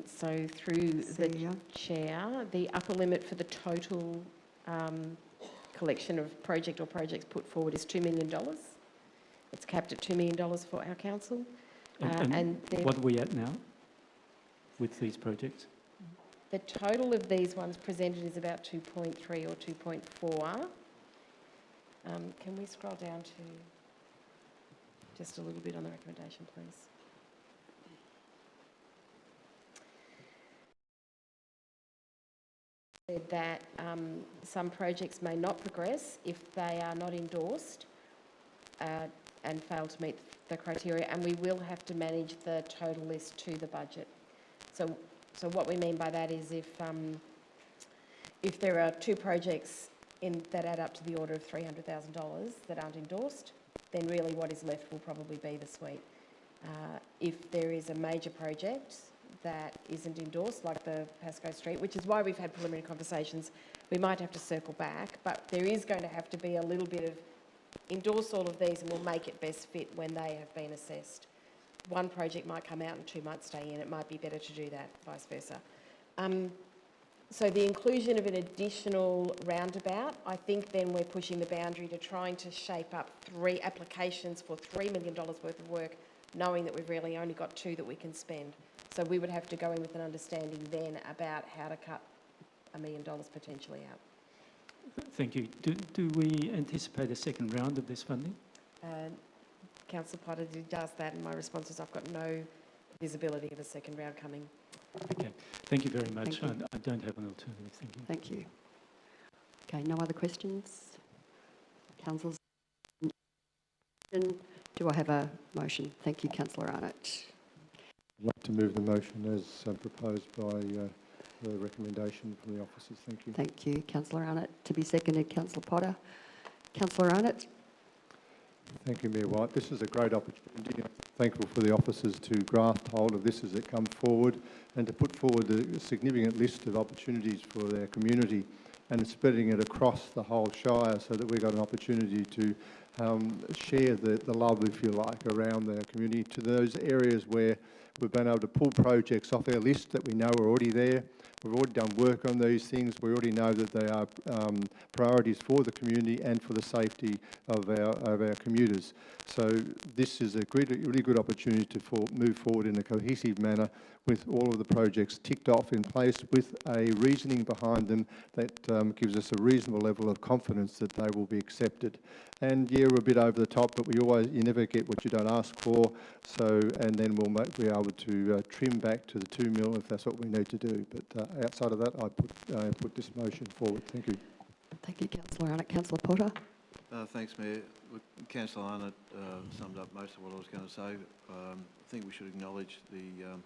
So through the chair, the upper limit for the total collection of projects put forward is $2 million. It's capped at $2 million for our council. And what are we at now with these projects? The total of these ones presented is about 2.3 or 2.4. Can we scroll down to just a little bit on the recommendation, please? Said that some projects may not progress if they are not endorsed and fail to meet the criteria, and we will have to manage the total list to the budget. So what we mean by that is if there are 2 projects that add up to the order of $300,000 that aren't endorsed, then really what is left will probably be the suite. If there is a major project that isn't endorsed, like the Pascoe Street, which is why we've had preliminary conversations, we might have to circle back, but there is going to have to be a little bit of endorse all of these and we'll make it best fit when they have been assessed. One project might come out and 2 might stay in. It might be better to do that, vice versa. So the inclusion of an additional roundabout, I think then we're pushing the boundary to trying to shape up 3 applications for $3 million worth of work, knowing that we've really only got 2 that we can spend. So we would have to go in with an understanding then about how to cut $1 million potentially out. Thank you. Do we anticipate a second round of this funding? Councillor Potter does that, and my response is I've got no visibility of a second round coming. Okay, thank you very much. Thank you. I don't have an alternative. Thank you. Thank you. Okay, no other questions? Councillors? Do I have a motion? Thank you, Councillor Arnott. I'd like to move the motion as proposed by the recommendation from the officers. Thank you. Thank you, Councillor Arnott. To be seconded, Councillor Potter. Councillor Arnott? Thank you, Mayor White. This is a great opportunity. I'm thankful for the officers to grasp hold of this as it comes forward and to put forward a significant list of opportunities for their community and spreading it across the whole Shire so that we've got an opportunity to share the love, if you like, around our community to those areas where we've been able to pull projects off our list that we know are already there. We've already done work on these things. We already know that they are priorities for the community and for the safety of our commuters. So this is a really good opportunity to move forward in a cohesive manner with all of the projects ticked off in place with a reasoning behind them that gives us a reasonable level of confidence that they will be accepted. And yeah, we're a bit over the top, but you never get what you don't ask for. So, and then we'll be able to trim back to the 2 mil if that's what we need to do. But outside of that, I put this motion forward. Thank you. Thank you, Councillor Arnott. Councillor Potter? Thanks, Mayor. Councillor Arnott summed up most of what I was going to say. I think we should acknowledge the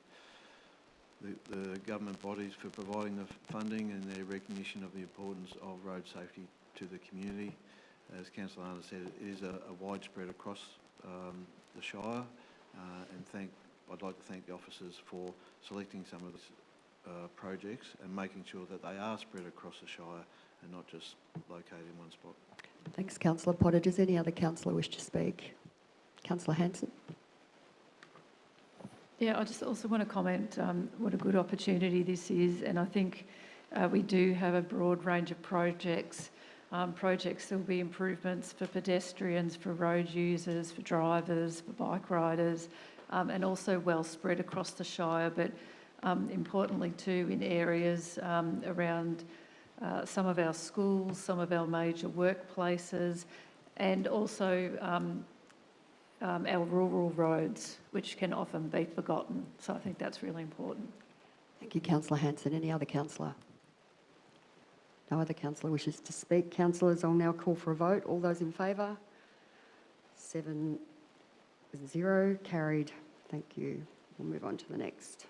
government bodies for providing the funding and their recognition of the importance of road safety to the community. As Councillor Arnott said, it is a widespread across the Shire, and I'd like to thank the officers for selecting some of these projects and making sure that they are spread across the Shire and not just located in one spot. Thanks, Councillor Potter. Does any other councillor wish to speak? Councillor Hanson? Yeah, I just also want to comment what a good opportunity this is, and I think we do have a broad range of projects. There will be improvements for pedestrians, for road users, for drivers, for bike riders, and also well spread across the Shire, but importantly too in areas around some of our schools, some of our major workplaces, and also our rural roads, which can often be forgotten. So I think that's really important. Thank you, Councillor Hanson. Any other councillor? No other councillor wishes to speak. Councillors, I'll now call for a vote. All those in favour? 7-0, carried. Thank you. We'll move on to the next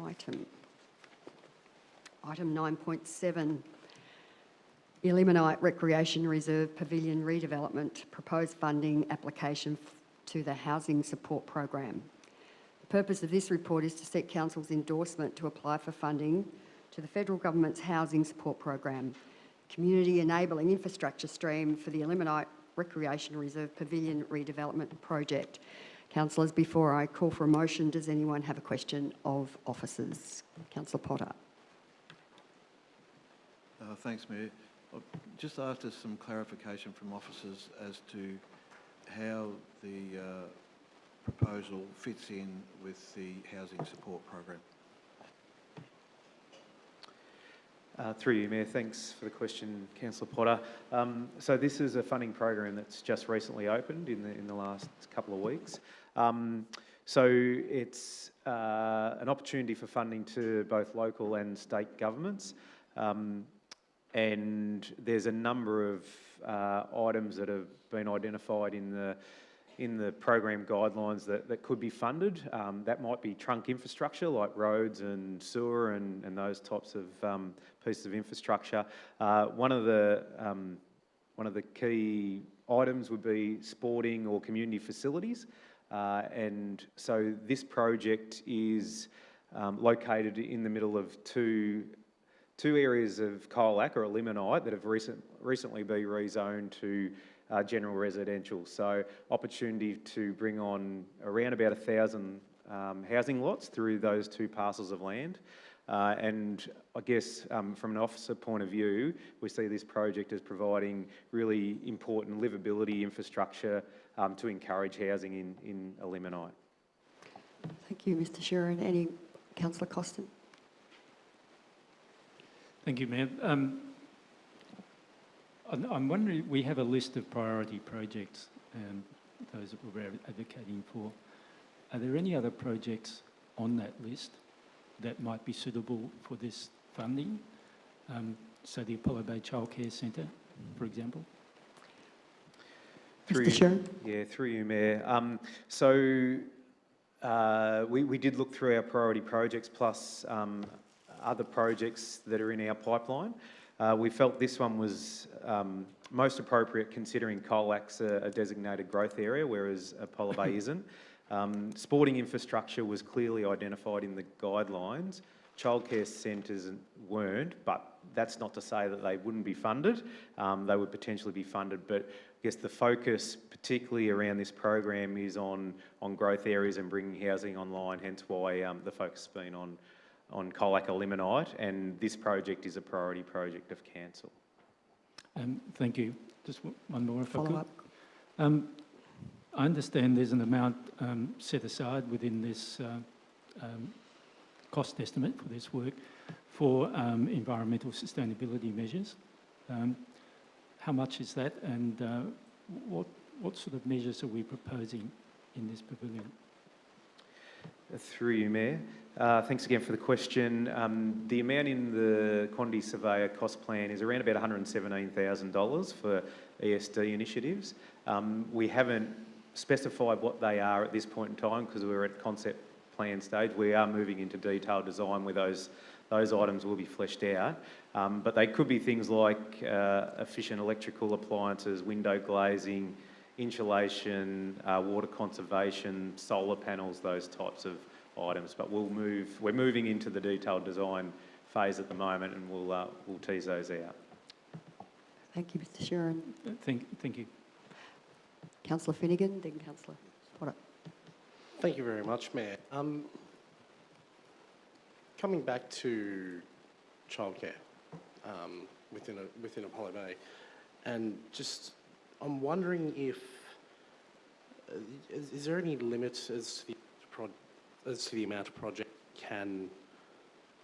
item. Item 9.7, Eliminate Recreation Reserve Pavilion Redevelopment, proposed funding application to the Housing Support Program. The purpose of this report is to seek Council's endorsement to apply for funding to the Federal Government's Housing Support Program, Community Enabling Infrastructure Stream for the Eliminate Recreation Reserve Pavilion Redevelopment Project. Councillors, before I call for a motion, does anyone have a question of officers? Councillor Potter. Thanks, Mayor. Just after some clarification from officers as to how the proposal fits in with the housing support program. Through you, Mayor. Thanks for the question, Councillor Potter. So this is a funding program that's just recently opened in the last couple of weeks. So it's an opportunity for funding to both local and state governments. And there's a number of items that have been identified in the program guidelines that could be funded. That might be trunk infrastructure like roads and sewer and those types of pieces of infrastructure. One of the key items would be sporting or community facilities. And so this project is located in the middle of two areas of Colac or limonite that have recently been rezoned to general residential. So opportunity to bring on around about 1,000 housing lots through those two parcels of land. And I guess from an officer point of view, we see this project as providing really important livability infrastructure to encourage housing in a limonite. Thank you, Mr Sheeran. Any Councillor Costin? Thank you, Mayor. I'm wondering, we have a list of priority projects, those that we're advocating for. Are there any other projects on that list that might be suitable for this funding? So the Apollo Bay Childcare Centre, for example? Mr Sheeran? Yeah, through you, Mayor. We did look through our priority projects plus other projects that are in our pipeline. We felt this one was most appropriate considering Colac's a designated growth area, whereas Apollo Bay isn't. Sporting infrastructure was clearly identified in the guidelines. Childcare centres weren't, but that's not to say that they wouldn't be funded. They would potentially be funded, but I guess the focus, particularly around this program, is on growth areas and bringing housing online, hence why the focus has been on Colac limonite, and this project is a priority project of council. Thank you. Just one more, if I could. Follow up. I understand there's an amount set aside within this cost estimate for this work for environmental sustainability measures. How much is that, and what sort of measures are we proposing in this pavilion? Through you, Mayor. Thanks again for the question. The amount in the quantity surveyor cost plan is around about $117,000 for ESD initiatives. We haven't specified what they are at this point in time because we're at concept plan stage. We are moving into detailed design where those items will be fleshed out. But they could be things like efficient electrical appliances, window glazing, insulation, water conservation, solar panels, those types of items. But we're moving into the detailed design phase at the moment, and we'll tease those out. Thank you, Mr Sheeran. Thank you. Councillor Finnegan, then Councillor Potter. Thank you very much, Mayor. Coming back to childcare within Apollo Bay, and just I'm wondering if is there any limit as to the amount of project can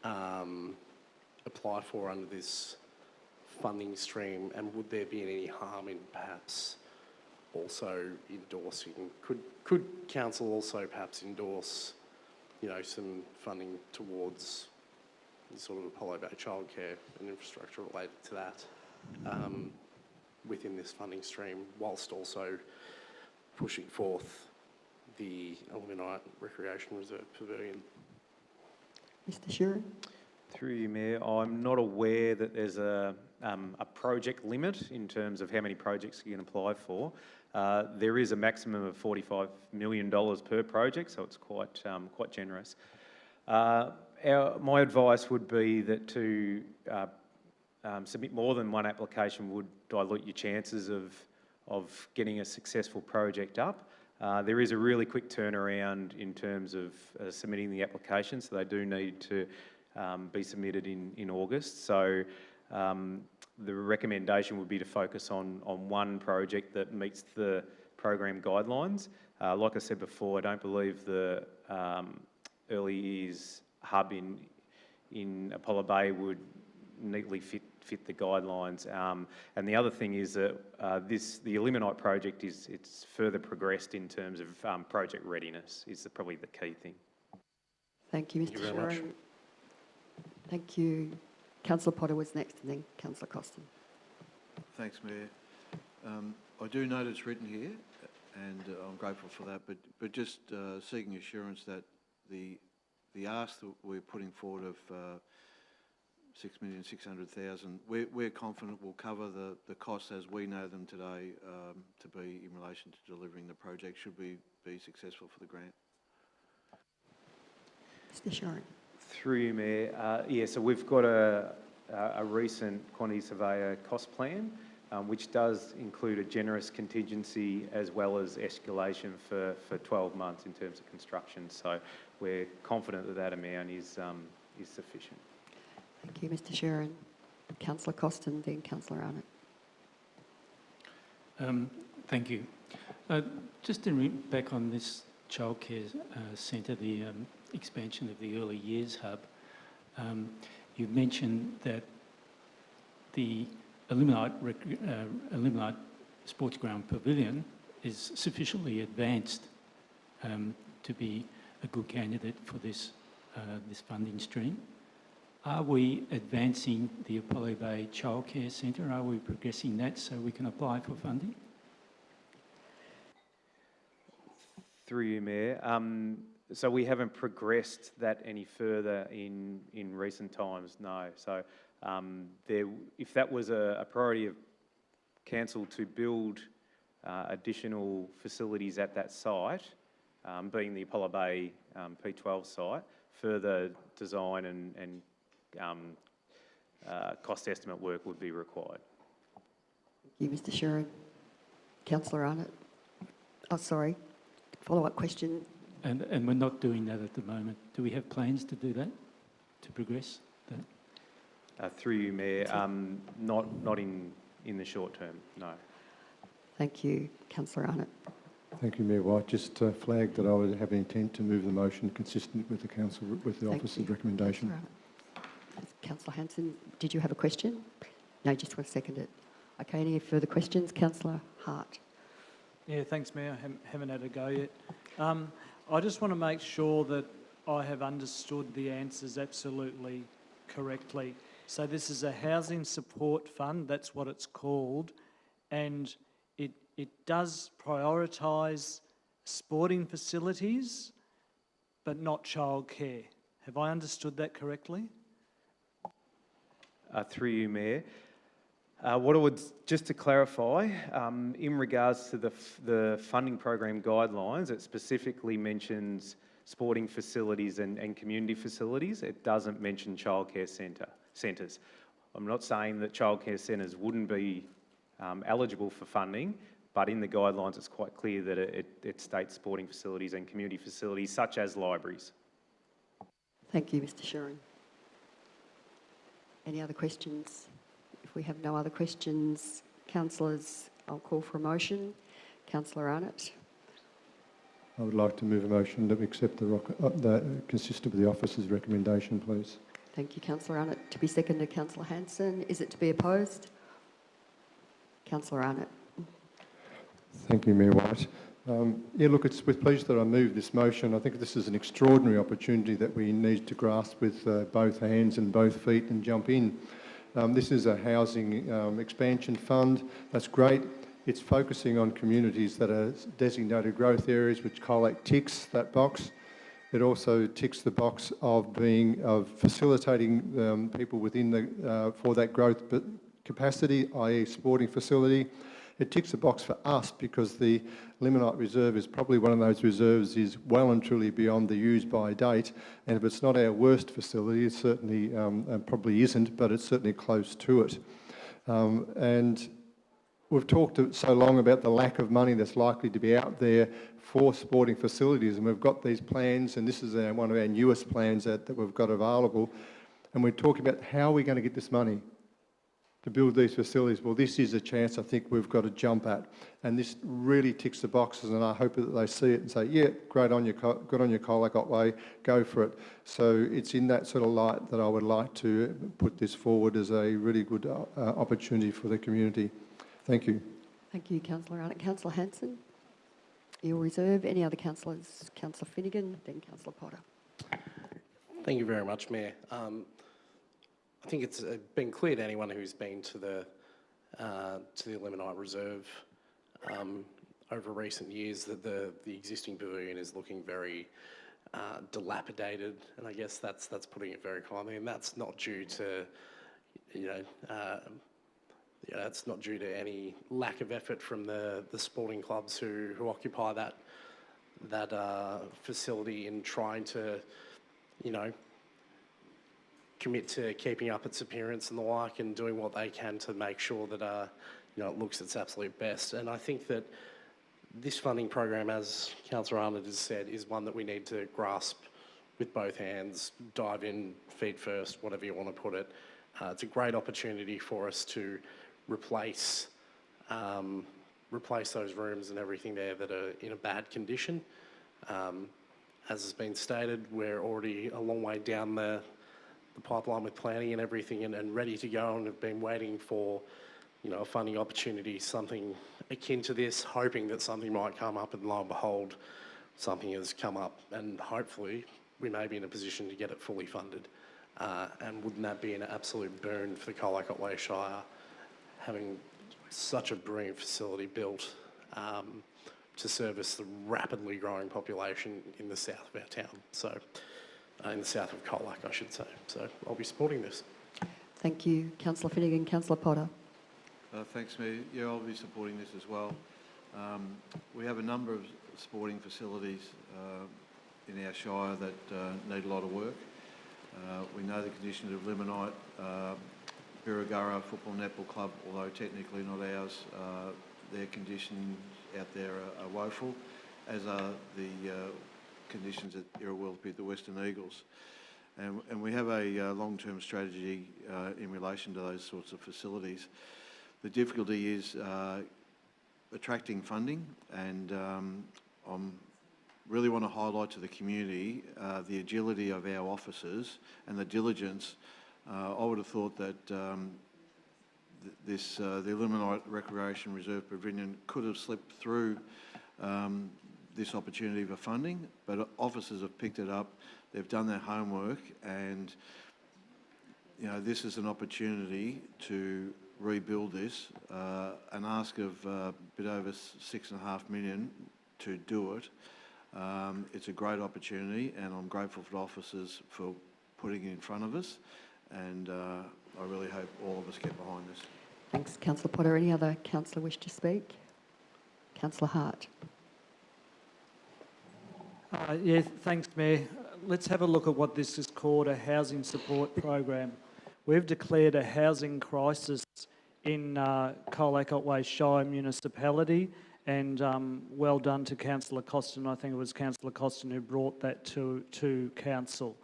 apply for under this funding stream, and would there be any harm in perhaps also endorsing? Could council also perhaps endorse, some funding towards sort of Apollo Bay childcare and infrastructure related to that within this funding stream, whilst also pushing forth the Illuminite Recreation Reserve Pavilion? Mr Sheeran? Through you, Mayor, I'm not aware that there's a project limit in terms of how many projects you can apply for. There is a maximum of $45 million per project, so it's quite generous. My advice would be that to submit more than one application would dilute your chances of getting a successful project up. There is a really quick turnaround in terms of submitting the application, so they do need to be submitted in August. So the recommendation would be to focus on one project that meets the program guidelines. Like I said before, I don't believe the early years hub in Apollo Bay would neatly fit the guidelines. And the other thing is that the Illuminite project it's further progressed in terms of project readiness is probably the key thing. Thank you, Mr. Thank you very much. Sharon. Thank you. Councillor Potter was next, and then Councillor Costin. Thanks, Mayor. I do note it's written here, and I'm grateful for that, but just seeking assurance that the ask that we're putting forward of 6,600,000, we're confident will cover the costs as we know them today to be in relation to delivering the project should we be successful for the grant. Mr. Sharon. Through you, Mayor. Yeah, so we've got a recent quantity surveyor cost plan, which does include a generous contingency as well as escalation for 12 months in terms of construction. So we're confident that amount is sufficient. Thank you, Mr. Sharon. Councillor Costin, then Councillor Arnott. Thank you. Just back on this childcare centre, the expansion of the early years hub, you mentioned that the Illuminite Sports Ground Pavilion is sufficiently advanced to be a good candidate for this funding stream. Are we advancing the Apollo Bay Childcare Centre? Are we progressing that so we can apply for funding? Through you, Mayor. So we haven't progressed that any further in recent times, no. So if that was a priority of council to build additional facilities at that site, being the Apollo Bay P12 site, further design and cost estimate work would be required. Thank you, Mr. Sharon. Councillor Arnott. Oh, sorry. Follow-up question. And we're not doing that at the moment. Do we have plans to do that, to progress that? Through you, Mayor, not in the short term, no. Thank you, Councillor Arnott. Thank you, Mayor White. Just flagged that I would have an intent to move the motion consistent with the council, with the officer's recommendation. Councillor Hanson, did you have a question? No, just want to second it. Okay, any further questions? Councillor Hart. Yeah, thanks, Mayor. Haven't had a go yet. I just want to make sure that I have understood the answers absolutely correctly. So this is a housing support fund, that's what it's called, and it does prioritise sporting facilities, but not childcare. Have I understood that correctly? Through you, Mayor. What I would, just to clarify, in regards to the funding program guidelines, it specifically mentions sporting facilities and community facilities. It doesn't mention childcare centres. I'm not saying that childcare centres wouldn't be eligible for funding, but in the guidelines it's quite clear that it states sporting facilities and community facilities such as libraries. Thank you, Mr. Sharon. Any other questions? If we have no other questions, councillors, I'll call for a motion. Councillor Arnott. I would like to move a motion that we accept consistent with the officer's recommendation, please. Thank you, Councillor Arnott. To be seconded, Councillor Hanson. Is it to be opposed? Councillor Arnott. Thank you, Mayor White. Yeah, look, it's with pleasure that I move this motion. I think this is an extraordinary opportunity that we need to grasp with both hands and both feet and jump in. This is a housing expansion fund. That's great. It's focusing on communities that are designated growth areas, which Colac ticks that box. It also ticks the box of facilitating people within for that growth capacity, i.e. sporting facility. It ticks the box for us because the Limonite Reserve is probably one of those reserves is well and truly beyond the use-by date, and if it's not our worst facility, it certainly probably isn't, but it's certainly close to it. And we've talked so long about the lack of money that's likely to be out there for sporting facilities, and we've got these plans, and this is one of our newest plans that we've got available, and we're talking about how we're going to get this money. to build these facilities. Well, this is a chance I think we've got to jump at, and this really ticks the boxes, and I hope that they see it and say, yeah, great on you, good on you, Colac Otway, go for it. So it's in that sort of light that I would like to put this forward as a really good opportunity for the community. Thank you. Thank you, Councillor Arnott. Councillor Hanson, your reserve. Any other councillors? Councillor Finnegan, then Councillor Potter. Thank you very much, Mayor. I think it's been clear to anyone who's been to the Limonite Reserve over recent years that the existing pavilion is looking very dilapidated, and I guess that's putting it very kindly. And that's not due to, it's not due to any lack of effort from the sporting clubs who occupy that facility in trying to, commit to keeping up its appearance and the like, and doing what they can to make sure that it looks its absolute best. And I think that this funding program, as Councillor Arnott has said, is one that we need to grasp with both hands, dive in, feet first, whatever you want to put it. It's a great opportunity for us to replace those rooms and everything there that are in a bad condition. As has been stated, we're already a long way down the pipeline with planning and everything, and ready to go, and have been waiting for, a funding opportunity, something akin to this, hoping that something might come up, and lo and behold, something has come up, and hopefully we may be in a position to get it fully funded. And wouldn't that be an absolute boon for the Colac Otway Shire, having such a brilliant facility built to service the rapidly growing population in the south of our town. So, in the south of Colac, I should say. So I'll be supporting this. Thank you. Councillor Finnegan. Councillor Potter. Thanks, Mayor. Yeah, I'll be supporting this as well. We have a number of sporting facilities in our Shire that need a lot of work. We know the conditions of Limonite, Birregurra Football Netball Club, although technically not ours, their conditions out there are woeful, as are the conditions at Irrawilpit, the Western Eagles. And we have a long-term strategy in relation to those sorts of facilities. The difficulty is attracting funding, and I really want to highlight to the community the agility of our officers and the diligence. I would have thought that the Limonite Recreation Reserve Pavilion could have slipped through this opportunity for funding, but officers have picked it up, they've done their homework, and this is an opportunity to rebuild this and ask of a bit over $6.5 million to do it. It's a great opportunity, and I'm grateful for the officers for putting it in front of us, and I really hope all of us get behind this. Thanks, Councillor Potter. Any other councillor wish to speak? Councillor Hart. Yeah, thanks, Mayor. Let's have a look at what this is called, a housing support program. We've declared a housing crisis in Colac Otway Shire municipality, and well done to Councillor Costin. I think it was Councillor Costin who brought that to council.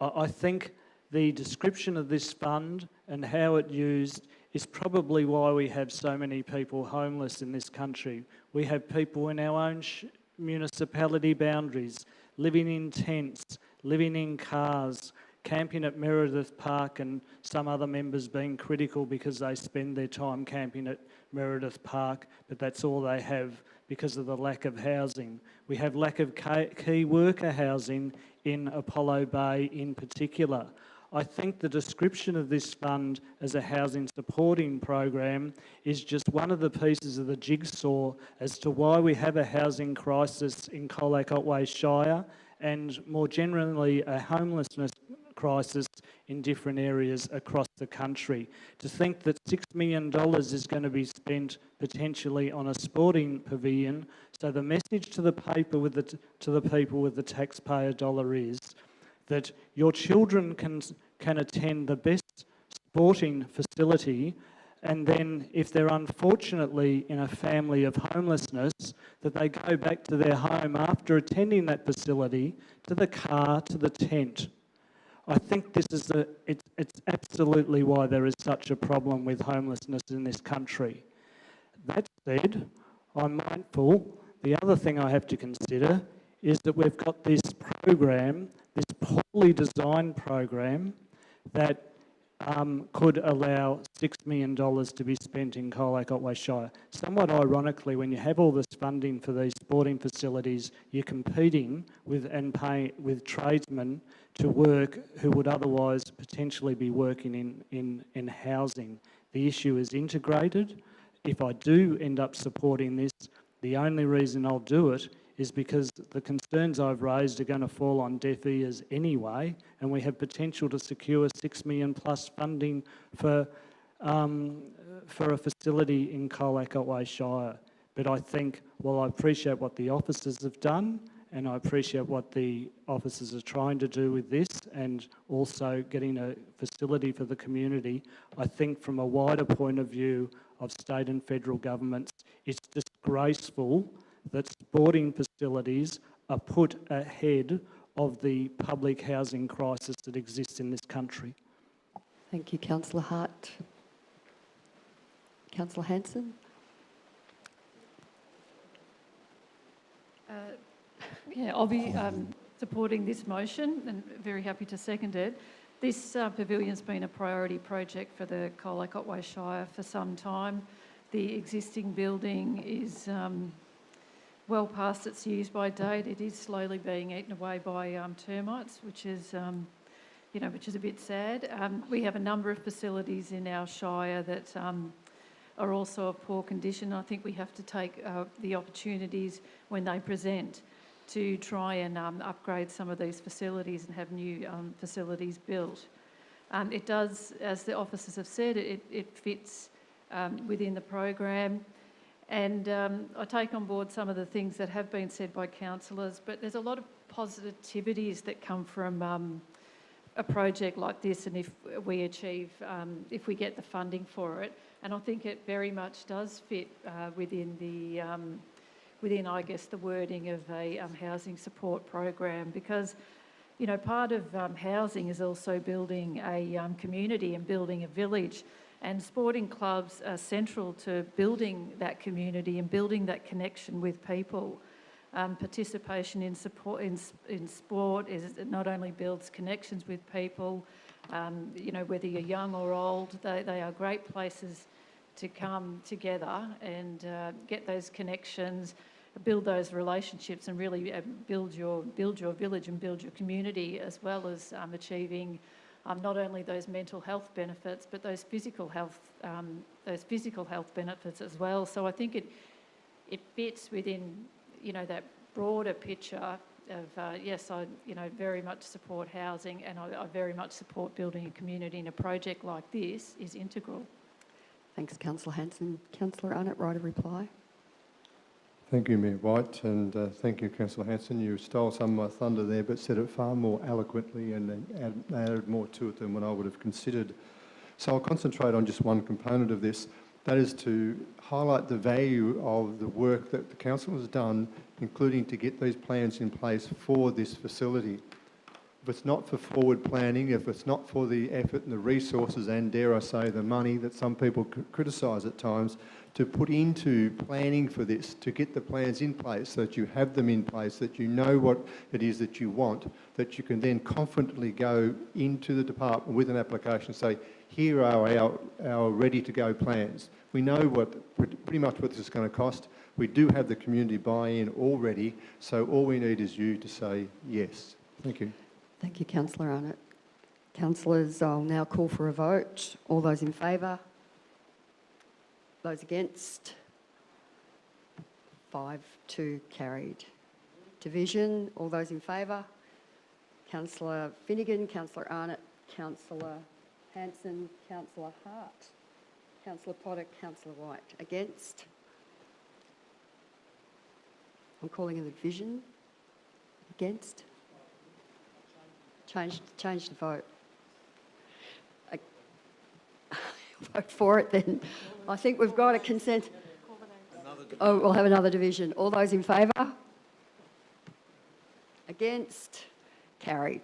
I think the description of this fund and how it's used is probably why we have so many people homeless in this country. We have people in our own municipality boundaries, living in tents, living in cars, camping at Meredith Park, and some other members being critical because they spend their time camping at Meredith Park, but that's all they have because of the lack of housing. We have lack of key worker housing in Apollo Bay in particular. I think the description of this fund as a housing supporting program is just one of the pieces of the jigsaw as to why we have a housing crisis in Colac Otway Shire, and more generally a homelessness crisis in different areas across the country. To think that $6 million is going to be spent potentially on a sporting pavilion, so the message to the people with the taxpayer dollar is that your children can attend the best sporting facility, and then if they're unfortunately in a family of homelessness, that they go back to their home after attending that facility, to the car, to the tent. I think this is it's absolutely why there is such a problem with homelessness in this country. That said, I'm mindful, the other thing I have to consider is that we've got this program, this poorly designed program that could allow $6 million to be spent in Colac Otway Shire. Somewhat ironically, when you have all this funding for these sporting facilities, you're competing with and paying with tradesmen to work who would otherwise potentially be working in housing. The issue is integrated. If I do end up supporting this, the only reason I'll do it is because the concerns I've raised are going to fall on deaf ears anyway, and we have potential to secure $6 million plus funding for a facility in Colac Otway Shire. But I think, while I appreciate what the officers have done, and I appreciate what the officers are trying to do with this, and also getting a facility for the community, I think from a wider point of view of state and federal governments, it's disgraceful that sporting facilities are put ahead of the public housing crisis that exists in this country. Thank you, Councillor Hart. Councillor Hanson? Yeah, I'll be supporting this motion and very happy to second it. This pavilion's been a priority project for the Colac Otway Shire for some time. The existing building is well past its use-by date. It is slowly being eaten away by termites, which is a bit sad. We have a number of facilities in our shire that are also of poor condition. I think we have to take the opportunities when they present to try and upgrade some of these facilities and have new facilities built. It does, as the officers have said, it fits within the program. And I take on board some of the things that have been said by councillors, but there's a lot of positivities that come from a project like this, and if we get the funding for it. And I think it very much does fit within, I guess, the wording of a housing support program, because, you know, part of housing is also building a community and building a village. And sporting clubs are central to building that community and building that connection with people. Participation in sport not only builds connections with people, you know, whether you're young or old, they are great places to come together and get those connections, build those relationships, and really build your village and build your community, as well as achieving not only those mental health benefits, but those physical health benefits as well. So I think it fits within, you know, that broader picture of yes, I very much support housing, and I very much support building a community, and a project like this is integral. Thanks, Councillor Hanson. Councillor Arnott, right of reply. Thank you, Mayor White, and thank you, Councillor Hanson. You stole some of my thunder there, but said it far more eloquently and added more to it than what I would have considered. So I'll concentrate on just one component of this. That is to highlight the value of the work that the council has done, including to get these plans in place for this facility. If it's not for forward planning, if it's not for the effort and the resources and, dare I say, the money that some people criticise at times, to put into planning for this, to get the plans in place so that you have them in place, that you know what it is that you want, that you can then confidently go into the department with an application and say, here are our ready-to-go plans. We know pretty much what this is going to cost. We do have the community buy-in already, so all we need is you to say yes. Thank you. Thank you, Councillor Arnott. Councillors, I'll now call for a vote. All those in favour? Those against? 5-2 carried. Division, all those in favour? Councillor Finnegan, Councillor Arnott, Councillor Hanson, Councillor Hart, Councillor Potter, Councillor White. Against? I'm calling a division. Against? Change the vote. Vote for it then. I think we've got a consent. Oh, we'll have another division. All those in favour? Against? Carried.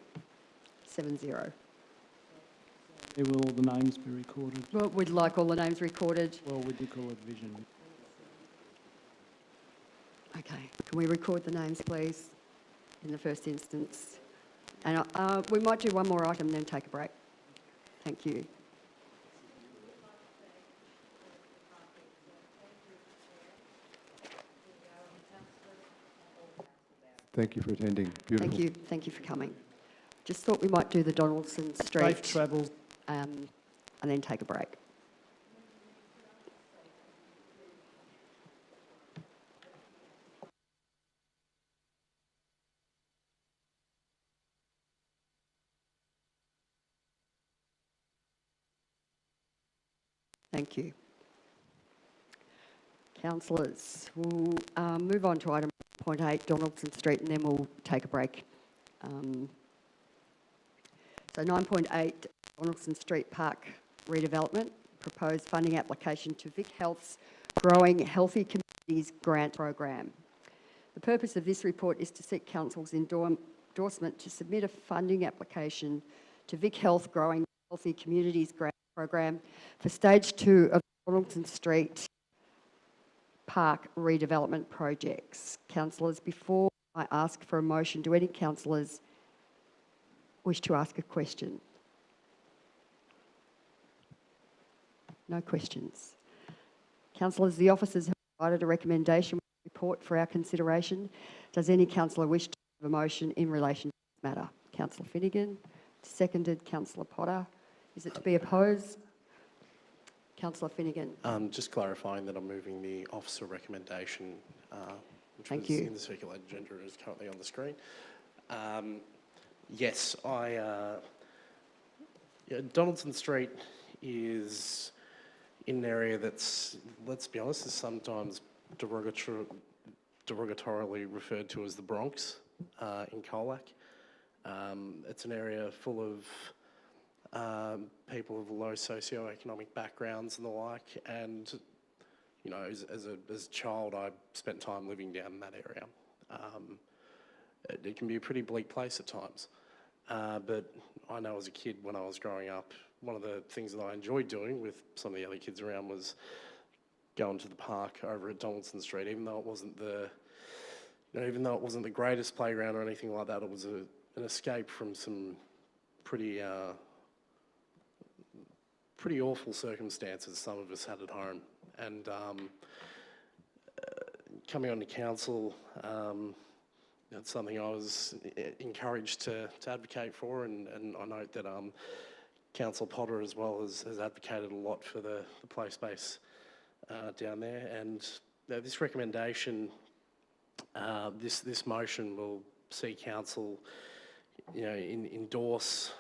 7-0. Where will all the names be recorded? Well, we'd like all the names recorded. Well, we do call it vision. Okay, can we record the names, please, in the first instance? And we might do one more item, then take a break. Thank you. Thank you for attending. Beautiful. Thank you for coming. Just thought we might do the Donaldson Street. Safe travels. And then take a break. Thank you. Councillors, we'll move on to item 8, Donaldson Street, and then we'll take a break. So 9.8, Donaldson Street Park redevelopment, proposed funding application to Vic Health's Growing Healthy Communities Grant Program. The purpose of this report is to seek Council's endorsement to submit a funding application to Vic Health Growing Healthy Communities Grant Program for Stage 2 of Donaldson Street Park redevelopment projects. Councillors, before I ask for a motion, do any councillors wish to ask a question? No questions. Councillors, the officers have provided a recommendation report for our consideration. Does any councillor wish to have a motion in relation to this matter? Councillor Finnegan, seconded. Councillor Potter. Is it to be opposed? Councillor Finnegan. Just clarifying that I'm moving the officer recommendation, which Thank was you. in the circulated agenda, is currently on the screen. Yes, Donaldson Street is in an area that's, let's be honest, is sometimes derogatorily referred to as the Bronx in Colac. It's an area full of people of low socioeconomic backgrounds and the like, and you know, as a child, I spent time living down in that area. It can be a pretty bleak place at times, but I know as a kid when I was growing up, one of the things that I enjoyed doing with some of the other kids around was going to the park over at Donaldson Street, even though it wasn't the greatest playground or anything like that. It was an escape from some pretty awful circumstances some of us had at home. And coming onto council, that's something I was encouraged to advocate for, and I note that Councillor Potter as well has advocated a lot for the play space down there. And this recommendation, this motion will see council, endorse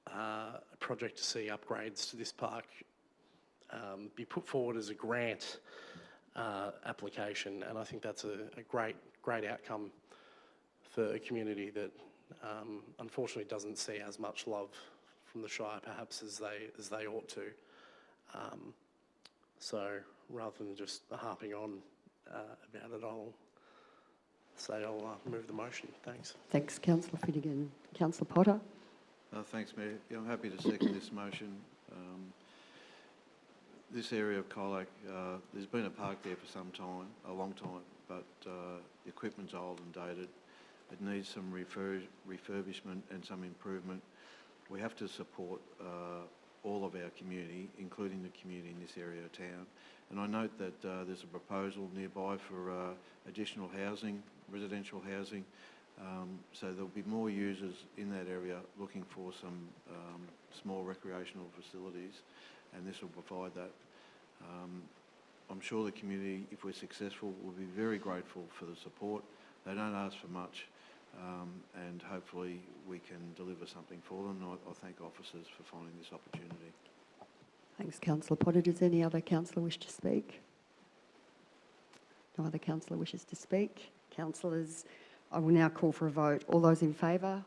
a project to see upgrades to this park be put forward as a grant application, and I think that's a great outcome for a community that unfortunately doesn't see as much love from the Shire perhaps as they ought to. So rather than just harping on about it, I'll move the motion. Thanks. Thanks, Councillor Finnegan. Councillor Potter. Thanks, Mayor. Yeah, I'm happy to second this motion. This area of Colac, there's been a park there for some time, a long time, but the equipment's old and dated. It needs some refurbishment and some improvement. We have to support all of our community, including the community in this area of town. And I note that there's a proposal nearby for additional housing, residential housing. So there'll be more users in that area looking for some small recreational facilities, and this will provide that. I'm sure the community, if we're successful, will be very grateful for the support. They don't ask for much, and hopefully we can deliver something for them. I thank officers for finding this opportunity. Thanks, Councillor Potter. Does any other councillor wish to speak? No other councillor wishes to speak. Councillors, I will now call for a vote. All those in favour?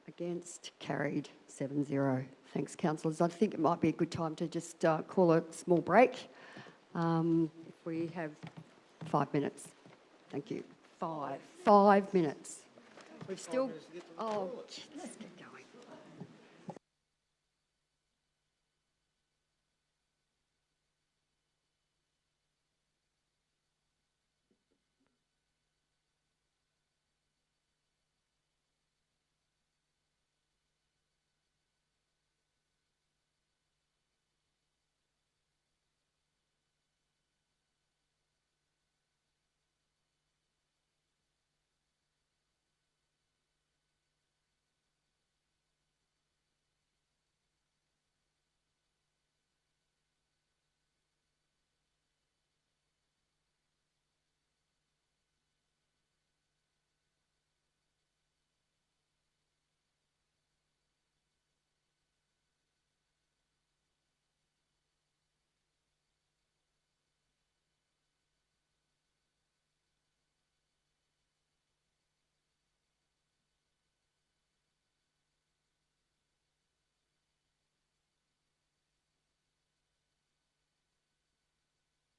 Against? Carried 7-0. Thanks, councillors. I think it might be a good time to just call a small break. If we have 5 minutes. Thank you. 5 minutes. We've still... Oh, let's get going.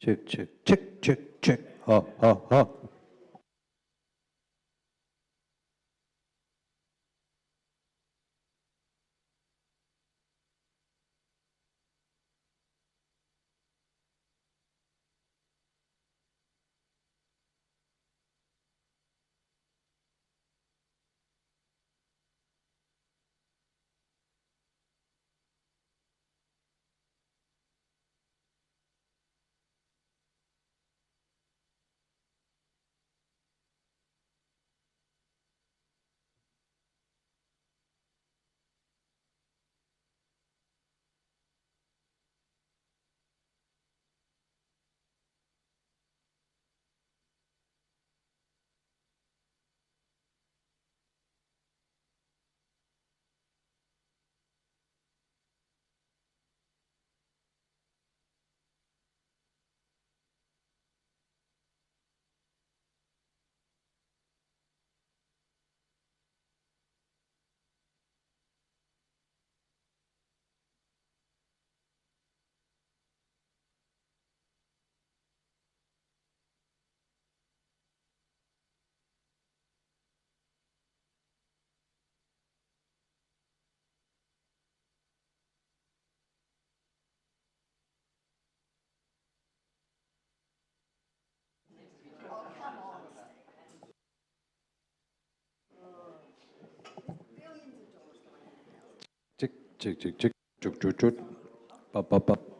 Check, check, check, check, check. Ha, ha, ha. Check, check, check, check. Chuk, chuk, chuk. Pop, pop, pop.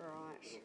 Right.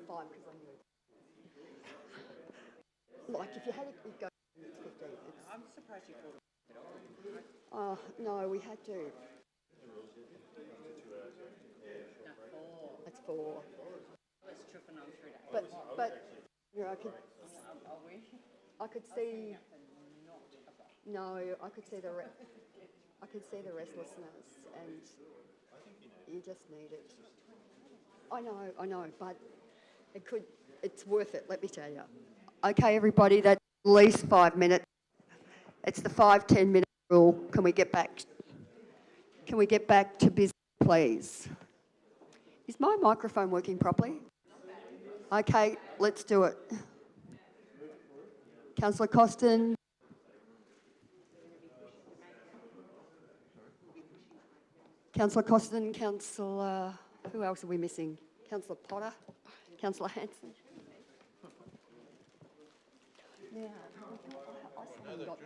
fine, because I knew. Like, if you had it, you'd go 15. I'm surprised you called it. Oh, no, we had to. It's 4. But, you know, I could see, no, I could see the restlessness, and you just need it. I know, but it's worth it, let me tell you. Okay, everybody, that's at least 5 minutes. It's the 5-10 minute rule. Can we get back to business, please? Is my microphone working properly? Okay, let's do it. Councillor Costin. Councillor Costin, Councillor, who else are we missing? Councillor Potter, Councillor Hanson. Yeah, I still got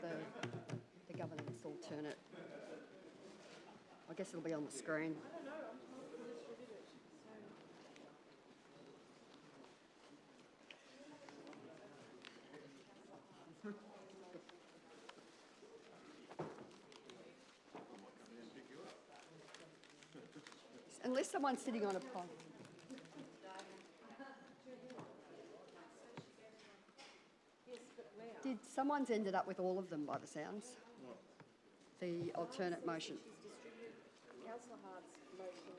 the governance alternate. I guess it'll be on the screen. Unless someone's sitting on a pole. Someone's ended up with all of them by the sounds. The alternate motion. Councillor Hart's motion.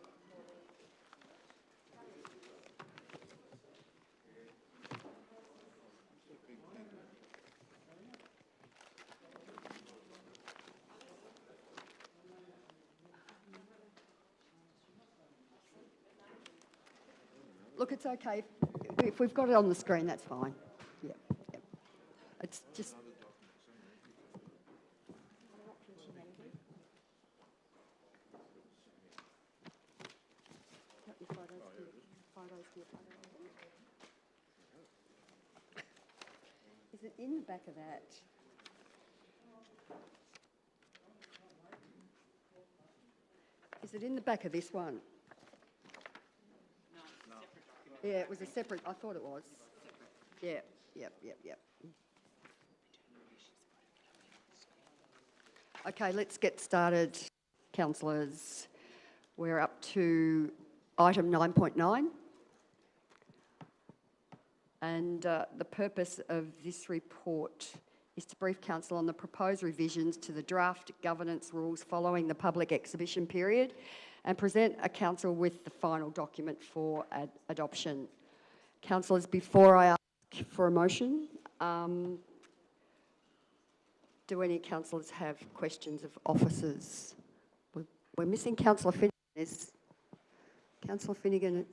Look, it's okay. If we've got it on the screen, that's fine. Yep. It's just... Is it in the back of that? Is it in the back of this one? Yeah, it was a separate, I thought it was. Yeah, yep. Okay, let's get started, councillors. We're up to item 9.9. And the purpose of this report is to brief council on the proposed revisions to the draft governance rules following the public exhibition period and present a council with the final document for adoption. Councillors, before I ask for a motion, do any councillors have questions of officers? We're missing Councillor Finnegan. Is Councillor Finnegan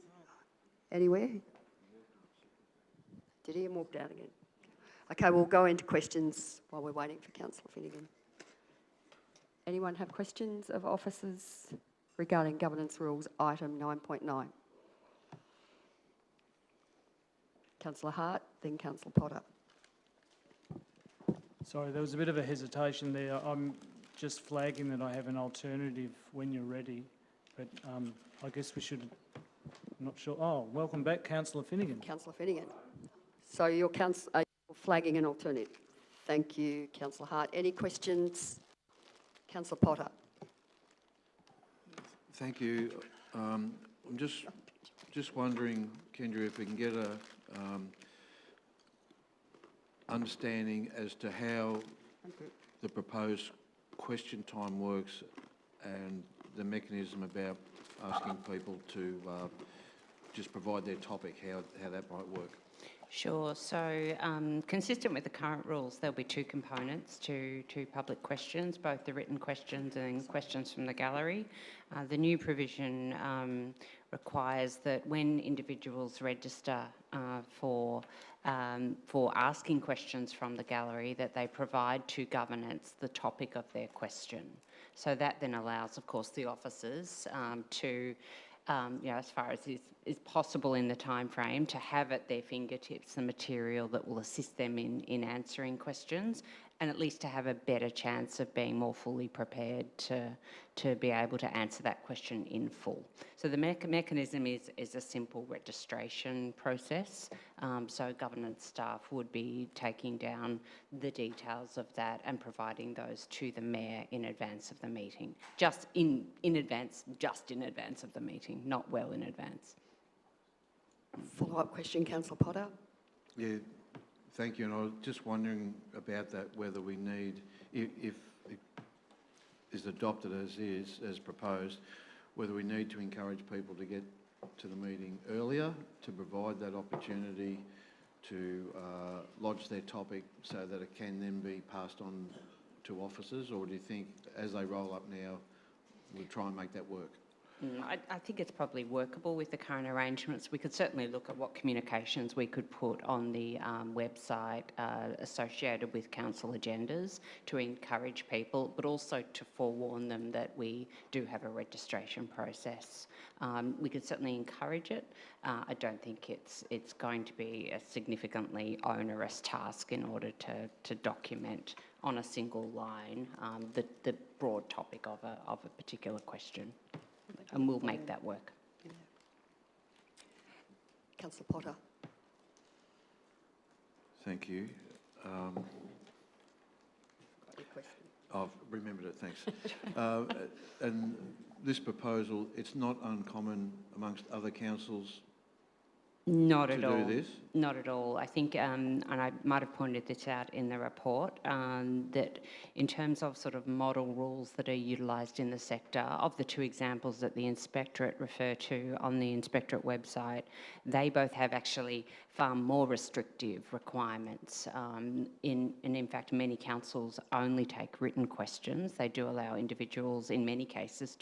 anywhere? Did he walk down again? Okay, we'll go into questions while we're waiting for Councillor Finnegan. Anyone have questions of officers regarding governance rules, item 9.9? Councillor Hart, then Councillor Potter. Sorry, there was a bit of a hesitation there. I'm just flagging that I have an alternative when you're ready, but I guess we should, I'm not sure. Oh, welcome back, Councillor Finnegan. Councillor Finnegan. So you're flagging an alternative. Thank you, Councillor Hart. Any questions? Councillor Potter. Thank you. I'm just wondering, Kendra, if we can get a understanding as to how the proposed question time works and the mechanism about asking people to just provide their topic, how that might work. Sure. So consistent with the current rules, there'll be two components to public questions, both the written questions and questions from the gallery. The new provision requires that when individuals register for asking questions from the gallery, that they provide to governance the topic of their question. So that then allows, of course, the officers to as far as is possible in the time frame, to have at their fingertips the material that will assist them in answering questions and at least to have a better chance of being more fully prepared to be able to answer that question in full. So the mechanism is a simple registration process. So governance staff would be taking down the details of that and providing those to the Mayor in advance of the meeting. Just in advance of the meeting, not well in advance. Follow-up question, Councillor Potter. Yeah, thank you. And I was just wondering about that, whether we need, if it is adopted as proposed, whether we need to encourage people to get to the meeting earlier to provide that opportunity to lodge their topic so that it can then be passed on to officers, or do you think as they roll up now, we'll try and make that work? I think it's probably workable with the current arrangements. We could certainly look at what communications we could put on the website associated with council agendas to encourage people, but also to forewarn them that we do have a registration process. We could certainly encourage it. I don't think it's going to be a significantly onerous task in order to document on a single line the broad topic of a particular question. And we'll make that work. Yeah. Councillor Potter. Thank you. I've remembered it, thanks. And this proposal, it's not uncommon amongst other councils Not at all. to do this? Not at all. I think, and I might have pointed this out in the report, that in terms of sort of model rules that are utilised in the sector, of the two examples that the Inspectorate refer to on the Inspectorate website, they both have actually far more restrictive requirements. And in fact, many councils only take written questions. They do allow individuals, in many cases,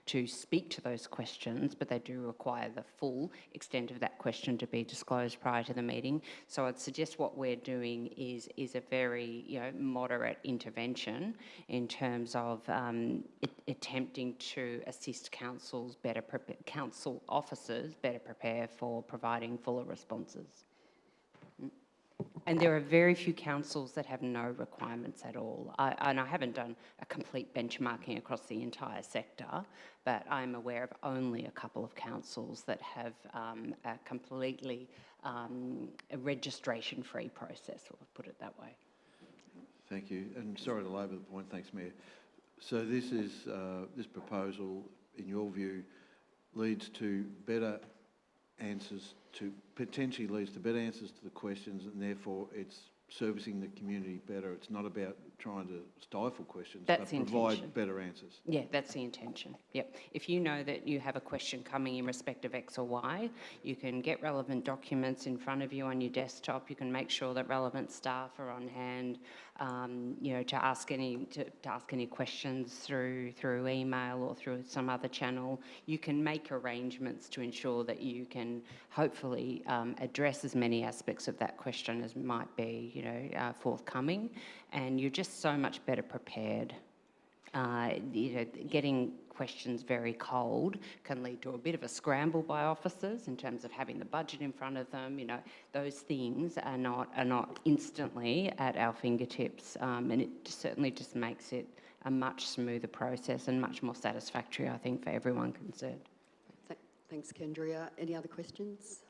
to speak to those questions, but they do require the full extent of that question to be disclosed prior to the meeting. So I'd suggest what we're doing is a very moderate intervention in terms of attempting to assist council officers better prepare for providing fuller responses. And there are very few councils that have no requirements at all. And I haven't done a complete benchmarking across the entire sector, but I'm aware of only a couple of councils that have a completely registration-free process, we'll put it that way. Thank you. And sorry to labour the point, thanks, Mayor. So this proposal, in your view, leads to better answers potentially leads to better answers to the questions, and therefore it's servicing the community better. It's not about trying to stifle questions, but provide better answers. Yeah, that's the intention. Yep. If you know that you have a question coming in respect of X or Y, you can get relevant documents in front of you on your desktop. You can make sure that relevant staff are on hand, to ask any questions through email or through some other channel. You can make arrangements to ensure that you can hopefully address as many aspects of that question as might be, forthcoming, and you're just so much better prepared. Getting questions very cold can lead to a bit of a scramble by officers in terms of having the budget in front of them. Those things are not instantly at our fingertips, and it certainly just makes it a much smoother process and much more satisfactory, I think, for everyone concerned. Thanks, Kendria. Any other questions?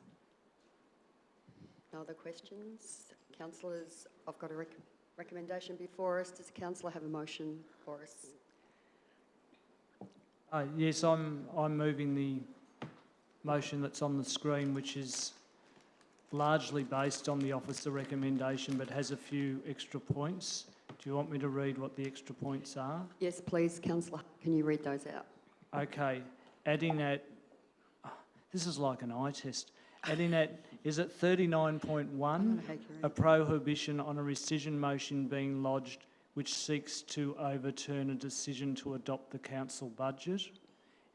No other questions? Councillors, I've got a recommendation before us. Does the councillor have a motion for us? Yes, I'm moving the motion that's on the screen, which is largely based on the officer recommendation but has a few extra points. Do you want me to read what the extra points are? Yes, please, councillor. Can you read those out? Okay. Adding at... this is like an eye test. Adding at, is it 39.1, a prohibition on a rescission motion being lodged which seeks to overturn a decision to adopt the council budget.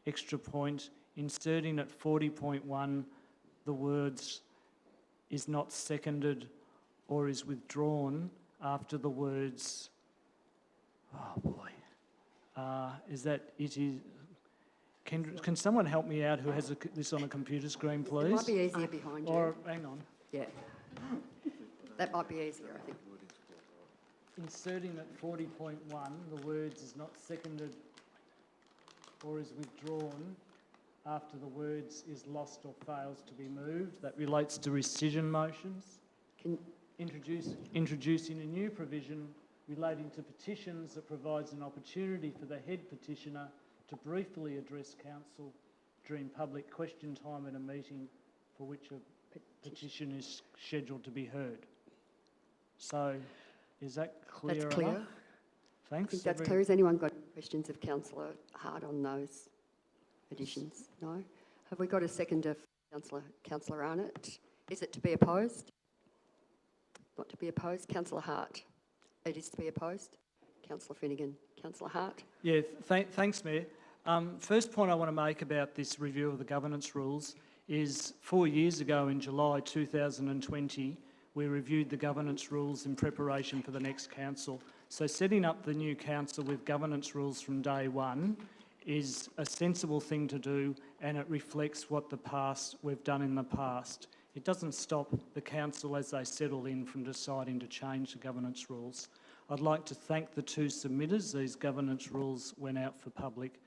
Extra point, inserting at 40.1 the words is not seconded or is withdrawn after the words, oh boy, is that it is... Can someone help me out who has this on a computer screen, please? It might be easier behind you. Or, hang on. Yeah. That might be easier, I think. inserting at 40.1 the words is not seconded or is withdrawn after the words is lost or fails to be moved. That relates to rescission motions. Introducing a new provision relating to petitions that provides an opportunity for the head petitioner to briefly address council during public question time at a meeting for which a petition is scheduled to be heard. So, is that clear That's clear. enough? Thanks. I think that's clear. Has anyone got questions of Councillor Hart on those additions? No? Have we got a seconder for Councillor Arnott? Is it to be opposed? Not to be opposed. Councillor Hart. It is to be opposed. Councillor Finnegan. Councillor Hart. Yeah, thanks, Mayor. First point I want to make about this review of the governance rules is 4 years ago in July 2020, we reviewed the governance rules in preparation for the next council. So setting up the new council with governance rules from day one is a sensible thing to do, and it reflects what we've done in the past. It doesn't stop the council as they settle in from deciding to change the governance rules. I'd like to thank the two submitters. These governance rules went out for public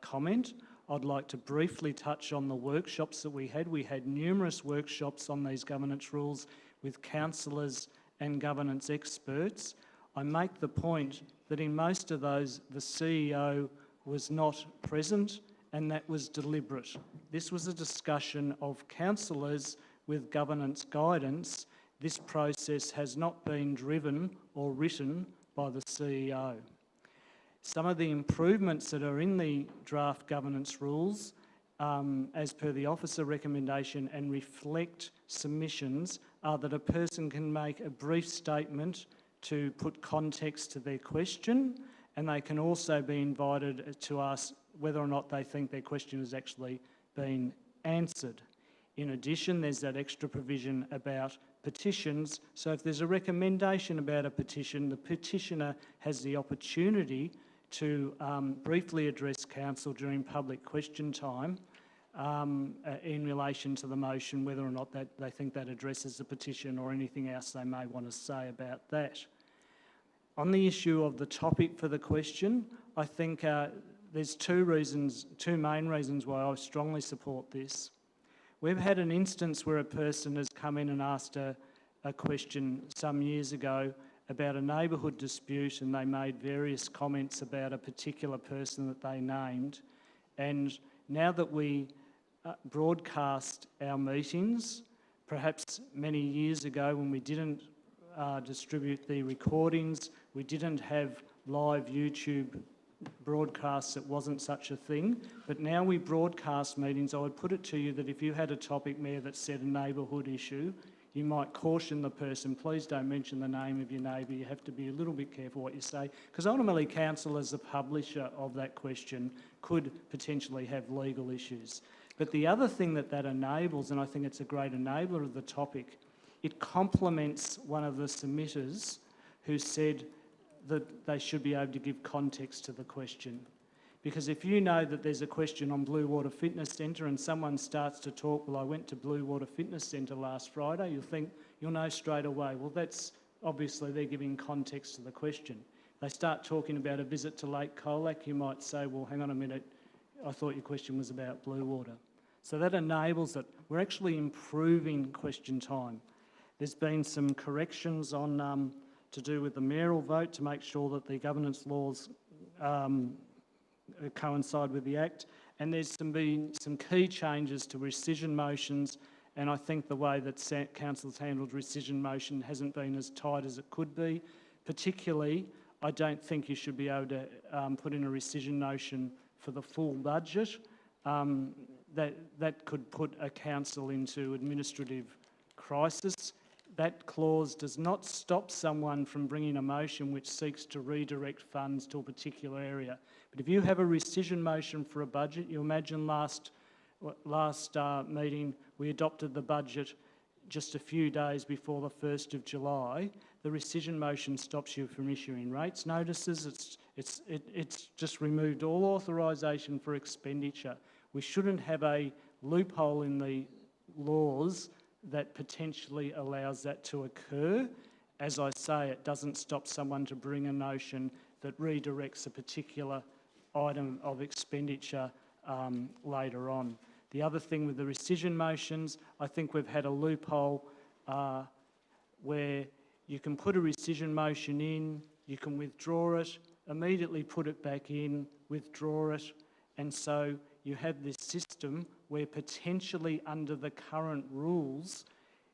comment. I'd like to briefly touch on the workshops that we had. We had numerous workshops on these governance rules with councillors and governance experts. I make the point that in most of those, the CEO was not present, and that was deliberate. This was a discussion of councillors with governance guidance. This process has not been driven or written by the CEO. Some of the improvements that are in the draft governance rules, as per the officer recommendation and reflect submissions, are that a person can make a brief statement to put context to their question, and they can also be invited to ask whether or not they think their question has actually been answered. In addition, there's that extra provision about petitions. So if there's a recommendation about a petition, the petitioner has the opportunity to briefly address council during public question time in relation to the motion, whether or not that they think that addresses the petition or anything else they may want to say about that. On the issue of the topic for the question, I think there's two main reasons why I strongly support this. We've had an instance where a person has come in and asked a question some years ago about a neighbourhood dispute, and they made various comments about a particular person that they named. And now that we broadcast our meetings, perhaps many years ago when we didn't distribute the recordings, we didn't have live YouTube broadcasts, it wasn't such a thing, but now we broadcast meetings. I would put it to you that if you had a topic, Mayor, that said a neighbourhood issue, you might caution the person, please don't mention the name of your neighbour. You have to be a little bit careful what you say, because ultimately council, as the publisher of that question, could potentially have legal issues. But the other thing that enables, and I think it's a great enabler of the topic, it complements one of the submitters who said that they should be able to give context to the question. Because if you know that there's a question on Blue Water Fitness Centre and someone starts to talk, well, I went to Blue Water Fitness Centre last Friday, you'll know straight away, well, that's obviously they're giving context to the question. They start talking about a visit to Lake Colac, you might say, well, hang on a minute, I thought your question was about Blue Water. So that enables it. We're actually improving question time. There's been some corrections on to do with the mayoral vote to make sure that the governance laws coincide with the Act, and there's been some key changes to rescission motions, and I think the way that Council's handled rescission motion hasn't been as tight as it could be. Particularly, I don't think you should be able to put in a rescission motion for the full budget. That could put a council into administrative crisis. That clause does not stop someone from bringing a motion which seeks to redirect funds to a particular area. But if you have a rescission motion for a budget, you imagine last meeting we adopted the budget just a few days before the 1st of July, the rescission motion stops you from issuing rates notices. It's just removed all authorisation for expenditure. We shouldn't have a loophole in the laws that potentially allows that to occur, as I say, it doesn't stop someone to bring a motion that redirects a particular item of expenditure later on. The other thing with the rescission motions, I think we've had a loophole where you can put a rescission motion in, you can withdraw it, immediately put it back in, withdraw it, and so you have this system where potentially under the current rules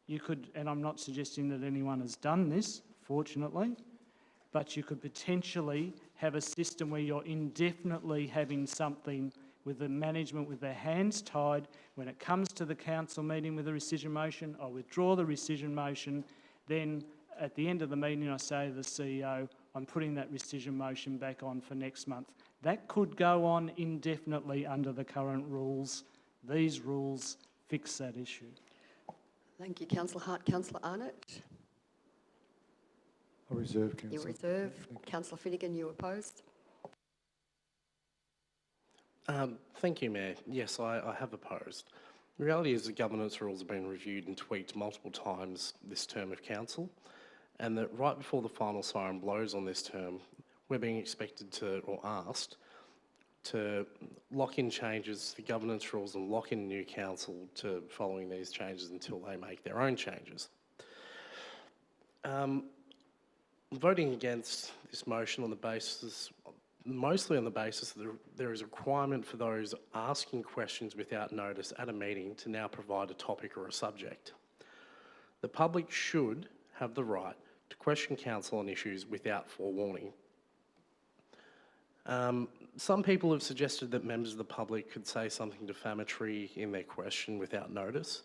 you could, and I'm not suggesting that anyone has done this, fortunately, but you could potentially have a system where you're indefinitely having something with the management with their hands tied. When it comes to the council meeting with a rescission motion, I withdraw the rescission motion, then at the end of the meeting I say to the CEO, I'm putting that rescission motion back on for next month. That could go on indefinitely under the current rules. These rules fix that issue. Thank you, Councillor Hart. Councillor Arnott? I reserve, Councillor. You reserve. Councillor Finnegan, you opposed? Thank you, Mayor. Yes, I have opposed. The reality is the governance rules have been reviewed and tweaked multiple times this term of council, and that right before the final siren blows on this term, we're being expected to, or asked, to lock in changes to the governance rules and lock in new council to following these changes until they make their own changes. Voting against this motion on the basis, mostly on the basis that there is a requirement for those asking questions without notice at a meeting to now provide a topic or a subject. The public should have the right to question council on issues without forewarning. Some people have suggested that members of the public could say something defamatory in their question without notice,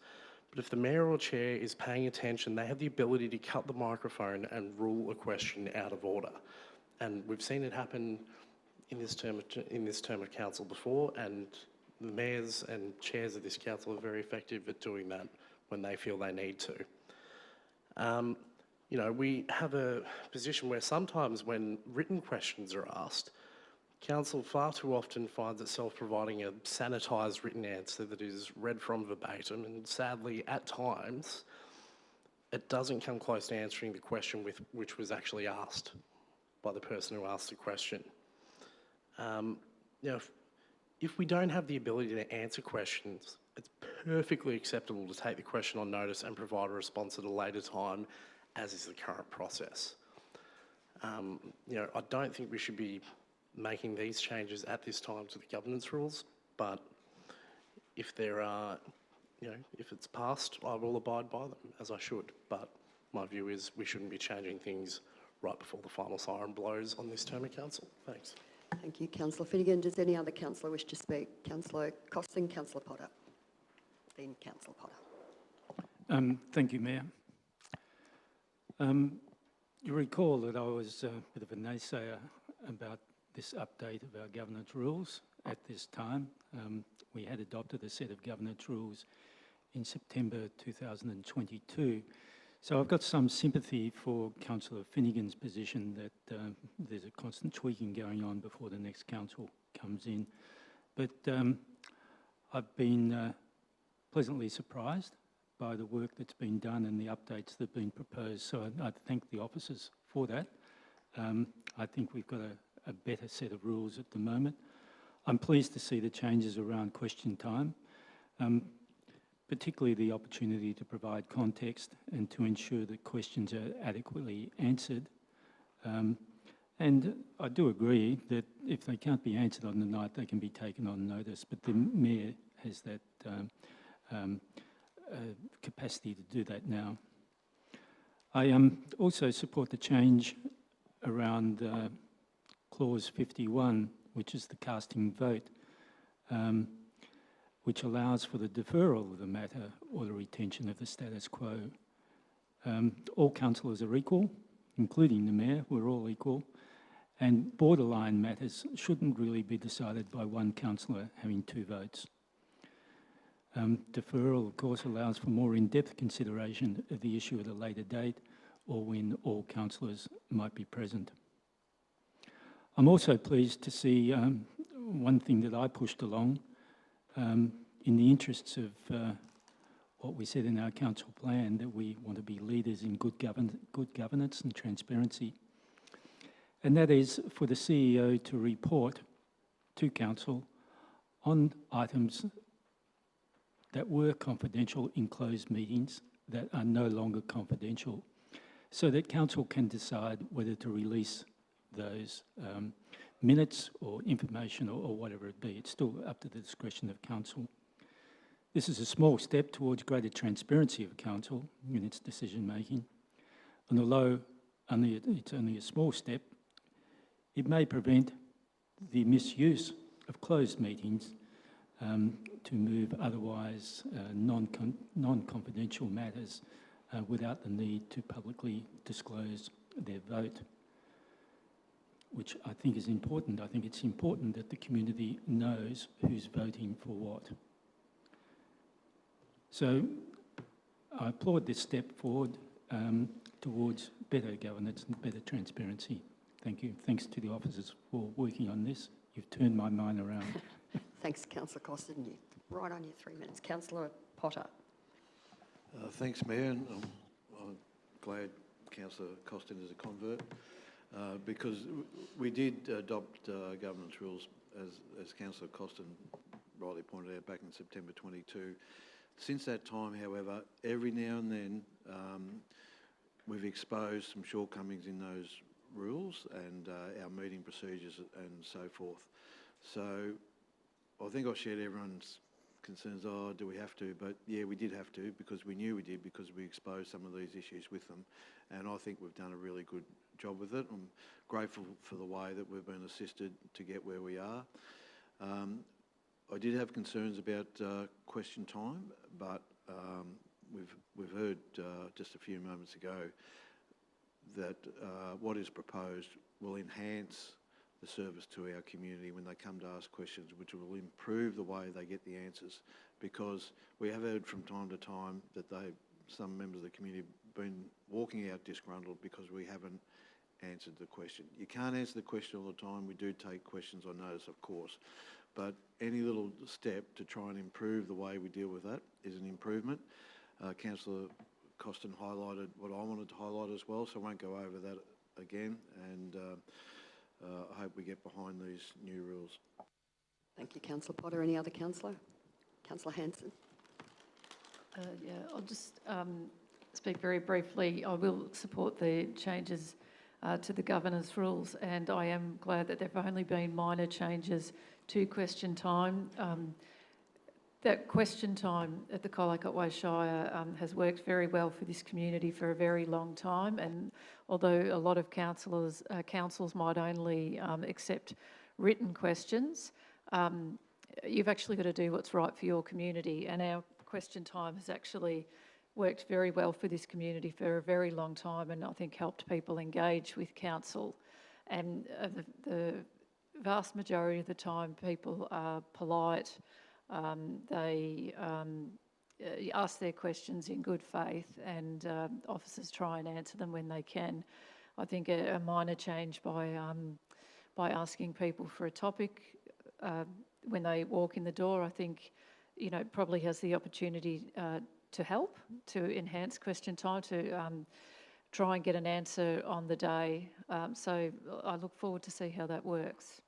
but if the mayor or chair is paying attention, they have the ability to cut the microphone and rule a question out of order. And we've seen it happen in this term of council before, and the mayors and chairs of this council are very effective at doing that when they feel they need to. You know, we have a position where sometimes when written questions are asked, council far too often finds itself providing a sanitised written answer that is read from verbatim, and sadly, at times, it doesn't come close to answering the question which was actually asked by the person who asked the question. You know, if we don't have the ability to answer questions, it's perfectly acceptable to take the question on notice and provide a response at a later time, as is the current process. You know, I don't think we should be making these changes at this time to the governance rules, but if there are, you know, if it's passed, I will abide by them, as I should. But my view is we shouldn't be changing things right before the final siren blows on this term of council. Thanks. Thank you, Councillor Finnegan. Does any other councillor wish to speak? Councillor Costin, Councillor Potter. Then Councillor Potter. Thank you, Mayor. You recall that I was a bit of a naysayer about this update of our governance rules at this time. We had adopted a set of governance rules in September 2022. So I've got some sympathy for Councillor Finnegan's position that there's a constant tweaking going on before the next council comes in. But I've been pleasantly surprised by the work that's been done and the updates that have been proposed. So I thank the officers for that. I think we've got a better set of rules at the moment. I'm pleased to see the changes around question time, particularly the opportunity to provide context and to ensure that questions are adequately answered. And I do agree that if they can't be answered on the night, they can be taken on notice, but the Mayor has that capacity to do that now. I also support the change around Clause 51, which is the casting vote, which allows for the deferral of the matter or the retention of the status quo. All councillors are equal, including the Mayor. We're all equal. And borderline matters shouldn't really be decided by one councillor having two votes. Deferral, of course, allows for more in-depth consideration of the issue at a later date or when all councillors might be present. I'm also pleased to see one thing that I pushed along in the interests of what we said in our council plan, that we want to be leaders in good governance and transparency. And that is for the CEO to report to council on items that were confidential in closed meetings that are no longer confidential, so that council can decide whether to release those minutes or information or whatever it be. It's still up to the discretion of council. This is a small step towards greater transparency of council in its decision making. And although it's only a small step, it may prevent the misuse of closed meetings to move otherwise non-confidential matters without the need to publicly disclose their vote, which I think is important. I think it's important that the community knows who's voting for what. So I applaud this step forward towards better governance and better transparency. Thank you. Thanks to the officers for working on this. You've turned my mind around. Thanks, Councillor Costin. You're right on your 3 minutes. Councillor Potter. Thanks, Mayor. And I'm glad Councillor Costin is a convert because we did adopt governance rules, as Councillor Costin rightly pointed out, back in September 22. Since that time, however, every now and then we've exposed some shortcomings in those rules and our meeting procedures and so forth. So I think I shared everyone's concerns, do we have to? But yeah, we did have to, because we knew we did, because we exposed some of these issues with them. And I think we've done a really good job with it. I'm grateful for the way that we've been assisted to get where we are. I did have concerns about question time, but we've heard just a few moments ago that what is proposed will enhance the service to our community when they come to ask questions, which will improve the way they get the answers, because we have heard from time to time that some members of the community have been walking out disgruntled because we haven't answered the question. You can't answer the question all the time. We do take questions on notice, of course, but any little step to try and improve the way we deal with that is an improvement. Councillor Costin highlighted what I wanted to highlight as well, so I won't go over that again, and I hope we get behind these new rules. Thank you, Councillor Potter. Any other councillor? Councillor Hanson. Yeah, I'll just speak very briefly. I will support the changes to the governor's rules, and I am glad that there have only been minor changes to question time. That question time at the Colac Otway Shire has worked very well for this community for a very long time, and although a lot of councils might only accept written questions, you've actually got to do what's right for your community, and our question time has actually worked very well for this community for a very long time, and I think helped people engage with council. And the vast majority of the time people are polite. They ask their questions in good faith, and officers try and answer them when they can. I think a minor change by asking people for a topic when they walk in the door, I think, probably has the opportunity to help, to enhance question time, to try and get an answer on the day. So I look forward to see how that works.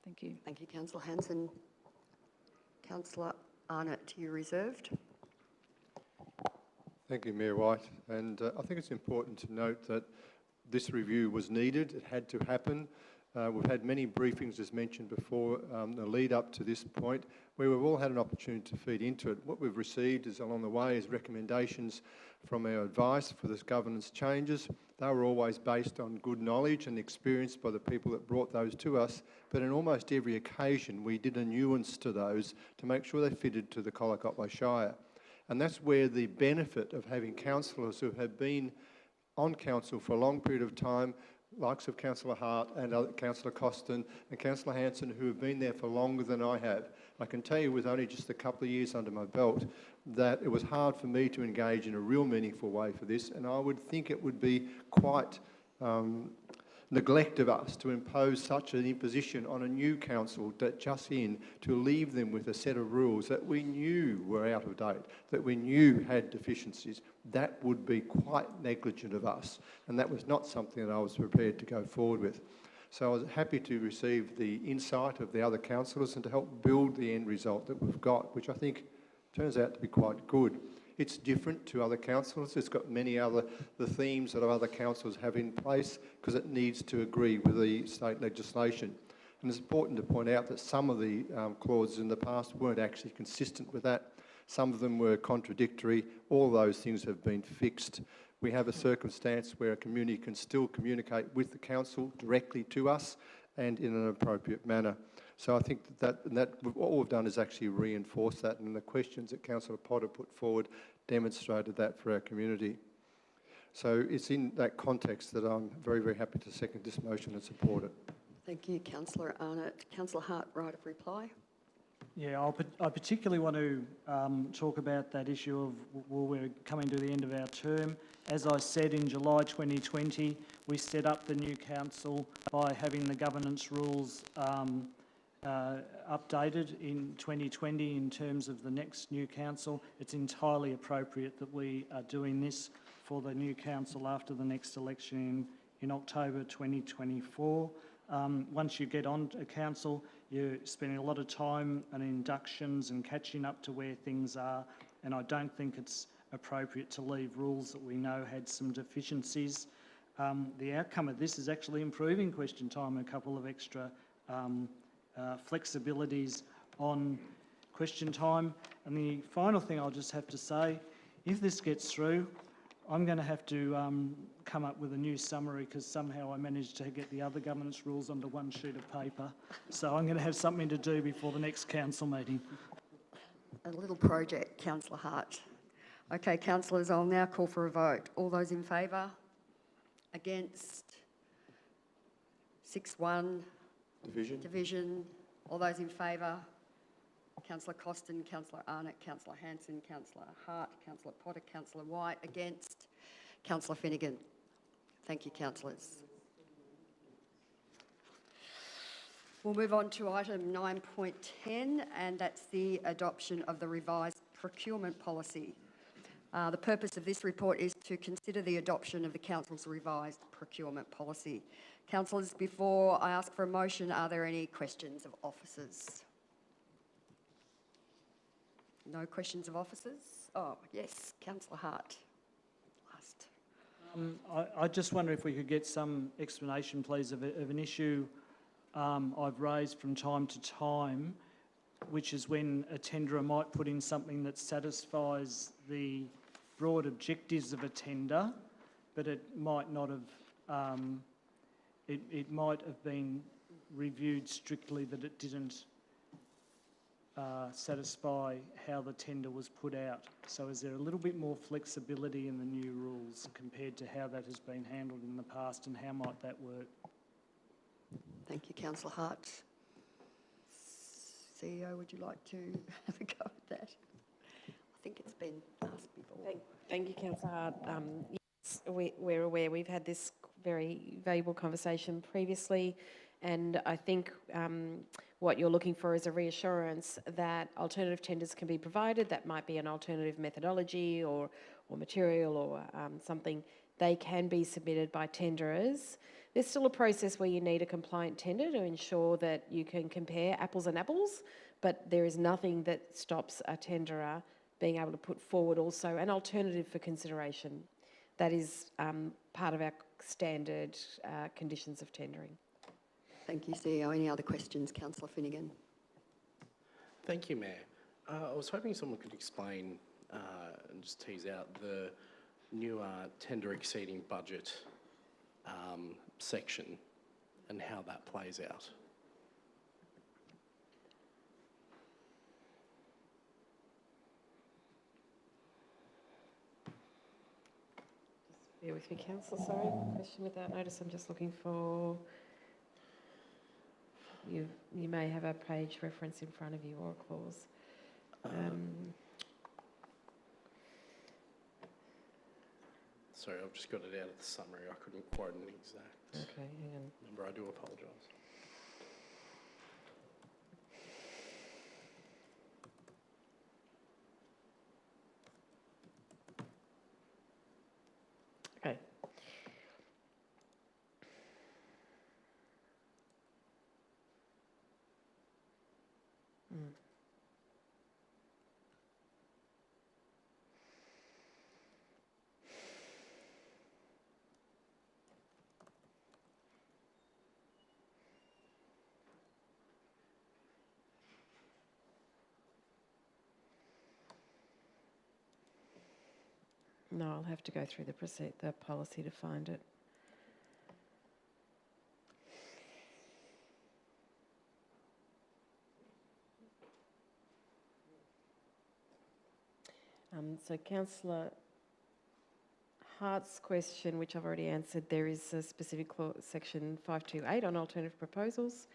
Thank you. Thank you, Councillor Hanson. Councillor Arnott, you're reserved. Thank you, Mayor White. And I think it's important to note that this review was needed. It had to happen. We've had many briefings, as mentioned before, the lead up to this point, where we've all had an opportunity to feed into it. What we've received is along the way is recommendations from our advice for this governance changes. They were always based on good knowledge and experience by the people that brought those to us, but in almost every occasion we did a nuance to those to make sure they fitted to the Colac Otway Shire. And that's where the benefit of having councillors who have been on council for a long period of time, likes of Councillor Hart and Councillor Costin and Councillor Hanson, who have been there for longer than I have. I can tell you, with only just a couple of years under my belt, that it was hard for me to engage in a real meaningful way for this, and I would think it would be quite neglect of us to impose such an imposition on a new council that just in, to leave them with a set of rules that we knew were out of date, that we knew had deficiencies, that would be quite negligent of us. And that was not something that I was prepared to go forward with. So I was happy to receive the insight of the other councillors and to help build the end result that we've got, which I think turns out to be quite good. It's different to other councils. It's got many other, the themes that other councils have in place because it needs to agree with the state legislation. And it's important to point out that some of the clauses in the past weren't actually consistent with that. Some of them were contradictory. All those things have been fixed. We have a circumstance where a community can still communicate with the council directly to us and in an appropriate manner. So I think that what we've done is actually reinforce that, and the questions that Councillor Potter put forward demonstrated that for our community. So it's in that context that I'm very, very happy to second this motion and support it. Thank you, Councillor Arnott. Councillor Hart, right of reply. Yeah, I particularly want to talk about that issue of, well, we're coming to the end of our term. As I said, in July 2020, we set up the new council by having the governance rules updated in 2020 in terms of the next new council. It's entirely appropriate that we are doing this for the new council after the next election in October 2024. Once you get on a council, you're spending a lot of time and inductions and catching up to where things are, and I don't think it's appropriate to leave rules that we know had some deficiencies. The outcome of this is actually improving question time, a couple of extra flexibilities on question time. And the final thing I'll just have to say, if this gets through, I'm going to have to come up with a new summary because somehow I managed to get the other governance rules onto one sheet of paper. So I'm going to have something to do before the next council meeting. A little project, Councillor Hart. Okay, councillors, I'll now call for a vote. All those in favour? Against? 6-1. Division. All those in favour? Councillor Costin, Councillor Arnott, Councillor Hanson, Councillor Hart, Councillor Potter, Councillor White. Against? Councillor Finnegan. Thank you, councillors. We'll move on to item 9.10, and that's the adoption of the revised procurement policy. The purpose of this report is to consider the adoption of the Council's revised procurement policy. Councillors, before I ask for a motion, are there any questions of officers? No questions of officers? Oh, yes, Councillor Hart. Last. I just wonder if we could get some explanation, please, of an issue I've raised from time to time, which is when a tenderer might put in something that satisfies the broad objectives of a tender, but it might not have, it might have been reviewed strictly that it didn't satisfy how the tender was put out. So is there a little bit more flexibility in the new rules compared to how that has been handled in the past, and how might that work? Thank you, Councillor Hart. CEO, would you like to have a go at that? I think it's been asked before. Thank you, Councillor Hart. Yes, we're aware we've had this very valuable conversation previously, and I think what you're looking for is a reassurance that alternative tenders can be provided. That might be an alternative methodology or material or something. They can be submitted by tenderers. There's still a process where you need a compliant tender to ensure that you can compare apples and apples, but there is nothing that stops a tenderer being able to put forward also an alternative for consideration. That is part of our standard conditions of tendering. Thank you, CEO. Any other questions? Councillor Finnegan. Thank you, Mayor. I was hoping someone could explain and just tease out the new tender exceeding budget section and how that plays out. Bear with me, Councillor, sorry. Question without notice. I'm just looking for... You may have a page reference in front of you or a clause. Sorry, I've just got it out of the summary. I couldn't quote an exact hang on. number. I do apologise. Okay. No, I'll have to go through the policy to find it. So Councillor Hart's question, which I've already answered, there is a specific section 528 on alternative proposals.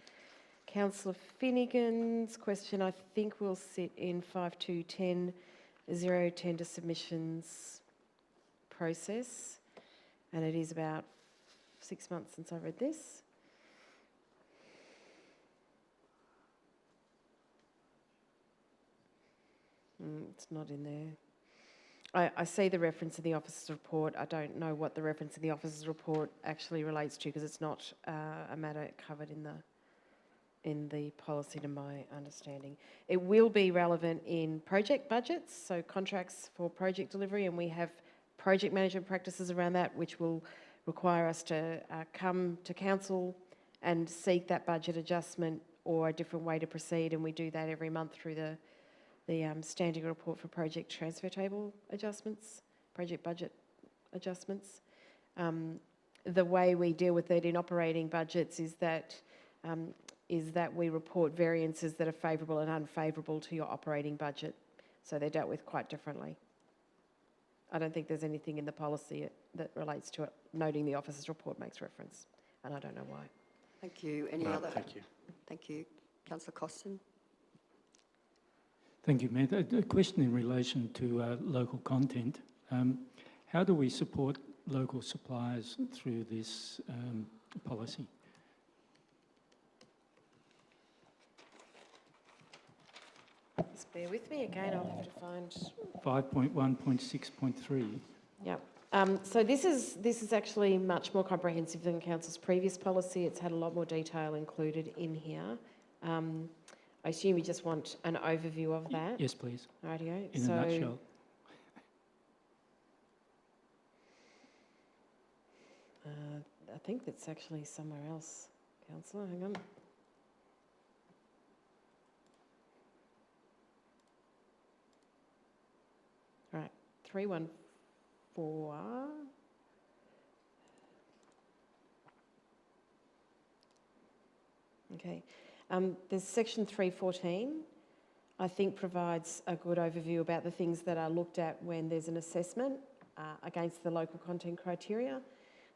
Councillor Finnegan's question, I think will sit in 5210, zero tender submissions process, and it is about 6 months since I read this. It's not in there. I see the reference in the officer's report. I don't know what the reference in the officer's report actually relates to, because it's not a matter covered in the policy, to my understanding. It will be relevant in project budgets, so contracts for project delivery, and we have project management practices around that, which will require us to come to council and seek that budget adjustment or a different way to proceed, and we do that every month through the standing report for project transfer table adjustments, project budget adjustments. The way we deal with it in operating budgets is that we report variances that are favourable and unfavourable to your operating budget. So they're dealt with quite differently. I don't think there's anything in the policy that relates to it, noting the officer's report makes reference, and I don't know why. Thank you. Any No, other? thank you. Thank you. Councillor Costin. Thank you, Mayor. A question in relation to local content. How do we support local suppliers through this policy? Just bear with me again, I'll have to find... 5.1.6.3. Yep. So this is actually much more comprehensive than Council's previous policy. It's had a lot more detail included in here. I assume you just want an overview of that? Yes, please. Rightio. In a nutshell. I think that's actually somewhere else, Councillor. Hang on. Right, 314. Okay. There's section 314, I think provides a good overview about the things that are looked at when there's an assessment against the local content criteria.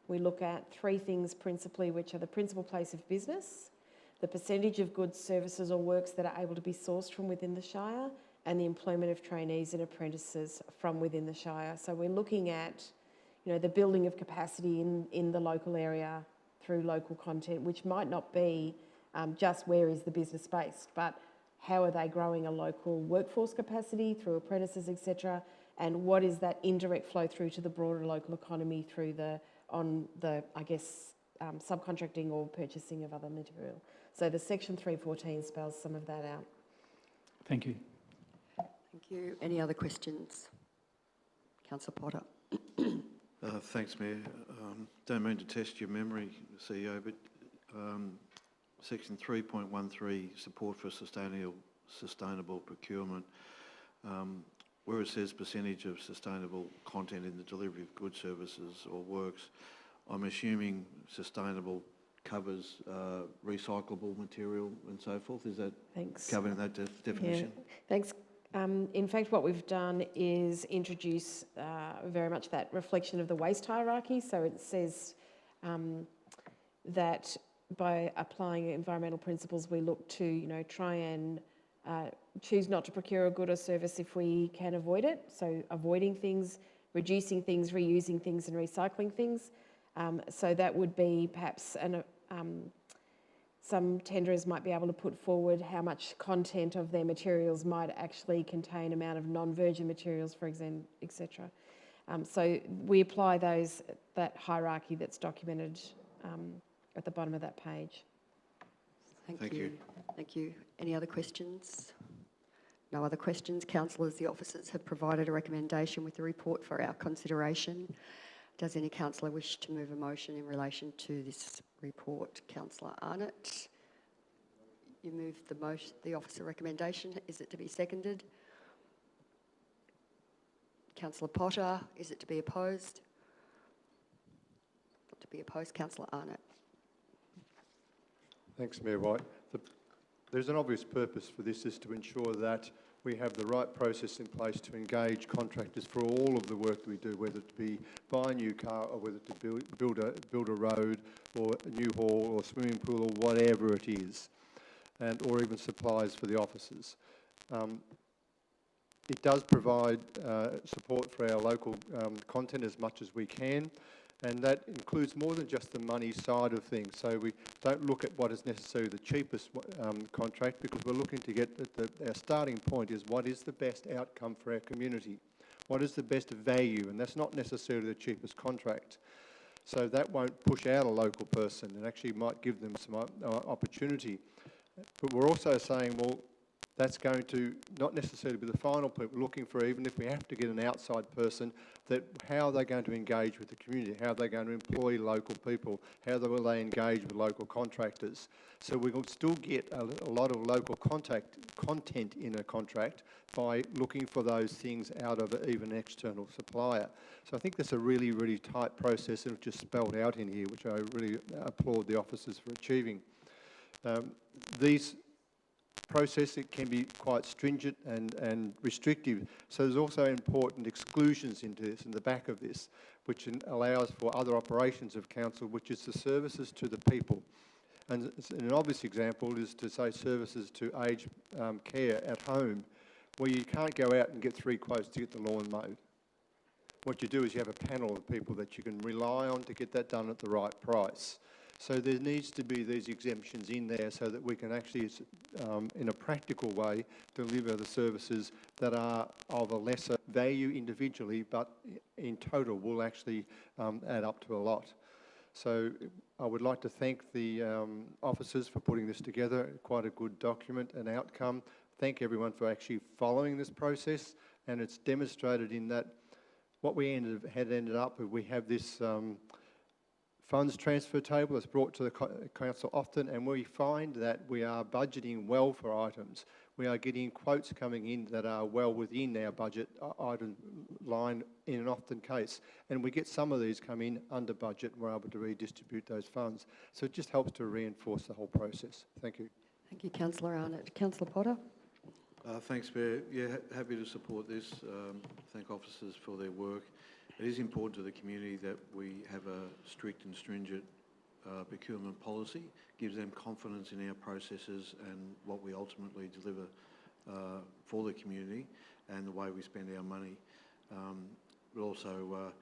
We look at three things principally, which are the principal place of business, the percentage of goods, services or works that are able to be sourced from within the Shire, and the employment of trainees and apprentices from within the Shire. So we're looking at, the building of capacity in the local area through local content, which might not be just where is the business based, but how are they growing a local workforce capacity through apprentices, etc., and what is that indirect flow through to the broader local economy through subcontracting or purchasing of other material. So the section 314 spells some of that out. Thank you. Thank you. Any other questions? Councillor Potter. Thanks, Mayor. Don't mean to test your memory, CEO, but section 3.13, support for sustainable procurement, where it says percentage of sustainable content in the delivery of goods, services or works, I'm assuming sustainable covers recyclable material and so forth. Is that covered in that definition? Yeah. Thanks. In fact, what we've done is introduce very much that reflection of the waste hierarchy. So it says that by applying environmental principles, we look to, try and choose not to procure a good or service if we can avoid it. So avoiding things, reducing things, reusing things and recycling things. So that would be perhaps some tenderers might be able to put forward how much content of their materials might actually contain amount of non-virgin materials, for example, etc. So we apply that hierarchy that's documented at the bottom of that page. Thank you. Thank you. Any other questions? No other questions. Councillors, the officers have provided a recommendation with the report for our consideration. Does any councillor wish to move a motion in relation to this report? Councillor Arnott, you moved the officer recommendation. Is it to be seconded? Councillor Potter, is it to be opposed? Not to be opposed. Councillor Arnott. Thanks, Mayor White. There's an obvious purpose for this, is to ensure that we have the right process in place to engage contractors for all of the work that we do, whether it be buy a new car or whether to build a road or a new hall or swimming pool or whatever it is, or even supplies for the officers. It does provide support for our local content as much as we can, and that includes more than just the money side of things. So we don't look at what is necessarily the cheapest contract, because we're looking to get our starting point is what is the best outcome for our community, what is the best value, and that's not necessarily the cheapest contract. So that won't push out a local person and actually might give them some opportunity. But we're also saying, well, that's going to not necessarily be the final point. We're looking for, even if we have to get an outside person, that how are they going to engage with the community? How are they going to employ local people? How will they engage with local contractors? So we will still get a lot of local content in a contract by looking for those things out of even an external supplier. So I think that's a really, really tight process, and it's just spelled out in here, which I really applaud the officers for achieving. These process, it can be quite stringent and restrictive. So there's also important exclusions into this, in the back of this, which allows for other operations of council, which is the services to the people. And an obvious example is to say services to aged care at home, where you can't go out and get 3 quotes to get the lawn mowed. What you do is you have a panel of people that you can rely on to get that done at the right price. So there needs to be these exemptions in there so that we can actually, in a practical way, deliver the services that are of a lesser value individually, but in total will actually add up to a lot. So I would like to thank the officers for putting this together, quite a good document and outcome. Thank everyone for actually following this process, and it's demonstrated in that what we had ended up with, we have this funds transfer table that's brought to the council often, and we find that we are budgeting well for items. We are getting quotes coming in that are well within our budget item line in an often case, and we get some of these come in under budget, and we're able to redistribute those funds. So it just helps to reinforce the whole process. Thank you. Thank you, Councillor Arnott. Councillor Potter? Thanks, Mayor. Yeah, happy to support this. Thank officers for their work. It is important to the community that we have a strict and stringent procurement policy, gives them confidence in our processes and what we ultimately deliver for the community and the way we spend our money. It also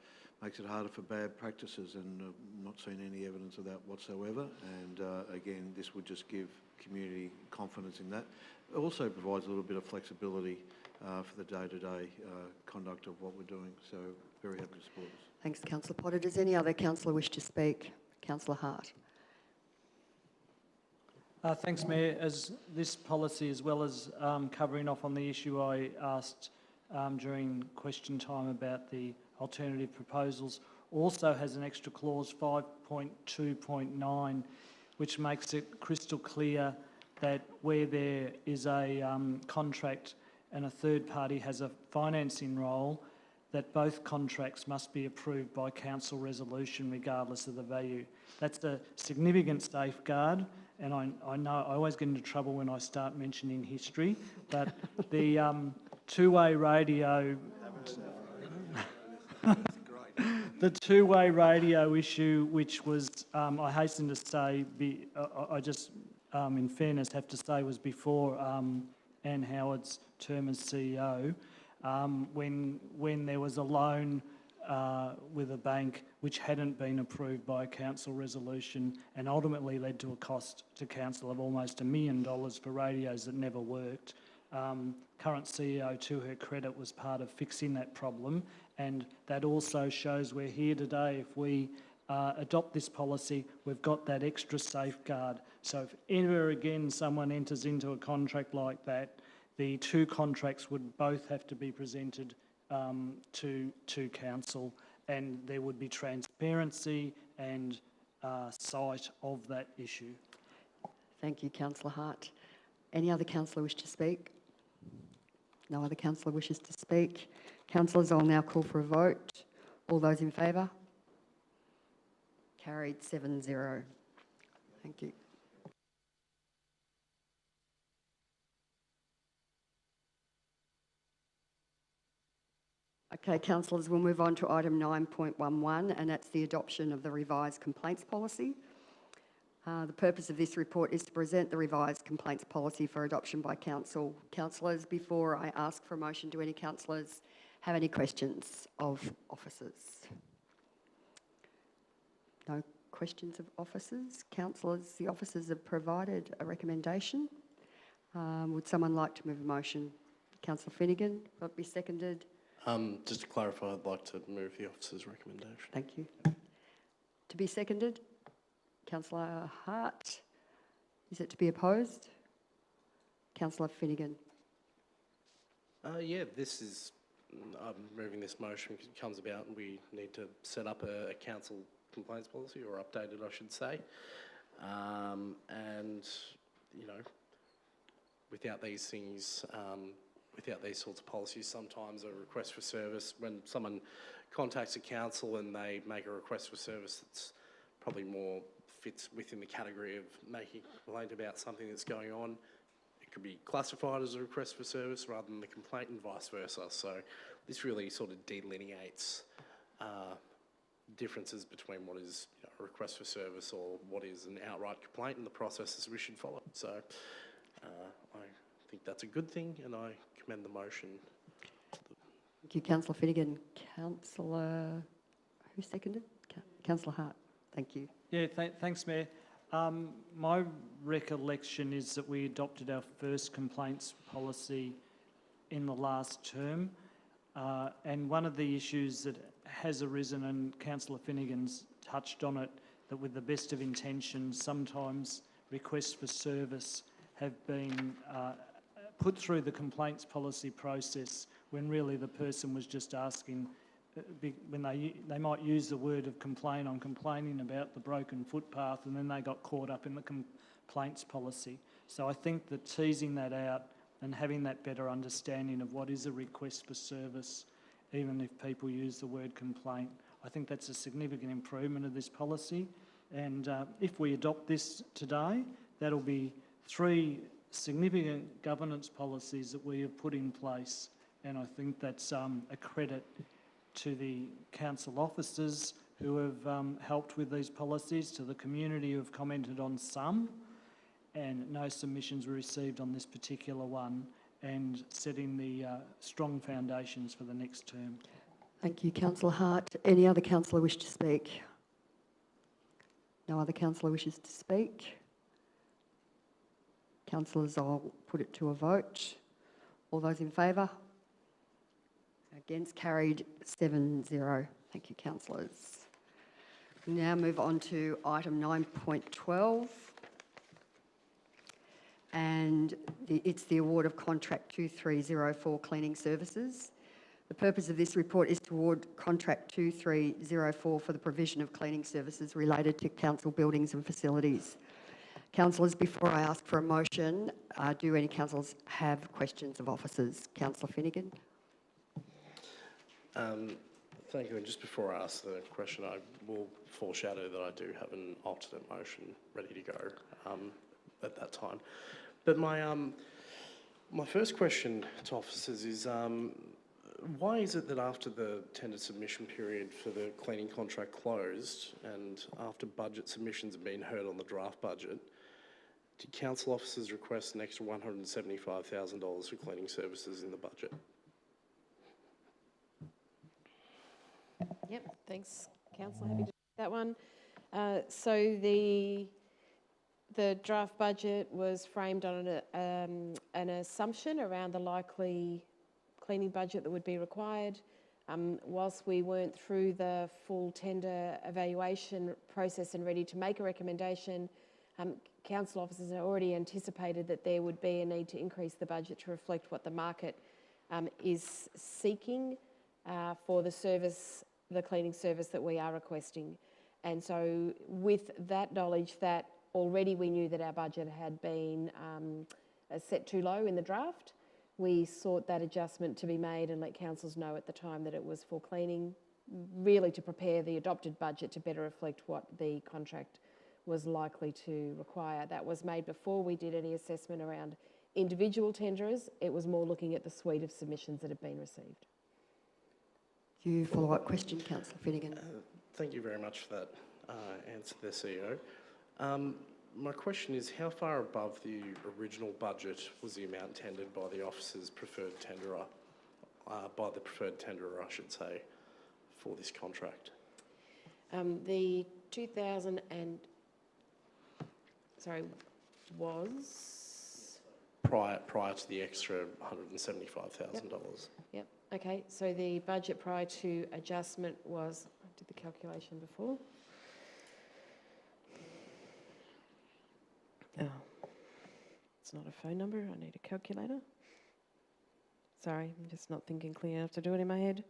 makes it harder for bad practices, and I've not seen any evidence of that whatsoever. And again, this would just give community confidence in that. It also provides a little bit of flexibility for the day-to-day conduct of what we're doing. So very happy to support this. Thanks, Councillor Potter. Does any other councillor wish to speak? Councillor Hart. Thanks, Mayor. As this policy, as well as covering off on the issue I asked during question time about the alternative proposals, also has an extra clause 5.2.9, which makes it crystal clear that where there is a contract and a third party has a financing role, that both contracts must be approved by council resolution regardless of the value. That's a significant safeguard, and I know I always get into trouble when I start mentioning history, but the two-way radio... The two-way radio issue, which was, I hasten to say, I just, in fairness, have to say was before Anne Howard's term as CEO, when there was a loan with a bank which hadn't been approved by a council resolution, and ultimately led to a cost to council of almost $1 million for radios that never worked. Current CEO, to her credit, was part of fixing that problem, and that also shows we're here today. If we adopt this policy, we've got that extra safeguard. So if ever again someone enters into a contract like that, the two contracts would both have to be presented to council, and there would be transparency and sight of that issue. Thank you, Councillor Hart. Any other councillor wish to speak? No other councillor wishes to speak. Councillors, I'll now call for a vote. All those in favour? Carried 7-0. Thank you. Okay, councillors, we'll move on to item 9.11, and that's the adoption of the revised complaints policy. The purpose of this report is to present the revised complaints policy for adoption by council. Councillors, before I ask for a motion, do any councillors have any questions of officers? No questions of officers? Councillors, the officers have provided a recommendation. Would someone like to move a motion? Councillor Finnegan, will it be seconded? Just to clarify, I'd like to move the officer's recommendation. Thank you. To be seconded? Councillor Hart. Is it to be opposed? Councillor Finnegan. Yeah, this is, I'm moving this motion because it comes about and we need to set up a council complaints policy, or update it, I should say. And, you know, without these things, without these sorts of policies, sometimes a request for service, when someone contacts a council and they make a request for service that's probably more fits within the category of making a complaint about something that's going on, it could be classified as a request for service rather than the complaint, and vice versa. So this really sort of delineates differences between what is, you know, a request for service or what is an outright complaint, and the processes we should follow. So I think that's a good thing, and I commend the motion. Thank you, Councillor Finnegan. Councillor, who seconded? Councillor Hart. Thank you. Yeah, thanks, Mayor. My recollection is that we adopted our first complaints policy in the last term, and one of the issues that has arisen, and Councillor Finnegan's touched on it, that with the best of intentions, sometimes requests for service have been put through the complaints policy process when really the person was just asking, when they might use the word of complain, I'm complaining about the broken footpath, and then they got caught up in the complaints policy. So I think that teasing that out and having that better understanding of what is a request for service, even if people use the word complaint, I think that's a significant improvement of this policy. And if we adopt this today, that'll be 3 significant governance policies that we have put in place, and I think that's a credit to the council officers who have helped with these policies, to the community who have commented on some, and no submissions were received on this particular one, and setting the strong foundations for the next term. Thank you, Councillor Hart. Any other councillor wish to speak? No other councillor wishes to speak. Councillors, I'll put it to a vote. All those in favour? Against? Carried 7-0. Thank you, councillors. We now move on to item 9.12, and it's the award of contract 2304 cleaning services. The purpose of this report is to award contract 2304 for the provision of cleaning services related to council buildings and facilities. Councillors, before I ask for a motion, do any councillors have questions of officers? Councillor Finnegan. Thank you. And just before I ask the question, I will foreshadow that I do have an alternate motion ready to go at that time. But my first question to officers is, why is it that after the tender submission period for the cleaning contract closed and after budget submissions have been heard on the draft budget, did council officers request an extra $175,000 for cleaning services in the budget? Yep, thanks, Councillor. Happy to do that one. So the draft budget was framed on an assumption around the likely cleaning budget that would be required. Whilst we weren't through the full tender evaluation process and ready to make a recommendation, council officers had already anticipated that there would be a need to increase the budget to reflect what the market is seeking for the service, the cleaning service that we are requesting. And so with that knowledge that already we knew that our budget had been set too low in the draft, we sought that adjustment to be made and let councils know at the time that it was for cleaning, really to prepare the adopted budget to better reflect what the contract was likely to require. That was made before we did any assessment around individual tenderers. It was more looking at the suite of submissions that had been received. You follow-up question, Councillor Finnegan. Thank you very much for that answer there, CEO. My question is, how far above the original budget was the amount tendered by the officer's preferred tenderer, I should say, for this contract? The 2000 and, sorry, was? Prior to the extra $175,000. Yep, okay, so the budget prior to adjustment was, I did the calculation before. Oh, it's not a phone number, I need a calculator. Sorry, I'm just not thinking clear enough to do it in my head.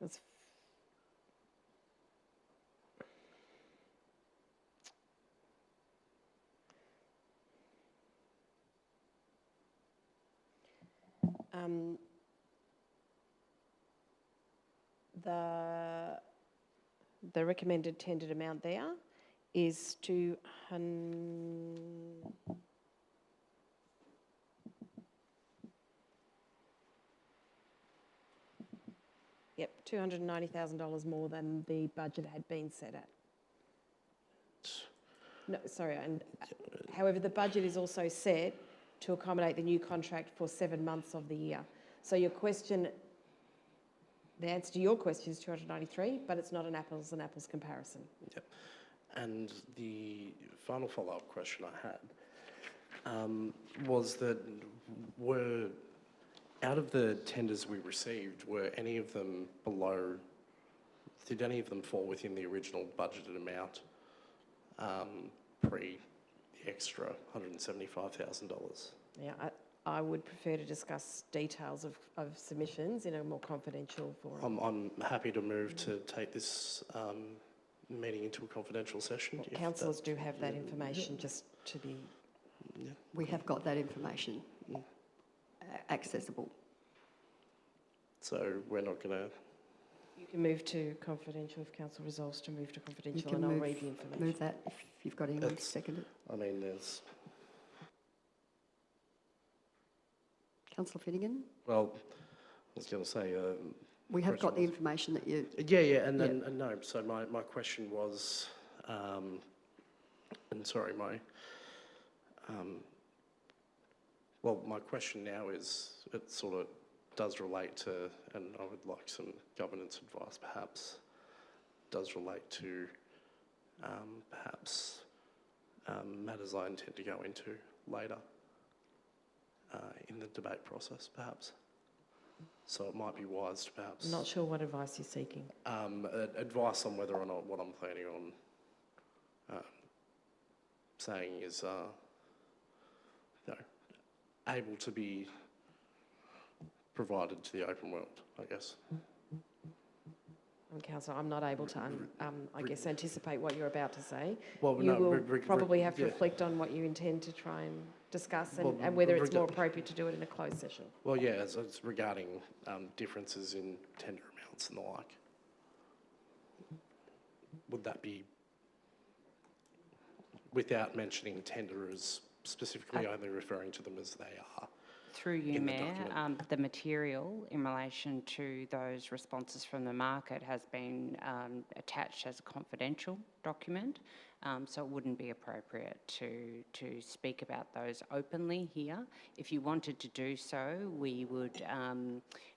It's the recommended tendered amount there is $290,000 more than the budget had been set at. No, sorry, and however, the budget is also set to accommodate the new contract for 7 months of the year. So your question, the answer to your question is 293, but it's not an apples and apples comparison. Yep. And the final follow-up question I had was that out of the tenders we received, were any of them below, did any of them fall within the original budgeted amount pre the extra $175,000? Yeah, I would prefer to discuss details of submissions in a more confidential forum. I'm happy to move to take this meeting into a confidential session. Councillors do have that information, just to be... Yeah. We have got that information accessible. So we're not going to... You can move to confidential if council resolves to move to confidential, and I'll read the information. Move that if you've got anyone to second it. I mean, there's... Councillor Finnegan? Well, I was going to say... we have got the information that you... Yeah, and no, so my question was... and sorry, my question now is, it sort of does relate to, and I would like some governance advice perhaps, does relate to perhaps matters I intend to go into later in the debate process perhaps. So it might be wise to perhaps... I'm not sure what advice you're seeking. Advice on whether or not what I'm planning on saying is able to be provided to the open world, I guess. Councillor, I'm not able to, I guess, anticipate what you're about to say. Well, you will probably have to reflect on what you intend to try and discuss and whether it's more appropriate to do it in a closed session. Well, yeah, it's regarding differences in tender amounts and the like. Would that be, without mentioning tenderers specifically, only referring to them as they are? Through you, in the Mayor, document. the material in relation to those responses from the market has been attached as a confidential document, so it wouldn't be appropriate to speak about those openly here. If you wanted to do so, we would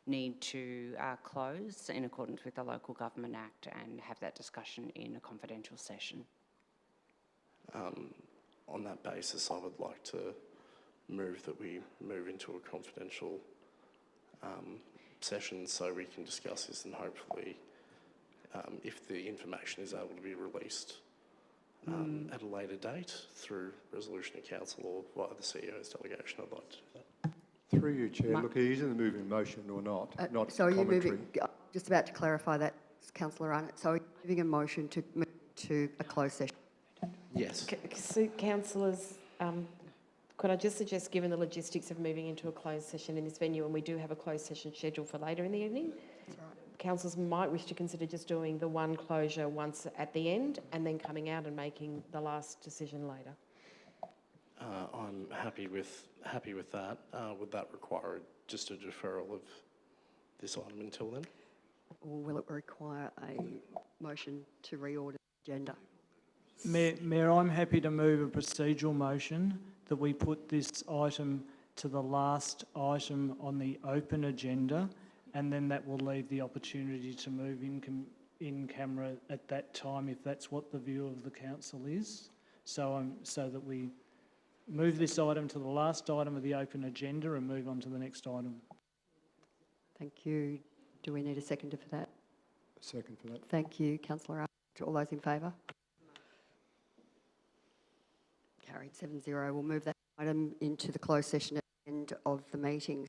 need to close in accordance with the Local Government Act and have that discussion in a confidential session. On that basis, I would like to move that we move into a confidential session so we can discuss this, and hopefully if the information is able to be released at a later date through resolution of council or via the CEO's delegation, I'd like to do that. Through you, Chair. Look, he's in the moving motion or not, not So are you commentary. moving, just about to clarify that, Councillor Arnott, so are you moving a motion to move to a closed session? Yes. So, councillors, could I just suggest, given the logistics of moving into a closed session in this venue, and we do have a closed session scheduled for later in the evening, councillors might wish to consider just doing the one closure once at the end and then coming out and making the last decision later. I'm happy with that. Would that require just a deferral of this item until then? Or will it require a motion to reorder the agenda? Mayor, I'm happy to move a procedural motion that we put this item to the last item on the open agenda, and then that will leave the opportunity to move in camera at that time if that's what the view of the council is. So that we move this item to the last item of the open agenda and move on to the next item. Thank you. Do we need a seconder for that? A second for that. Thank you, Councillor Arnott. All those in favour? Carried 7-0. We'll move that item into the closed session at the end of the meeting.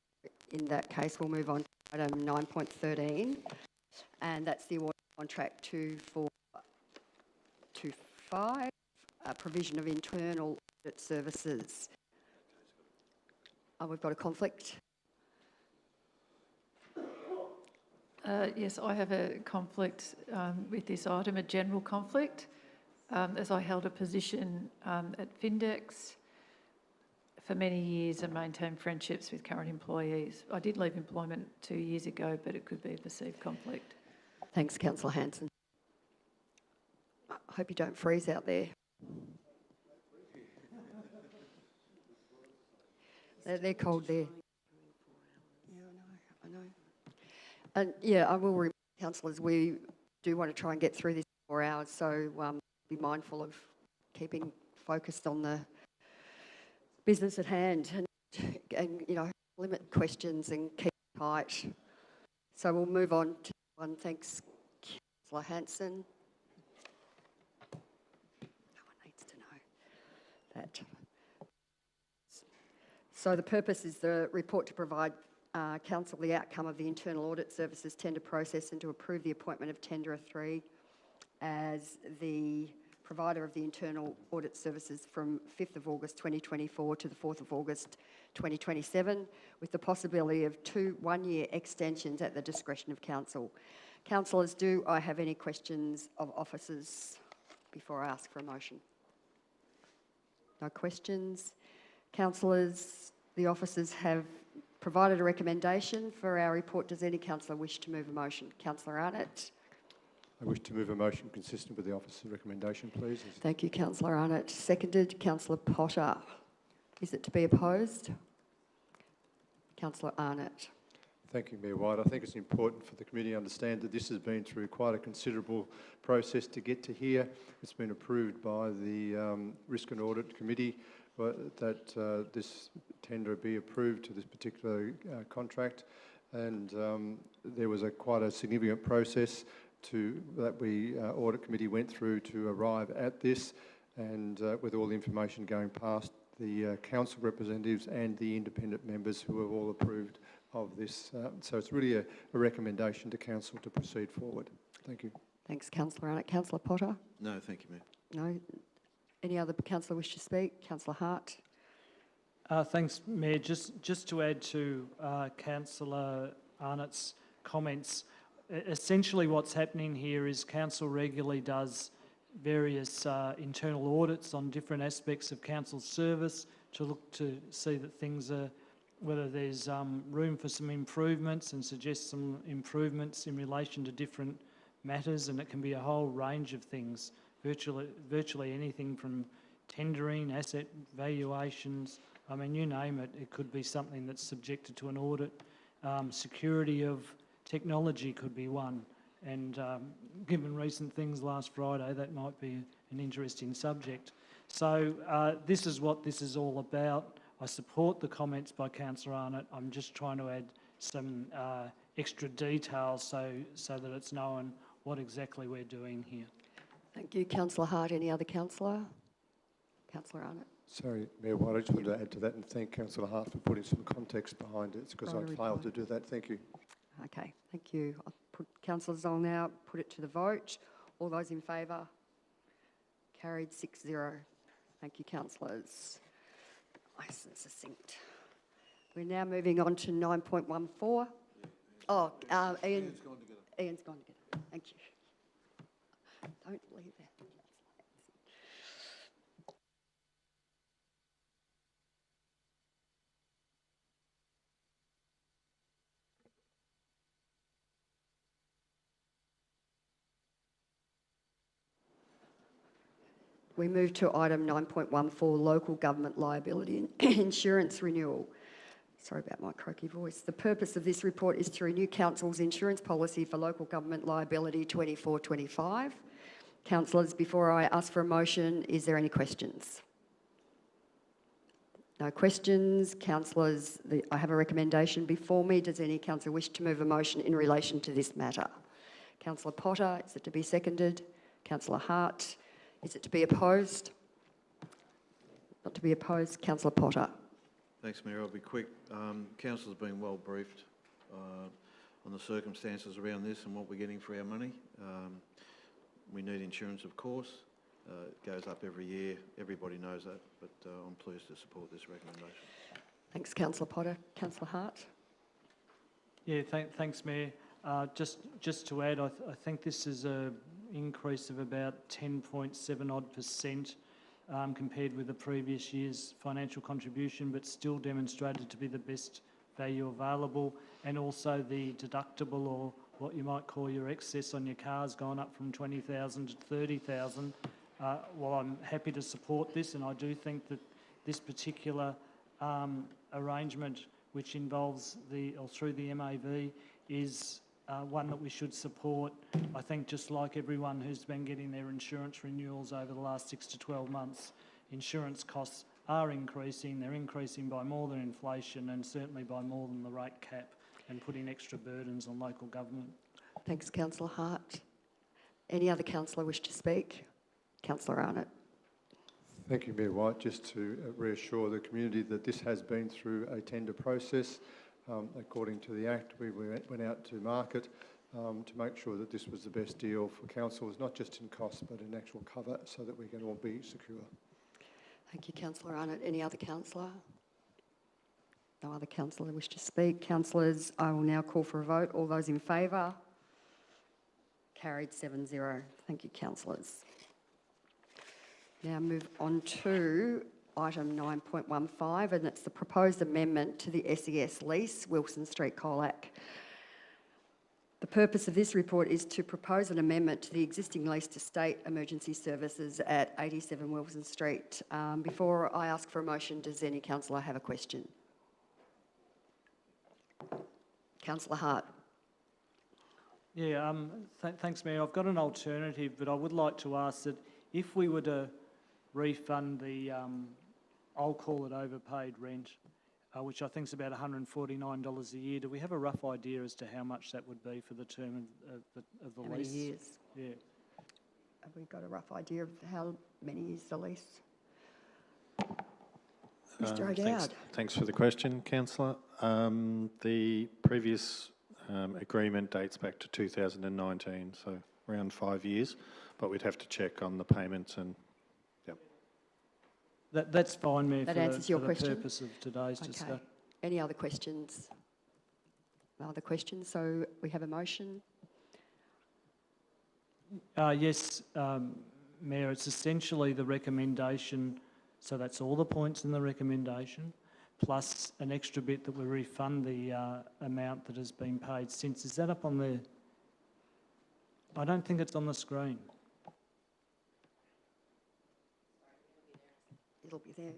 In that case, we'll move on to item 9.13, and that's the award contract 2425, provision of internal audit services. We've got a conflict. Yes, I have a conflict with this item, a general conflict, as I held a position at Findex for many years and maintained friendships with current employees. I did leave employment 2 years ago, but it could be a perceived conflict. Thanks, Councillor Hanson. I hope you don't freeze out there. They're cold there. Yeah, I know. And yeah, I will remind councillors, we do want to try and get through this in 4 hours, so be mindful of keeping focused on the business at hand and limit questions and keep it tight. So we'll move on to one. Thanks, Councillor Hanson. No one needs to know that. So the purpose is the report to provide Council the outcome of the Internal Audit Services tender process and to approve the appointment of Tenderer 3 as the provider of the internal audit services from 5th of August 2024 to the 4th of August 2027, with the possibility of 2 one-year extensions at the discretion of Council. Councillors, do I have any questions of officers before I ask for a motion? No questions. Councillors, the officers have provided a recommendation for our report. Does any councillor wish to move a motion? Councillor Arnott. I wish to move a motion consistent with the officer's recommendation, please. Thank you, Councillor Arnott. Seconded, Councillor Potter. Is it to be opposed? Councillor Arnott. Thank you, Mayor White. I think it's important for the committee to understand that this has been through quite a considerable process to get to here. It's been approved by the Risk and Audit Committee that this tender be approved to this particular contract, and there was quite a significant process that we Audit Committee went through to arrive at this, and with all the information going past the council representatives and the independent members who have all approved of this. So it's really a recommendation to council to proceed forward. Thank you. Thanks, Councillor Arnott. Councillor Potter? No, thank you, Mayor. No. Any other councillor wish to speak? Councillor Hart? Thanks, Mayor. Just to add to Councillor Arnott's comments, essentially what's happening here is council regularly does various internal audits on different aspects of council's service to look to see that things are whether there's room for some improvements and suggest some improvements in relation to different matters, and it can be a whole range of things, virtually anything from tendering, asset valuations, I mean, you name it, it could be something that's subjected to an audit. Security of technology could be one, and given recent things last Friday, that might be an interesting subject. So this is what this is all about. I support the comments by Councillor Arnott. I'm just trying to add some extra details so that it's known what exactly we're doing here. Thank you, Councillor Hart. Any other councillor? Councillor Arnott. Sorry, Mayor White, I just wanted to add to that and thank Councillor Hart for putting some context behind it, because I'd failed to do that. Thank you. Okay, thank you. I'll put Councillor Zoll now, put it to the vote. All those in favour? Carried 6-0. Thank you, councillors. Nice and succinct. We're now moving on to 9.14. Oh, Ian. Ian's gone to get it. Thank you. Don't leave that. We move to item 9.14, local government liability and insurance renewal. Sorry about my croaky voice. The purpose of this report is to renew Council's insurance policy for local government liability 24-25. Councillors, before I ask for a motion, is there any questions? No questions. Councillors, I have a recommendation before me. Does any councillor wish to move a motion in relation to this matter? Councillor Potter, is it to be seconded? Councillor Hart, is it to be opposed? Not to be opposed. Councillor Potter. Thanks, Mayor. I'll be quick. Council's been well briefed on the circumstances around this and what we're getting for our money. We need insurance, of course. It goes up every year. Everybody knows that, but I'm pleased to support this recommendation. Thanks, Councillor Potter. Councillor Hart. Yeah, thanks, Mayor. Just to add, I think this is an increase of about 10.7 odd % compared with the previous year's financial contribution, but still demonstrated to be the best value available. And also the deductible, or what you might call your excess on your car's gone up from 20,000 to 30,000. Well, I'm happy to support this, and I do think that this particular arrangement, which involves through the MAV, is one that we should support. I think just like everyone who's been getting their insurance renewals over the last 6 to 12 months, insurance costs are increasing. They're increasing by more than inflation, and certainly by more than the rate cap, and putting extra burdens on local government. Thanks, Councillor Hart. Any other councillor wish to speak? Councillor Arnott. Thank you, Mayor White. Just to reassure the community that this has been through a tender process. According to the Act, we went out to market to make sure that this was the best deal for councils, not just in cost but in actual cover, so that we can all be secure. Thank you, Councillor Arnott. Any other councillor? No other councillor wish to speak. Councillors, I will now call for a vote. All those in favour? Carried 7-0. Thank you, councillors. Now move on to item 9.15, and it's the proposed amendment to the SES lease, Wilson Street, Colac. The purpose of this report is to propose an amendment to the existing lease to state emergency services at 87 Wilson Street. Before I ask for a motion, does any councillor have a question? Councillor Hart. Yeah, thanks, Mayor. I've got an alternative, but I would like to ask that if we were to refund the, I'll call it overpaid rent, which I think is about $149 a year, do we have a rough idea as to how much that would be for the term of the lease? How many years? Yeah. Have we got a rough idea of how many years the lease? Mr O'Dowd. Thanks for the question, Councillor. The previous agreement dates back to 2019, so around 5 years, but we'd have to check on the payments and, yep. That's fine, Mayor, that answers your question? The purpose of today's discussion. Any other questions? No other questions, so we have a motion. Yes, Mayor, it's essentially the recommendation, so that's all the points in the recommendation, plus an extra bit that we refund the amount that has been paid since. Is that up on the... I don't think it's on the screen. It'll be there.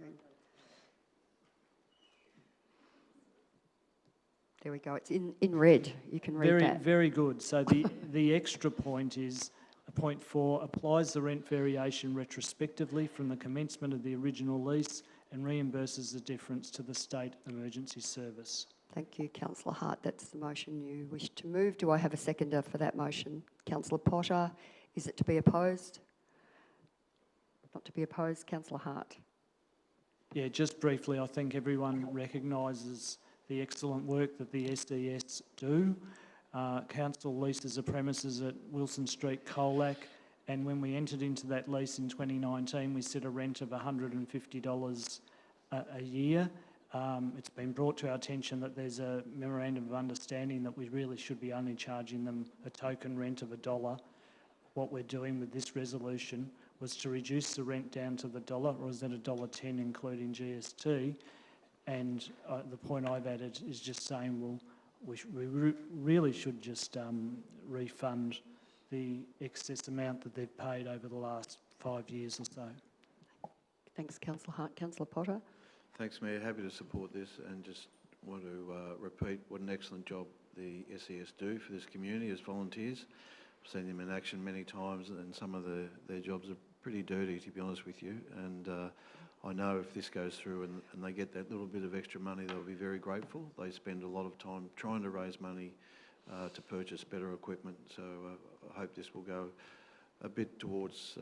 There we go. It's in red. You can read that. Very good. So the extra point is point 4, applies the rent variation retrospectively from the commencement of the original lease and reimburses the difference to the State Emergency Service. Thank you, Councillor Hart. That's the motion you wish to move. Do I have a seconder for that motion? Councillor Potter. Is it to be opposed? Not to be opposed. Councillor Hart. Yeah, just briefly, I think everyone recognises the excellent work that the SDS do. Council leases a premises at Wilson Street, Colac, and when we entered into that lease in 2019, we set a rent of $150 a year. It's been brought to our attention that there's a memorandum of understanding that we really should be only charging them a token rent of $1. What we're doing with this resolution was to reduce the rent down to the dollar, or is that $1.10 including GST? And the point I've added is just saying, well, we really should just refund the excess amount that they've paid over the last 5 years or so. Thanks, Councillor Hart. Councillor Potter. Thanks, Mayor. Happy to support this, and just want to repeat what an excellent job the SES do for this community as volunteers. I've seen them in action many times, and some of their jobs are pretty dirty, to be honest with you. And I know if this goes through and they get that little bit of extra money, they'll be very grateful. They spend a lot of time trying to raise money to purchase better equipment. So I hope this will go a bit towards...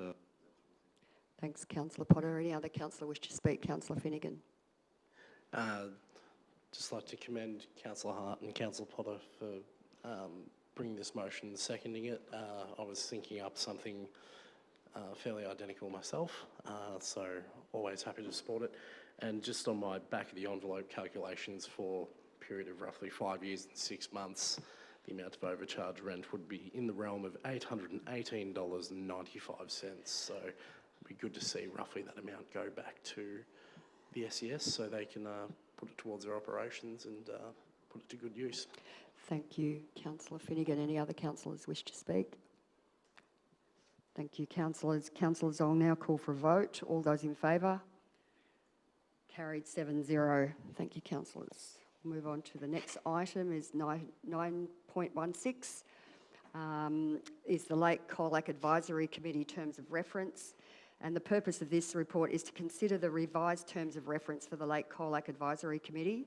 Thanks, Councillor Potter. Any other councillor wish to speak? Councillor Finnegan. Just like to commend Councillor Hart and Councillor Potter for bringing this motion and seconding it. I was thinking up something fairly identical myself, so always happy to support it. And just on my back of the envelope calculations for a period of roughly 5 years and 6 months, the amount of overcharge rent would be in the realm of $818.95. So it'd be good to see roughly that amount go back to the SES so they can put it towards their operations and put it to good use. Thank you, Councillor Finnegan. Any other councillors wish to speak? Thank you, councillors. Councillors, I'll now call for a vote. All those in favour? Carried 7-0. Thank you, councillors. We'll move on to the next item, is 9.16, is the Lake Colac Advisory Committee Terms of Reference. And the purpose of this report is to consider the revised terms of reference for the Lake Colac Advisory Committee,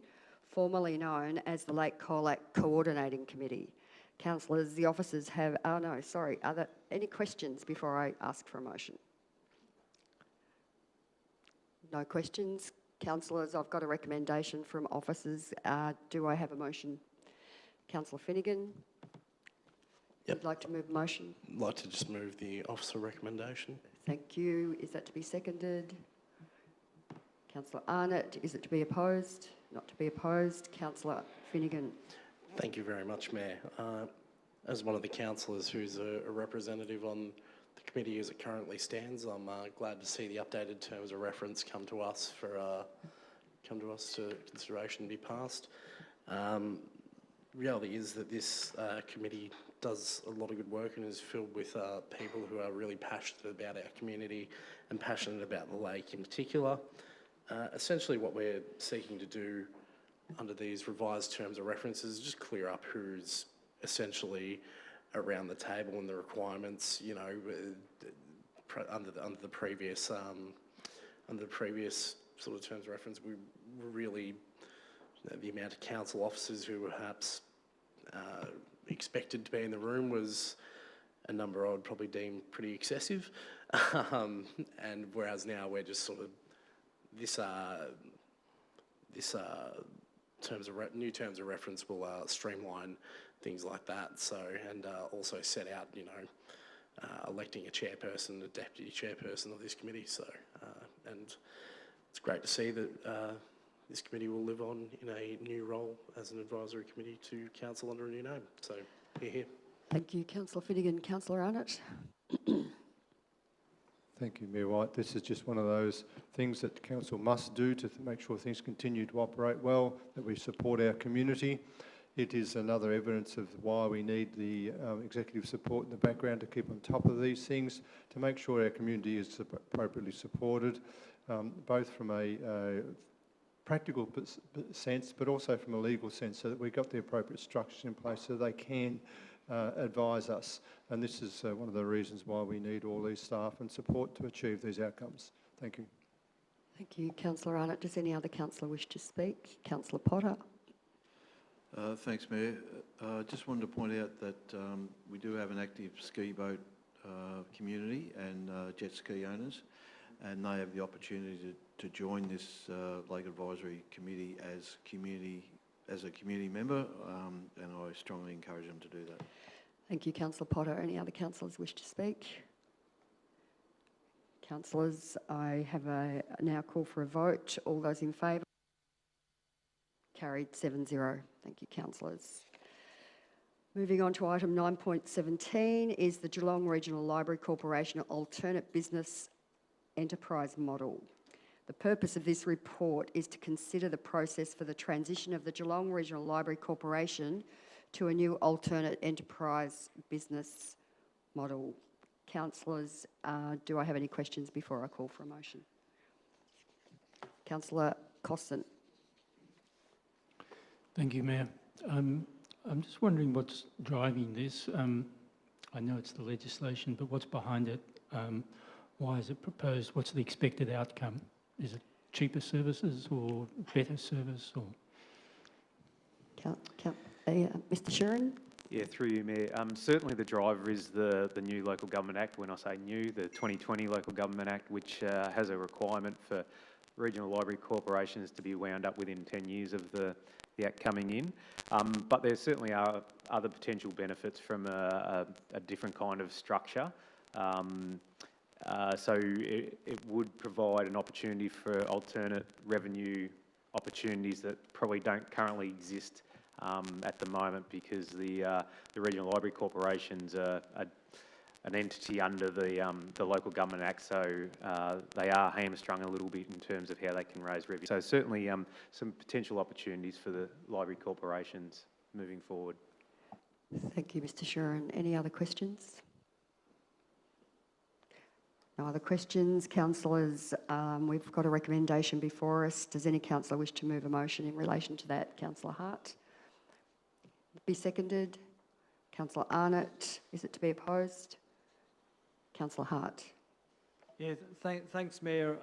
formerly known as the Lake Colac Coordinating Committee. Councillors, the officers have... Oh, no, sorry. Are there any questions before I ask for a motion? No questions. Councillors, I've got a recommendation from officers. Do I have a motion? Councillor Finnegan? Yep. Would like to move a motion? I'd like to just move the officer recommendation. Thank you. Is that to be seconded? Councillor Arnott, is it to be opposed? Not to be opposed. Councillor Finnegan. Thank you very much, Mayor. As one of the councillors who's a representative on the committee as it currently stands, I'm glad to see the updated terms of reference come to us to consideration and be passed. Reality is that this committee does a lot of good work and is filled with people who are really passionate about our community and passionate about the lake in particular. Essentially what we're seeking to do under these revised terms of reference is just clear up who's essentially around the table and the requirements, you know, under the previous sort of terms of reference. We were really, the amount of council officers who were perhaps expected to be in the room was a number I would probably deem pretty excessive. And whereas now we're just sort of new terms of reference will streamline things like that. So, and also set out, you know, electing a chairperson, a deputy chairperson of this committee. So, and it's great to see that this committee will live on in a new role as an advisory committee to council under a new name. So, here. Thank you, Councillor Finnegan. Councillor Arnott. Thank you, Mayor White. This is just one of those things that the council must do to make sure things continue to operate well, that we support our community. It is another evidence of why we need the executive support in the background to keep on top of these things, to make sure our community is appropriately supported, both from a practical sense, but also from a legal sense, so that we've got the appropriate structures in place so they can advise us. And this is one of the reasons why we need all these staff and support to achieve these outcomes. Thank you. Thank you, Councillor Arnott. Does any other councillor wish to speak? Councillor Potter. Thanks, Mayor. Just wanted to point out that we do have an active ski boat community and jet ski owners, and they have the opportunity to join this Lake Advisory Committee as a community member, and I strongly encourage them to do that. Thank you, Councillor Potter. Any other councillors wish to speak? Councillors, I have now call for a vote. All those in favour? Carried 7-0. Thank you, councillors. Moving on to item 9.17 is the Geelong Regional Library Corporation alternate business enterprise model. The purpose of this report is to consider the process for the transition of the Geelong Regional Library Corporation to a new alternate enterprise business model. Councillors, do I have any questions before I call for a motion? Councillor Costin. Thank you, Mayor. I'm just wondering what's driving this. I know it's the legislation, but what's behind it? Why is it proposed? What's the expected outcome? Is it cheaper services or better service? Or Mr. Sheeran? Yeah, through you, Mayor. Certainly the driver is the new Local Government Act. When I say new, the 2020 Local Government Act, which has a requirement for regional library corporations to be wound up within 10 years of the Act coming in. But there certainly are other potential benefits from a different kind of structure. So it would provide an opportunity for alternate revenue opportunities that probably don't currently exist at the moment, because the regional library corporations are an entity under the Local Government Act, so they are hamstrung a little bit in terms of how they can raise revenue. So certainly some potential opportunities for the library corporations moving forward. Thank you, Mr. Sheeran. Any other questions? No other questions. Councillors, we've got a recommendation before us. Does any councillor wish to move a motion in relation to that? Councillor Hart. Be seconded. Councillor Arnott. Is it to be opposed? Councillor Hart. Yeah, thanks, Mayor.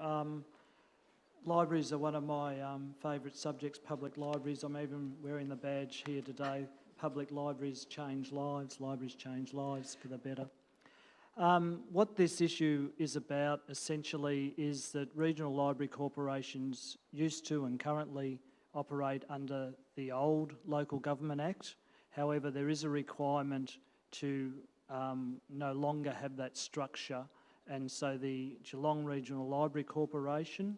Libraries are one of my favourite subjects, public libraries. I'm even wearing the badge here today. Public libraries change lives, libraries change lives for the better. What this issue is about essentially is that regional library corporations used to and currently operate under the old Local Government Act. However, there is a requirement to no longer have that structure, and so the Geelong Regional Library Corporation,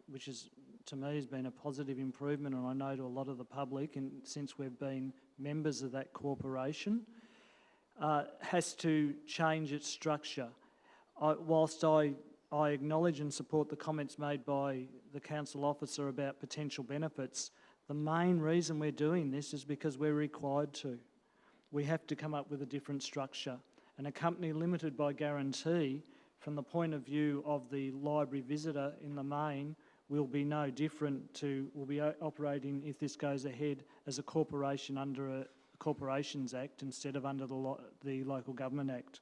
which is to me has been a positive improvement, and I know to a lot of the public, and since we've been members of that corporation, has to change its structure. Whilst I acknowledge and support the comments made by the council officer about potential benefits, the main reason we're doing this is because we're required to. We have to come up with a different structure. And a company limited by guarantee, from the point of view of the library visitor in the main, will be no different to, will be operating, if this goes ahead, as a corporation under a Corporations Act instead of under the Local Government Act.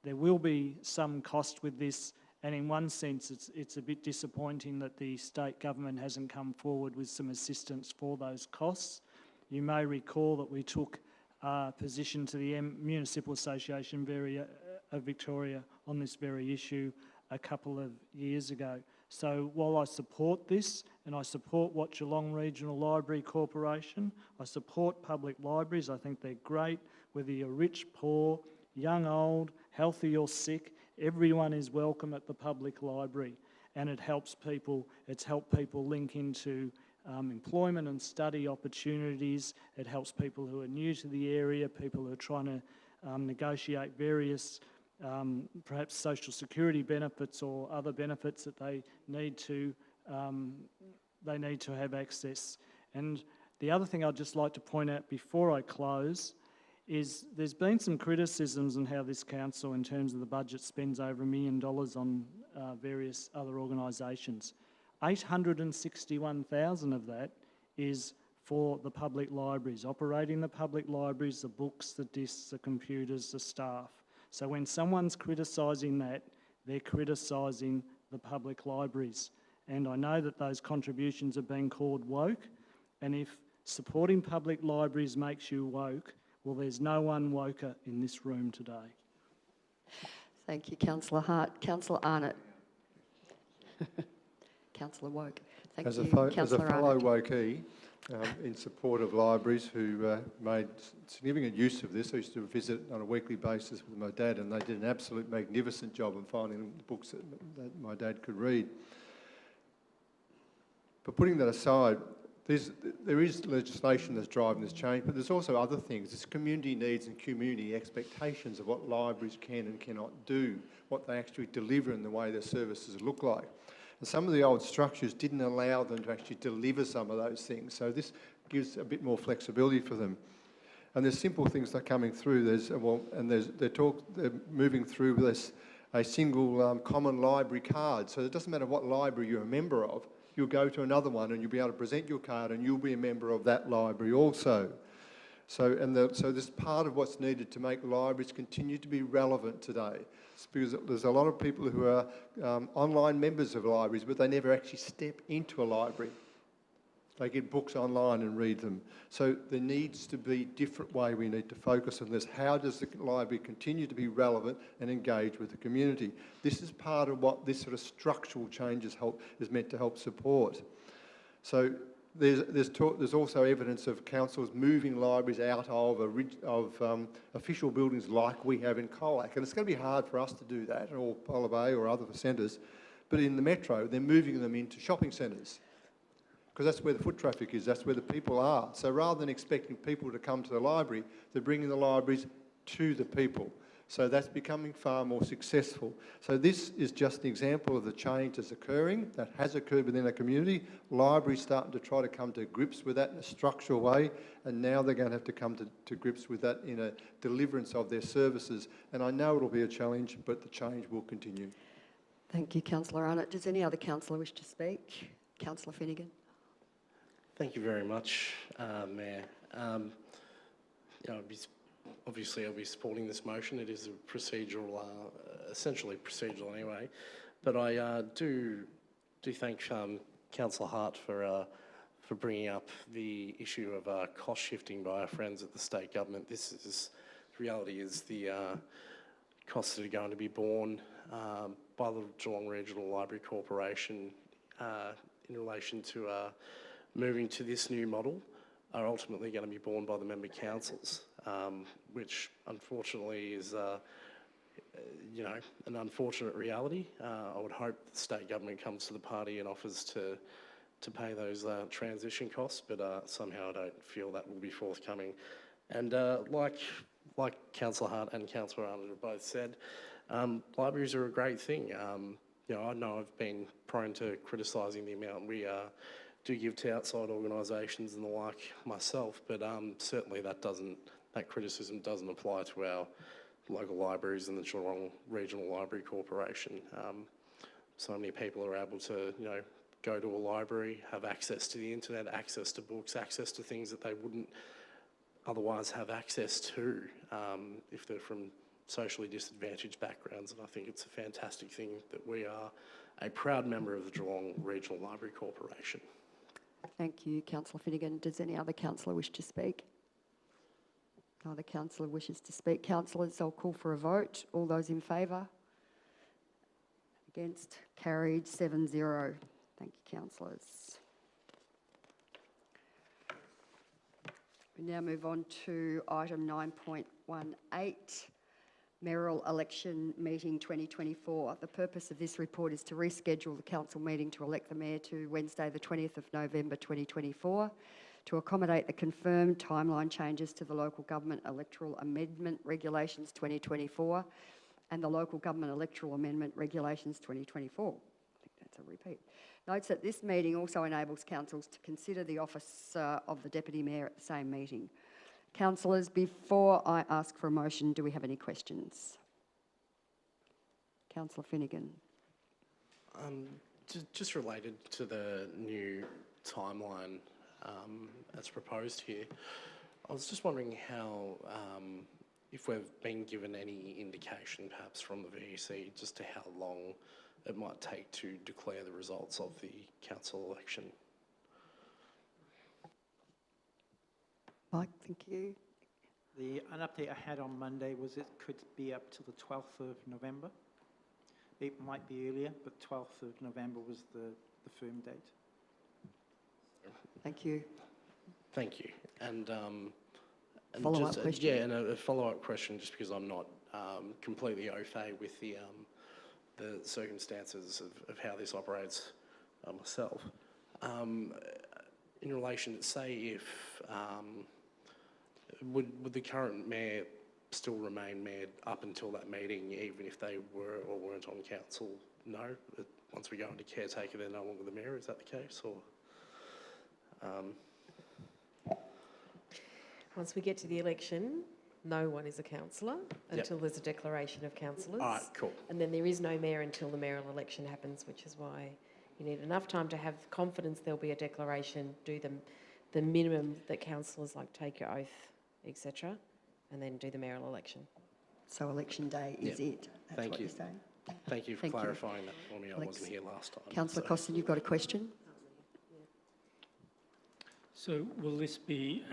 There will be some cost with this, and in one sense it's a bit disappointing that the state government hasn't come forward with some assistance for those costs. You may recall that we took a position to the Municipal Association of Victoria on this very issue a couple of years ago. So while I support this, and I support what Geelong Regional Library Corporation, I support public libraries, I think they're great, whether you're rich, poor, young, old, healthy or sick, everyone is welcome at the public library, and it helps people, it's helped people link into employment and study opportunities. It helps people who are new to the area, people who are trying to negotiate various perhaps social security benefits or other benefits that they need to have access. And the other thing I'd just like to point out before I close is there's been some criticisms on how this council, in terms of the budget, spends over $1 million on various other organisations. 861,000 of that is for the public libraries, operating the public libraries, the books, the discs, the computers, the staff. So when someone's criticising that, they're criticising the public libraries. And I know that those contributions have been called woke, and if supporting public libraries makes you woke, well, there's no one woker in this room today. Thank you, Councillor Hart. Councillor Arnott. Councillor Woke. Thank As you, a Councillor fellow Arnott. Wokey, in support of libraries who made significant use of this, I used to visit on a weekly basis with my dad, and they did an absolute magnificent job of finding books that my dad could read. But putting that aside, there is legislation that's driving this change, but there's also other things. It's community needs and community expectations of what libraries can and cannot do, what they actually deliver and the way their services look like. And some of the old structures didn't allow them to actually deliver some of those things. So this gives a bit more flexibility for them. And there's simple things that are coming through. They're moving through this a single common library card. So it doesn't matter what library you're a member of. You'll go to another one and you'll be able to present your card and you'll be a member of that library also. So this is part of what's needed to make libraries continue to be relevant today. It's because there's a lot of people who are online members of libraries, but they never actually step into a library. They get books online and read them. So there needs to be a different way we need to focus on this. How does the library continue to be relevant and engage with the community? This is part of what this sort of structural change is meant to help support. So there's also evidence of councils moving libraries out of official buildings like we have in Colac. And it's going to be hard for us to do that, or Polar Bay or other centres. But in the metro, they're moving them into shopping centres, because that's where the foot traffic is, that's where the people are. So rather than expecting people to come to the library, they're bringing the libraries to the people. So that's becoming far more successful. So this is just an example of the change that's occurring, that has occurred within our community. Libraries starting to try to come to grips with that in a structural way, and now they're going to have to come to grips with that in a deliverance of their services. And I know it'll be a challenge, but the change will continue. Thank you, Councillor Arnott. Does any other councillor wish to speak? Councillor Finnegan. Thank you very much, Mayor. Obviously, I'll be supporting this motion. It is a procedural, essentially procedural anyway. But I do thank Councillor Hart for bringing up the issue of cost shifting by our friends at the state government. The reality is the costs that are going to be borne by the Geelong Regional Library Corporation in relation to moving to this new model are ultimately going to be borne by the member councils, which unfortunately is, an unfortunate reality. I would hope the state government comes to the party and offers to pay those transition costs, but somehow I don't feel that will be forthcoming. And like Councillor Hart and Councillor Arnold have both said, libraries are a great thing. I know I've been prone to criticising the amount we do give to outside organisations and the like myself, but certainly that criticism doesn't apply to our local libraries and the Geelong Regional Library Corporation. So many people are able to, go to a library, have access to the internet, access to books, access to things that they wouldn't otherwise have access to if they're from socially disadvantaged backgrounds. And I think it's a fantastic thing that we are a proud member of the Geelong Regional Library Corporation. Thank you, Councillor Finnegan. Does any other councillor wish to speak? No other councillor wishes to speak. Councillors, I'll call for a vote. All those in favour? Against? Carried 7-0. Thank you, councillors. We now move on to item 9.18. Mayoral Election Meeting 2024. The purpose of this report is to reschedule the council meeting to elect the mayor to Wednesday the 20th of November 2024 to accommodate the confirmed timeline changes to the Local Government Electoral Amendment Regulations 2024 and the Local Government Electoral Amendment Regulations 2024. I think that's a repeat. Notes that this meeting also enables councils to consider the office of the Deputy Mayor at the same meeting. Councillors, before I ask for a motion, do we have any questions? Councillor Finnegan. Just related to the new timeline as proposed here, I was just wondering how, if we've been given any indication perhaps from the VEC just to how long it might take to declare the results of the council election. Mike, thank you. An update I had on Monday was it could be up to the 12th of November. It might be earlier, but 12th of November was the firm date. Thank you. Thank you. And follow-up question? Yeah, and a follow-up question, just because I'm not completely au fait with the circumstances of how this operates myself. In relation to, say, if would the current mayor still remain mayor up until that meeting, even if they were or weren't on council? No. Once we go into caretaker, they're no longer the mayor. Is that the case, or? Once we get to the election, no one is a councillor until there's a declaration of councillors. All right, cool. And then there is no mayor until the mayoral election happens, which is why you need enough time to have confidence there'll be a declaration, do the minimum that councillors like take your oath, etc., and then do the mayoral election. So election day is it? That's Thank what you. you're saying? Thank you for clarifying that for me. I wasn't here last time. Councillor Costin, you've got a question? So will this be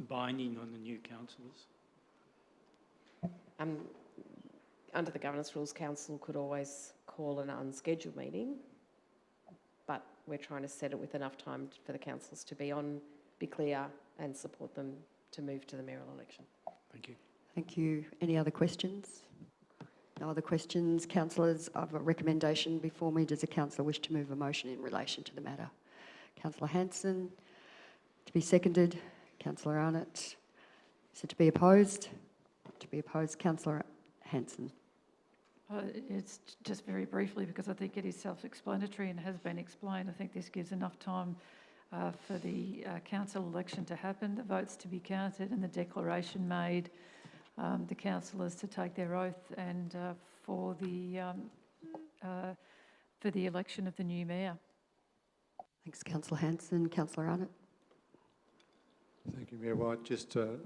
binding on the new councillors? Under the governance rules, council could always call an unscheduled meeting, but we're trying to set it with enough time for the councillors to be clear and support them to move to the mayoral election. Thank you. Thank you. Any other questions? No other questions. Councillors, I have a recommendation before me. Does a councillor wish to move a motion in relation to the matter? Councillor Hanson, to be seconded. Councillor Arnott. Is it to be opposed? To be opposed. Councillor Hanson. It's just very briefly, because I think it is self-explanatory and has been explained. I think this gives enough time for the council election to happen, the votes to be counted and the declaration made, the councillors to take their oath, and for the election of the new mayor. Thanks, Councillor Hanson. Councillor Arnott. Thank you, Mayor White. Just a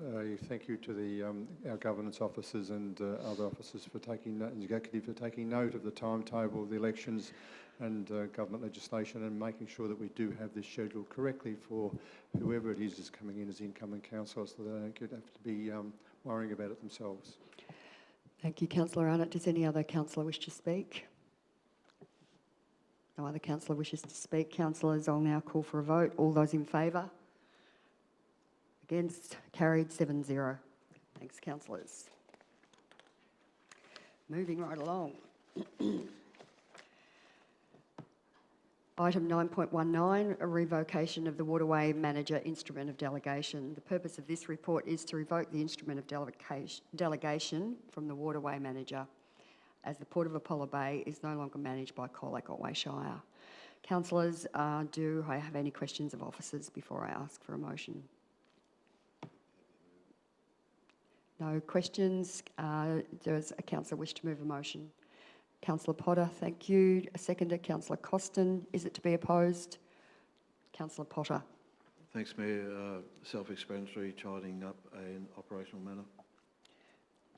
thank you to our governance officers and other officers for taking note, and executive for taking note of the timetable of the elections and government legislation, and making sure that we do have this scheduled correctly for whoever it is coming in as incoming councillors, so they don't have to be worrying about it themselves. Thank you, Councillor Arnott. Does any other councillor wish to speak? No other councillor wishes to speak. Councillors, I'll now call for a vote. All those in favour? Against? Carried 7-0. Thanks, councillors. Moving right along. Item 9.19, a revocation of the Waterway Manager Instrument of Delegation. The purpose of this report is to revoke the instrument of delegation from the Waterway Manager, as the Port of Apollo Bay is no longer managed by Colac Otway Shire. Councillors, do I have any questions of officers before I ask for a motion? No questions. Does a councillor wish to move a motion? Councillor Potter, thank you. A seconder, Councillor Costin. Is it to be opposed? Councillor Potter. Thanks, Mayor. Self-explanatory, tidying up an operational matter.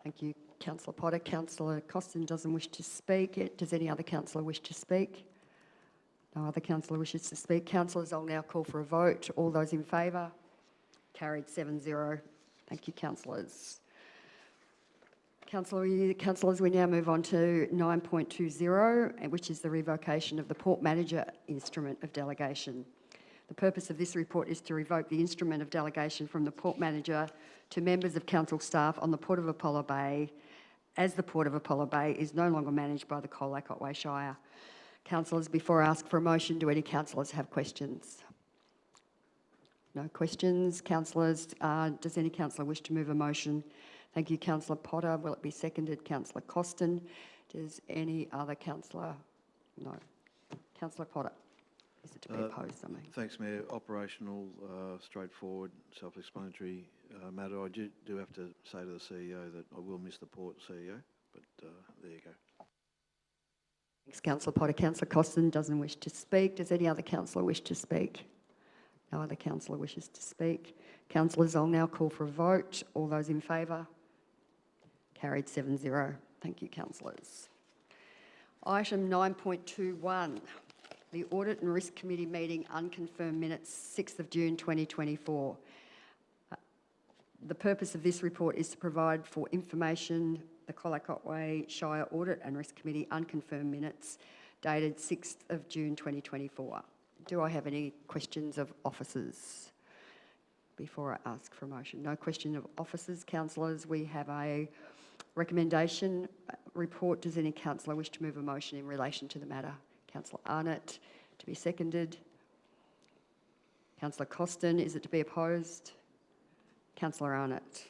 Thank you, Councillor Potter. Councillor Costin doesn't wish to speak. Does any other councillor wish to speak? No other councillor wishes to speak. Councillors, I'll now call for a vote. All those in favour? Carried 7-0. Thank you, councillors. Councillors, we now move on to 9.20, which is the revocation of the Port Manager Instrument of Delegation. The purpose of this report is to revoke the instrument of delegation from the Port Manager to members of council staff on the Port of Apollo Bay, as the Port of Apollo Bay is no longer managed by the Colac Otway Shire. Councillors, before I ask for a motion, do any councillors have questions? No questions. Councillors, does any councillor wish to move a motion Thank you, Councillor Potter. Will it be seconded? Councillor Costin. Does any other councillor? No. Councillor Potter. Is it to be opposed, I mean? Thanks, Mayor. Operational, straightforward, self-explanatory matter. I do have to say to the CEO that I will miss the Port CEO, but there you go. Thanks, Councillor Potter. Councillor Costin doesn't wish to speak. Does any other councillor wish to speak? No other councillor wishes to speak. Councillors, I'll now call for a vote. All those in favour? Carried 7-0. Thank you, councillors. Item 9.21, the Audit and Risk Committee meeting unconfirmed minutes, 6th of June 2024. The purpose of this report is to provide for information the Colac Otway Shire Audit and Risk Committee unconfirmed minutes dated 6th of June 2024. Do I have any questions of officers before I ask for a motion? No question of officers. Councillors, we have a recommendation report. Does any councillor wish to move a motion in relation to the matter? Councillor Arnott, to be seconded. Councillor Costin, is it to be opposed? Councillor Arnott.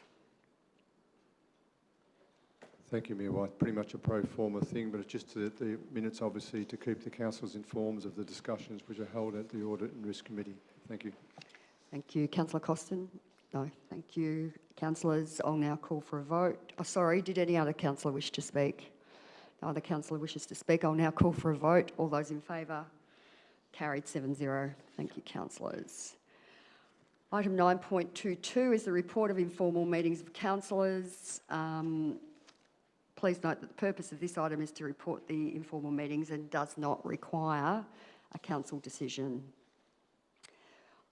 Thank you, Mayor White. Pretty much a pro forma thing, but it's just the minutes, obviously, to keep the councillors informed of the discussions which are held at the Audit and Risk Committee. Thank you. Thank you. Councillor Costin? No. Thank you. Councillors, I'll now call for a vote. Oh, sorry, did any other councillor wish to speak? No other councillor wishes to speak. I'll now call for a vote. All those in favour? Carried 7-0. Thank you, councillors. Item 9.22 is the report of informal meetings of councillors. Please note that the purpose of this item is to report the informal meetings and does not require a council decision.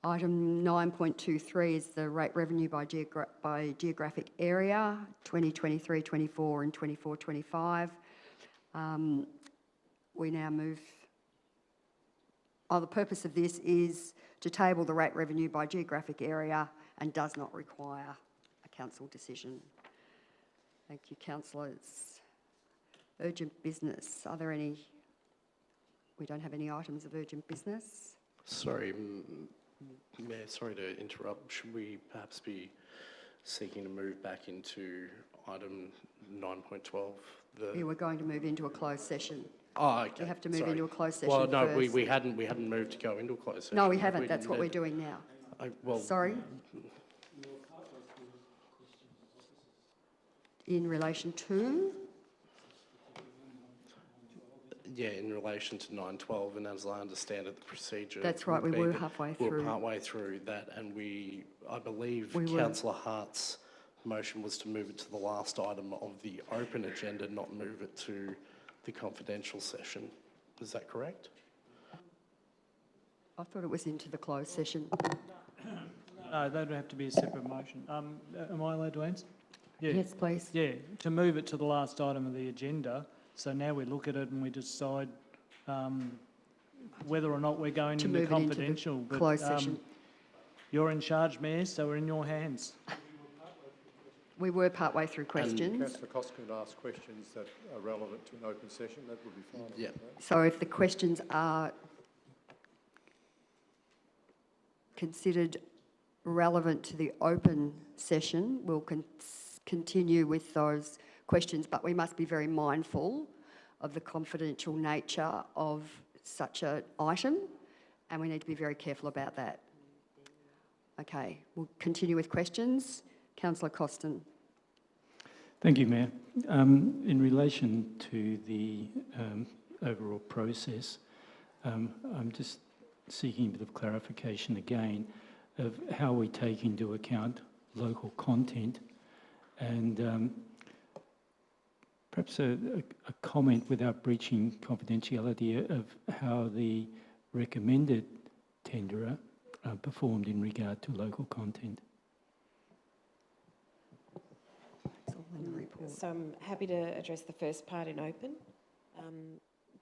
Item 9.23 is the rate revenue by geographic area, 2023-24 and 24-25. We now move... the purpose of this is to table the rate revenue by geographic area and does not require a council decision. Thank you, councillors. Urgent business. Are there any? We don't have any items of urgent business. Sorry, Mayor, sorry to interrupt. Should we perhaps be seeking to move back into item 9.12? Yeah, we're going to move into a closed session. Oh, okay. We have to move Sorry. into a closed session Well, no, first. we hadn't moved to go into a closed session. No, we haven't. That's what we're doing now. Well, sorry? In relation to? Yeah, in relation to 9.12, and as I understand it, the procedure... That's right, we were halfway through. We were partway through that, and I believe Councillor Hart's motion was to move it to the last item of the open agenda, not move it to the confidential session. Is that correct? I thought it was into the closed session. No, that would have to be a separate motion. Am I allowed to answer? Yeah. Yes, please. Yeah, to move it to the last item of the agenda. So now we look at it and we decide whether or not we're going to into move confidential. Into the closed session. You're in charge, Mayor, so we're in your hands. We were partway through questions. Councillor Costin could ask questions that are relevant to an open session. That would be fine. Yeah. So if the questions are considered relevant to the open session, we'll continue with those questions, but we must be very mindful of the confidential nature of such an item, and we need to be very careful about that. Okay, we'll continue with questions. Councillor Costin. Thank you, Mayor. In relation to the overall process, I'm just seeking a bit of clarification again of how we take into account local content and perhaps a comment without breaching confidentiality of how the recommended tenderer performed in regard to local content. So I'm happy to address the first part in open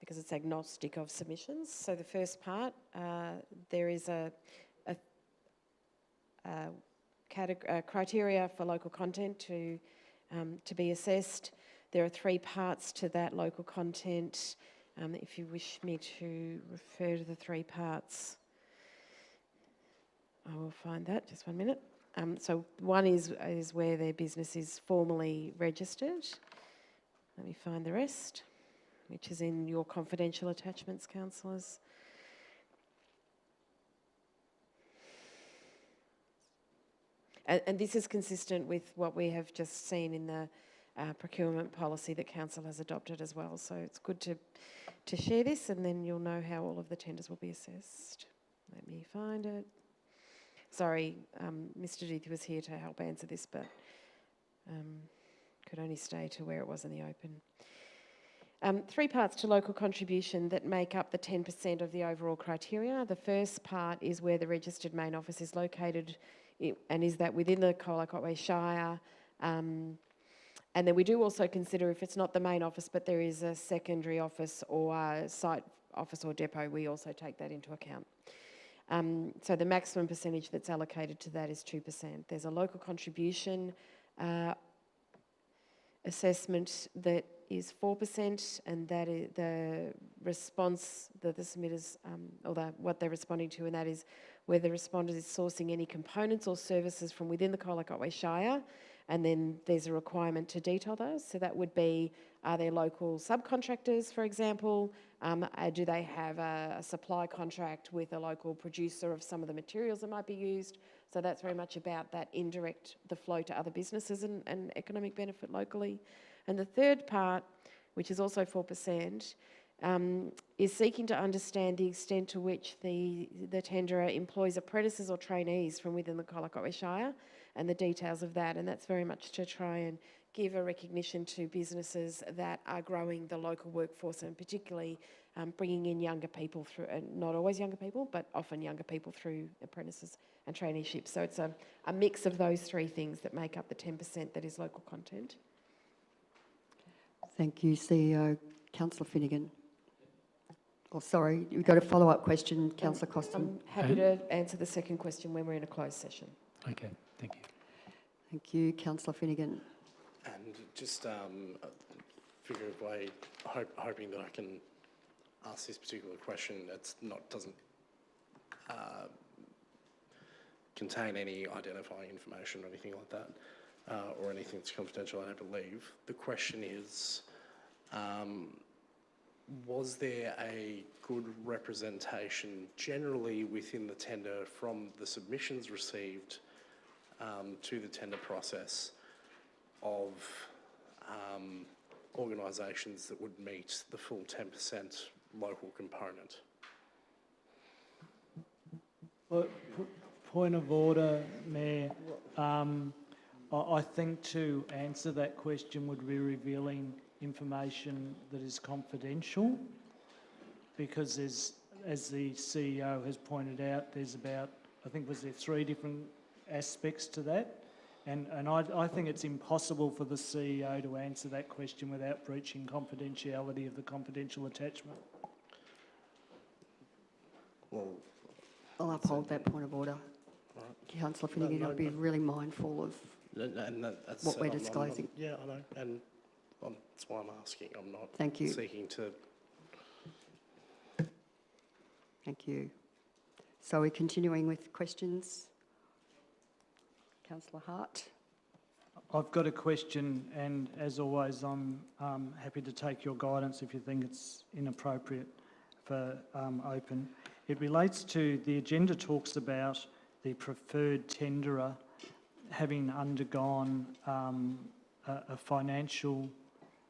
because it's agnostic of submissions. So the first part, there is a criteria for local content to be assessed. There are 3 parts to that local content. If you wish me to refer to the 3 parts, I will find that. Just 1 minute. So one is where their business is formally registered. Let me find the rest, which is in your confidential attachments, councillors. And this is consistent with what we have just seen in the procurement policy that council has adopted as well. So it's good to share this, and then you'll know how all of the tenders will be assessed. Let me find it. Sorry, Mr. Duthie was here to help answer this, but could only stay to where it was in the open. 3 parts to local contribution that make up the 10% of the overall criteria. The first part is where the registered main office is located, and is that within the Colac Otway Shire. And then we do also consider if it's not the main office, but there is a secondary office or a site office or depot, we also take that into account. So the maximum percentage that's allocated to that is 2%. There's a local contribution assessment that is 4%, and that is the response that the submitters, what they're responding to, and that is where the respondent is sourcing any components or services from within the Colac Otway Shire, and then there's a requirement to detail those. So that would be, are there local subcontractors, for example? Do they have a supply contract with a local producer of some of the materials that might be used? So that's very much about that indirect, the flow to other businesses and economic benefit locally. And the third part, which is also 4%, is seeking to understand the extent to which the tenderer employs apprentices or trainees from within the Colac Otway Shire, and the details of that. And that's very much to try and give a recognition to businesses that are growing the local workforce, and particularly bringing in younger people through, not always younger people, but often younger people through apprentices and traineeships. So it's a mix of those 3 things that make up the 10% that is local content. Thank you, CEO. Councillor Finnegan. Oh, sorry, you've got a follow-up question, Councillor Costin. I'm happy to answer the second question when we're in a closed session. Okay, thank you. Thank you, Councillor Finnegan. And just a figure of way, hoping that I can ask this particular question. It's doesn't contain any identifying information or anything like that, or anything that's confidential, I don't believe. The question is, was there a good representation generally within the tender from the submissions received to the tender process of organisations that would meet the full 10% local component? Point of order, Mayor. I think to answer that question would be revealing information that is confidential, because as the CEO has pointed out, there's about, I think, was there 3 different aspects to that? And I think it's impossible for the CEO to answer that question without breaching confidentiality of the confidential attachment. Well, I'll uphold that point of order. Right. Councillor Finnegan, I'd be really mindful of what we're disclosing. Yeah, I know, and that's why I'm asking. I'm not Thank you. seeking to... Thank you. So we're continuing with questions. Councillor Hart. I've got a question, and as always, I'm happy to take your guidance if you think it's inappropriate for open. It relates to, the agenda talks about the preferred tenderer having undergone a financial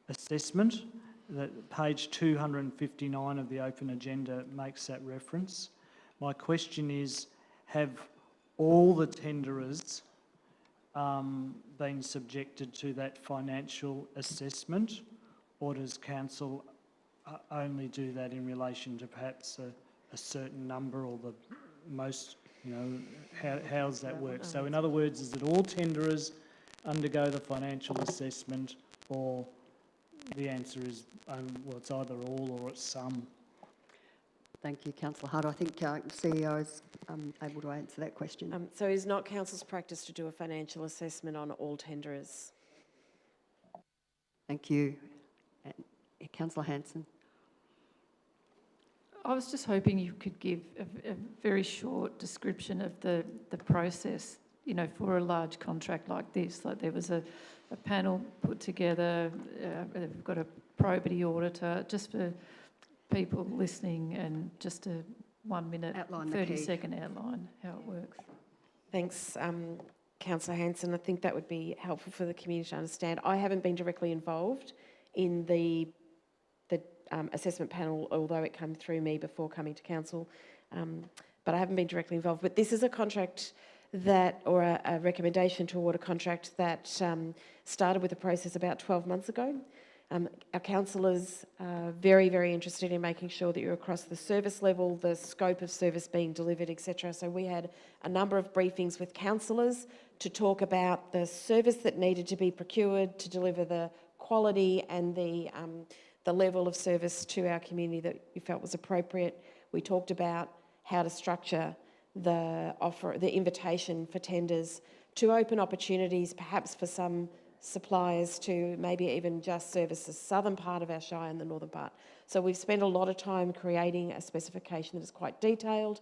assessment. That page 259 of the open agenda makes that reference. My question is, have all the tenderers been subjected to that financial assessment, or does council only do that in relation to perhaps a certain number, or the most, how does that work? So in other words, is it all tenderers undergo the financial assessment, or the answer is, well, it's either all or it's some? Thank you, Councillor Hart. I think CEO is able to answer that question. So is not council's practice to do a financial assessment on all tenderers? Thank you. Councillor Hanson. I was just hoping you could give a very short description of the process you know, for a large contract like this, like there was a panel put together, we've got a probity auditor, just for people listening, and just a 1 minute, Outline the 30-second outline how it works. Thanks, Councillor Hanson. I think that would be helpful for the community to understand. I haven't been directly involved in the assessment panel, although it came through me before coming to council, but I haven't been directly involved. But this is a contract that, or a recommendation to award a contract that started with the process about 12 months ago. Our councillors are very, very interested in making sure that you're across the service level, the scope of service being delivered, etc. So we had a number of briefings with councillors to talk about the service that needed to be procured to deliver the quality and the level of service to our community that you felt was appropriate. We talked about how to structure the offer, the invitation for tenders to open opportunities, perhaps for some suppliers to maybe even just service the southern part of our shire and the northern part. So we've spent a lot of time creating a specification that is quite detailed,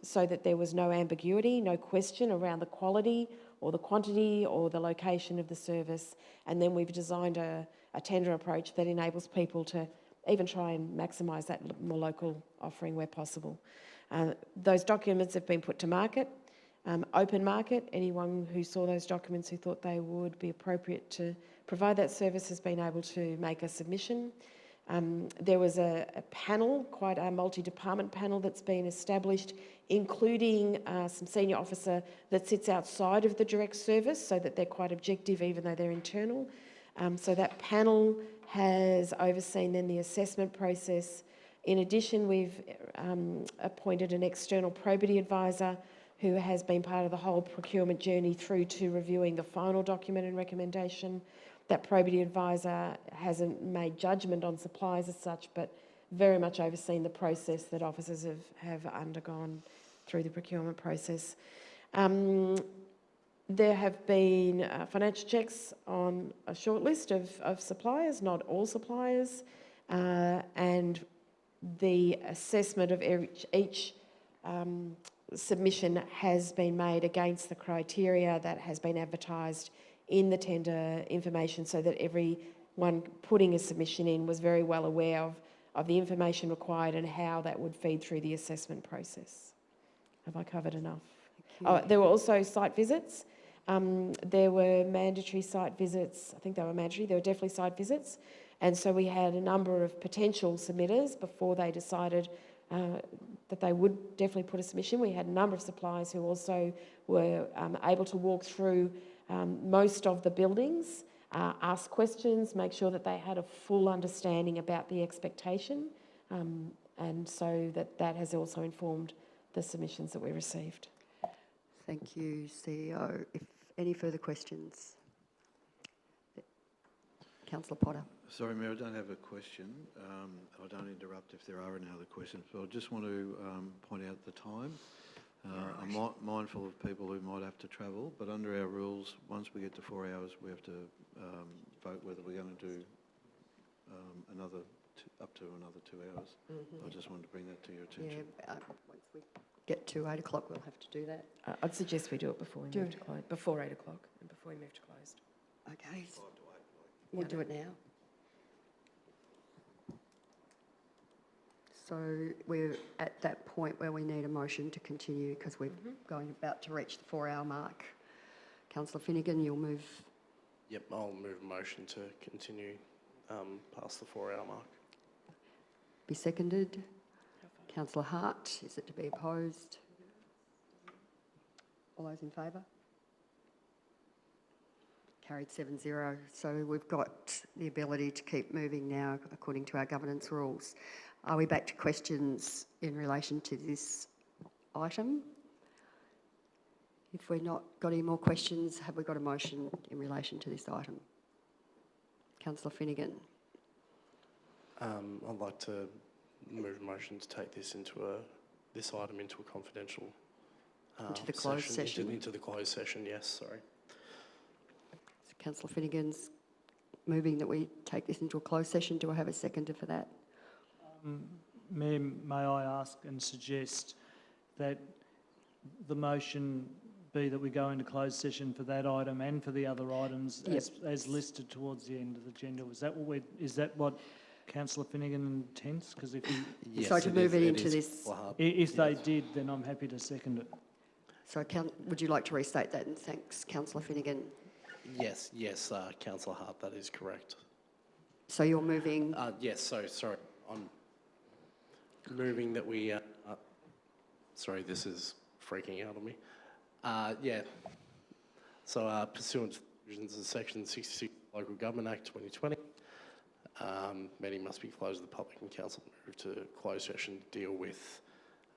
so that there was no ambiguity, no question around the quality or the quantity or the location of the service. And then we've designed a tender approach that enables people to even try and maximise that more local offering where possible. Those documents have been put to market, open market. Anyone who saw those documents who thought they would be appropriate to provide that service has been able to make a submission. There was a panel, quite a multi-department panel that's been established, including some senior officer that sits outside of the direct service, so that they're quite objective even though they're internal. So that panel has overseen then the assessment process. In addition, we've appointed an external probity advisor who has been part of the whole procurement journey through to reviewing the final document and recommendation. That probity advisor hasn't made judgment on suppliers as such, but very much overseen the process that officers have undergone through the procurement process. There have been financial checks on a short list of suppliers, not all suppliers, and the assessment of each submission has been made against the criteria that has been advertised in the tender information, so that everyone putting a submission in was very well aware of the information required and how that would feed through the assessment process. Have I covered enough? Oh, there were also site visits. There were mandatory site visits. I think they were mandatory. There were definitely site visits. And so we had a number of potential submitters before they decided that they would definitely put a submission. We had a number of suppliers who also were able to walk through most of the buildings, ask questions, make sure that they had a full understanding about the expectation, and so that has also informed the submissions that we received. Thank you, CEO. If any further questions? Councillor Potter. Sorry, Mayor, I don't have a question. I don't interrupt if there are any other questions, but I just want to point out the time. I'm mindful of people who might have to travel, but under our rules, once we get to 4 hours, we have to vote whether we're going to do up to another 2 hours. I just wanted to bring that to your attention. Yeah, once we get to 8 o'clock, we'll have to do that. I'd suggest we do it before we move to close, before 8 o'clock and before we move to closed. Okay. We'll do it now. So we're at that point where we need a motion to continue because we're about to reach the 4-hour mark. Councillor Finnegan, you'll move. Yep, I'll move a motion to continue past the 4-hour mark. Be seconded. Councillor Hart, is it to be opposed? All those in favour? Carried 7-0. So we've got the ability to keep moving now according to our governance rules. Are we back to questions in relation to this item? If we've not got any more questions, have we got a motion in relation to this item? Councillor Finnegan. I'd like to move a motion to take this item into a confidential into the closed session. Into the closed session, yes, sorry. So Councillor Finnegan's moving that we take this into a closed session. Do I have a seconder for that? Mayor, may I ask and suggest that the motion be that we go into closed session for that item and for the other items Yep. as listed towards the end of the agenda. Is that what Councillor Finnegan intends? Because if he, Yes, So to move it into this, if they did, then I'm happy to second it. so would you like to restate that? And thanks, Councillor Finnegan. Yes, Councillor Hart, that is correct. So you're moving, Yes, sorry, I'm moving that we, sorry, this is freaking out on me. Yeah, so pursuant to the provisions of Section 66 Local Government Act 2020, meeting must be closed to the public and council move to closed session to deal with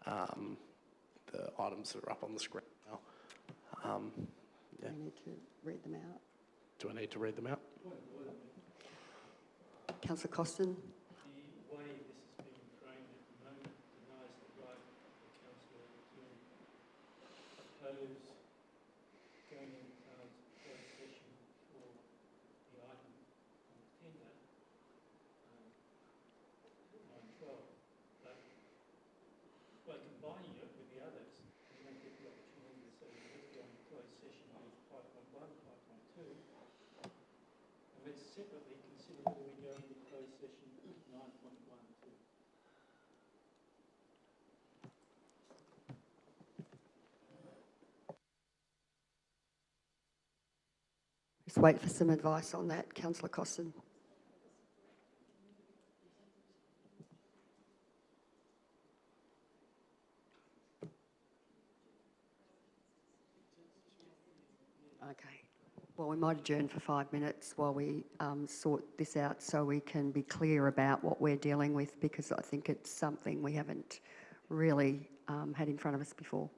the items that are up on the screen now. Yeah. I need to read them out. Do I need to read them out? Councillor Costin? The way this is being framed at the moment denies the right of the councillor to oppose going into closed session for the item on the tender, 912. But by combining it with the others, you don't get the opportunity to say, let's go into closed session with 5.1, 5.2, and let's separately consider whether we go into closed session 9.12. Just wait for some advice on that, Councillor Costin. Okay. Well, we might adjourn for 5 minutes while we sort this out so we can be clear about what we're dealing with, because I think it's something we haven't really had in front of us before.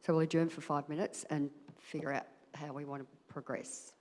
So we'll adjourn for 5 minutes and figure out how we want to progress.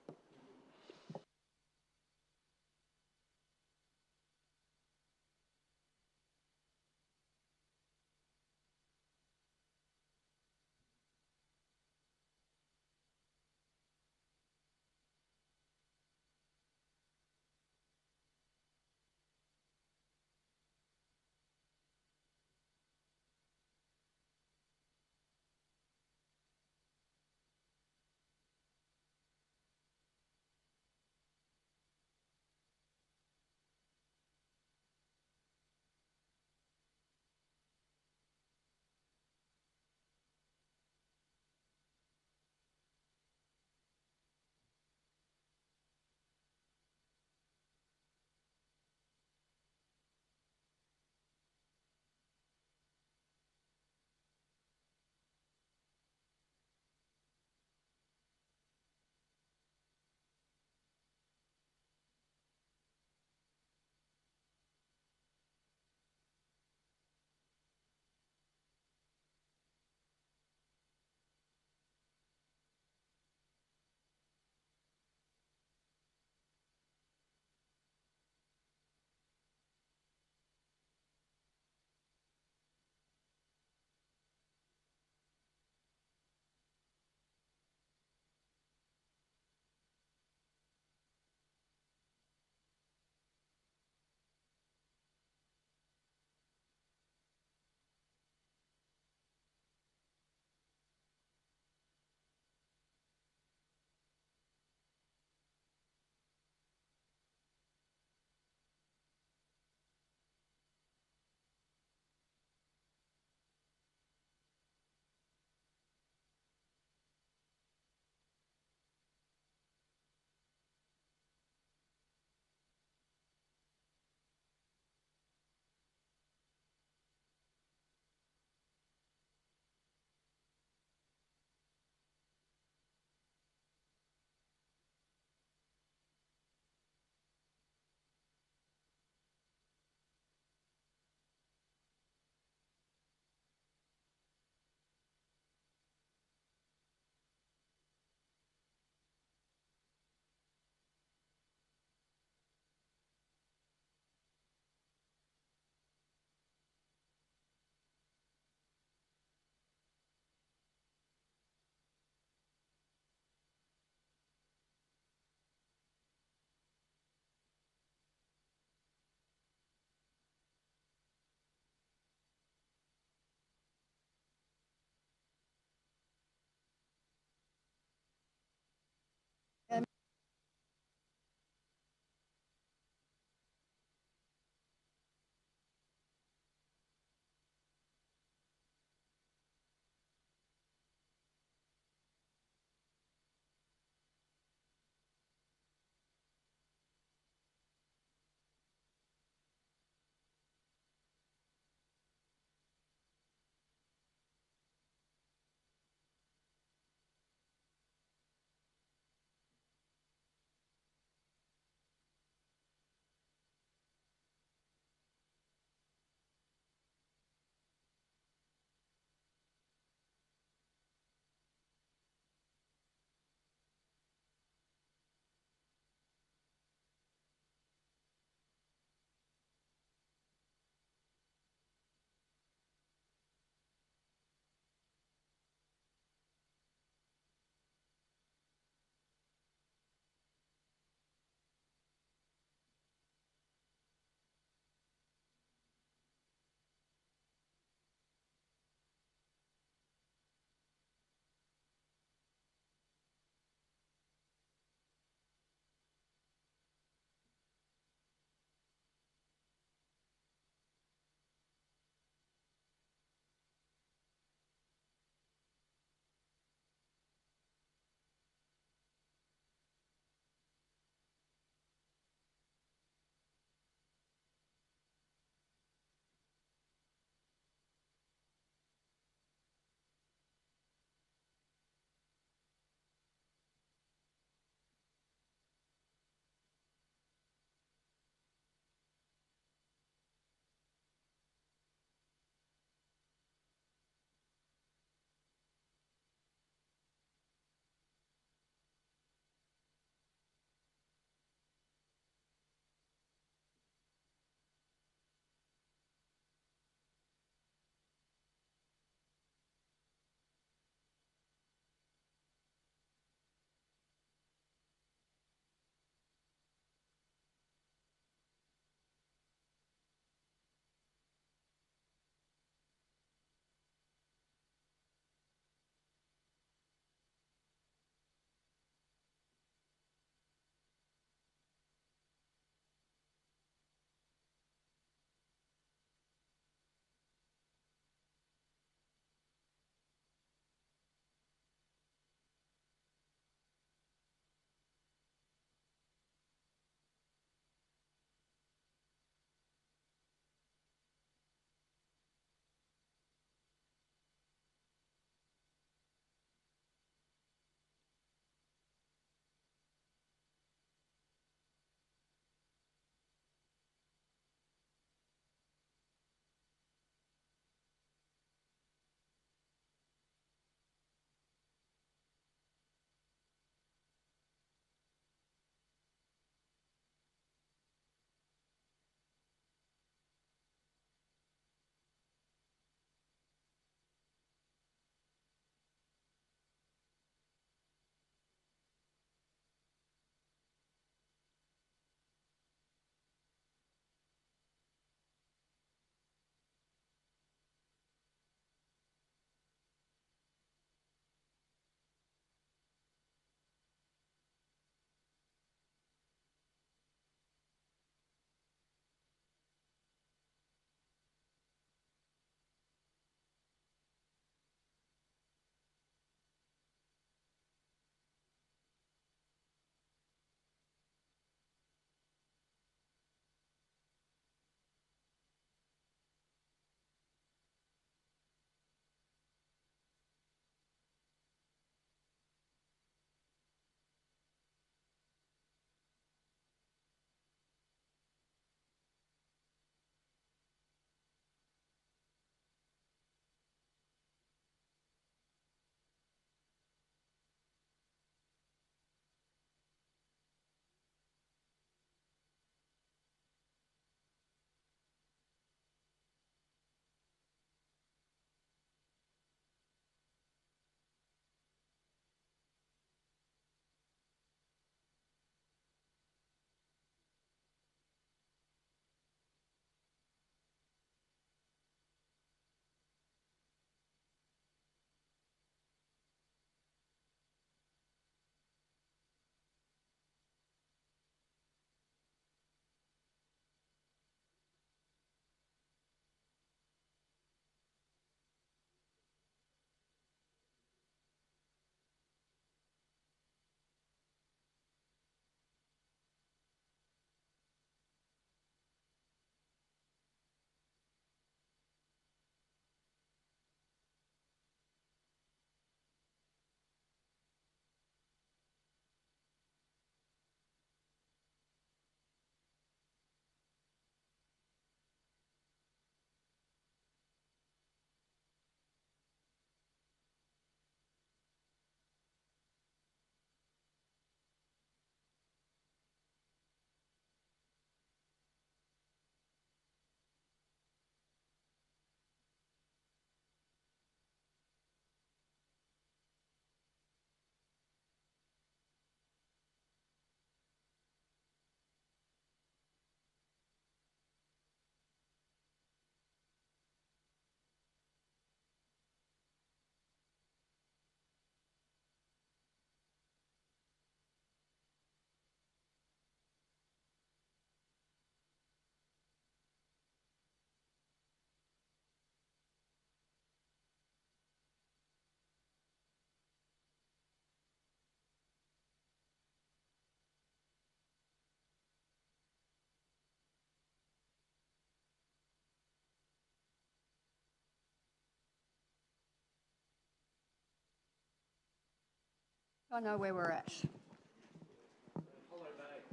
I know where we're at.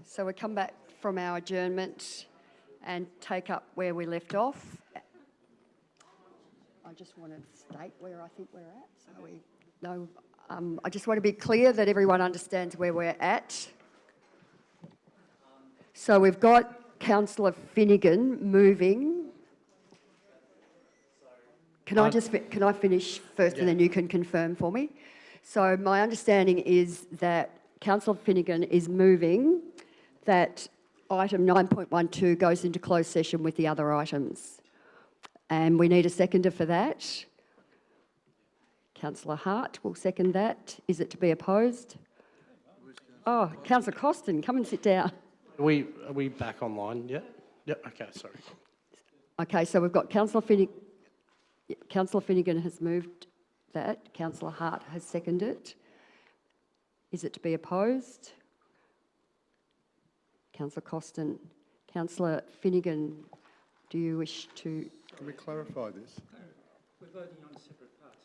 So we come back from our adjournment and take up where we left off. I just want to state where I think we're at, so we know. I just want to be clear that everyone understands where we're at. So we've got Councillor Finnegan moving. Can I finish first and then you can confirm for me? So my understanding is that Councillor Finnegan is moving that item 9.12 goes into closed session with the other items. And we need a seconder for that. Councillor Hart will second that. Is it to be opposed? Oh, Councillor Costin, come and sit down. Are we back online yet? Yep, okay, sorry. Okay, so we've got Councillor Finnegan. Councillor Finnegan has moved that. Councillor Hart has seconded. Is it to be opposed? Councillor Costin. Councillor Finnegan, do you wish to... Can we clarify this? We're voting on separate parts.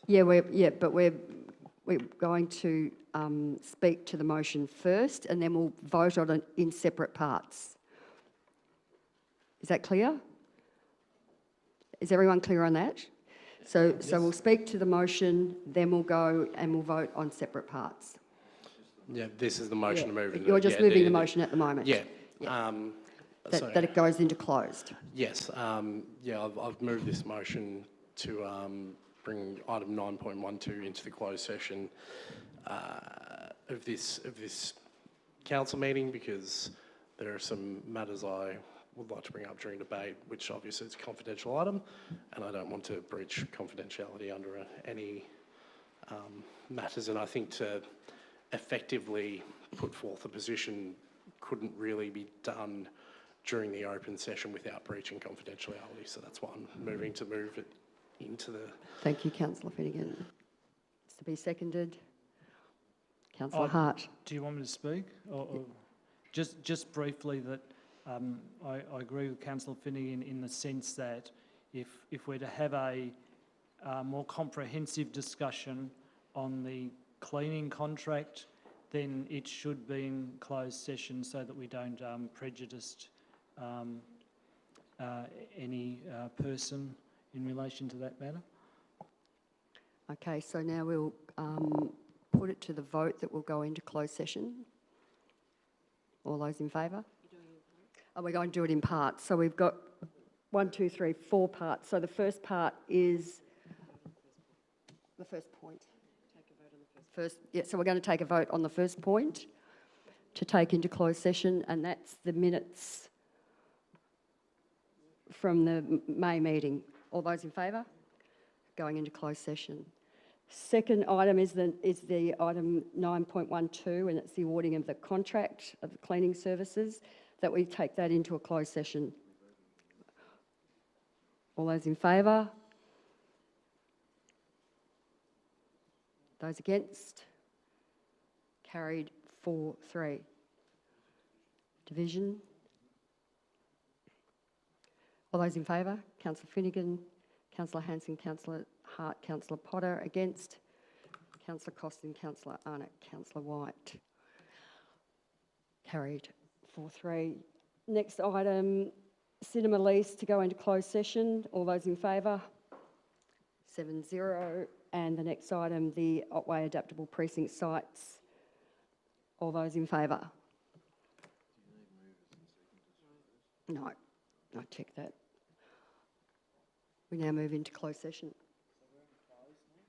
but we're going to speak to the motion first and then we'll vote on it in separate parts. Is that clear? Is everyone clear on that? So we'll speak to the motion, then we'll go and we'll vote on separate parts. Yeah, this is the motion to move. You're just moving the motion at the moment. Yeah. That it goes into closed. Yes. I've moved this motion to bring item 9.12 into the closed session of this council meeting because there are some matters I would like to bring up during debate, which obviously is a confidential item, and I don't want to breach confidentiality under any matters. And I think to effectively put forth a position couldn't really be done during the open session without breaching confidentiality. So that's why I'm moving to move it into the... Thank you, Councillor Finnegan. It's to be seconded. Councillor Hart. Do you want me to speak? Or just briefly that I agree with Councillor Finnegan in the sense that if we're to have a more comprehensive discussion on the cleaning contract, then it should be in closed session so that we don't prejudice any person in relation to that matter. Okay, so now we'll put it to the vote that will go into closed session. All those in favour? Oh, we're going to do it in parts. So we've got 4 parts. So the first part is the first point. So we're going to take a vote on the first point to take into closed session, and that's the minutes from the May meeting. All those in favour? Going into closed session. Second item is the item 9.12, and it's the awarding of the contract of the cleaning services, that we take that into a closed session. All those in favour? Those against? Carried 4-3. Division. All those in favour? Councillor Finnegan, Councillor Hanson, Councillor Hart, Councillor Potter. Against? Councillor Costin, Councillor Arnott, Councillor White. Carried 4-3. Next item, cinema lease to go into closed session. All those in favour? 7-0. And the next item, the Otway Adaptable Precinct sites. All those in favour? No, I checked that. We now move into closed session.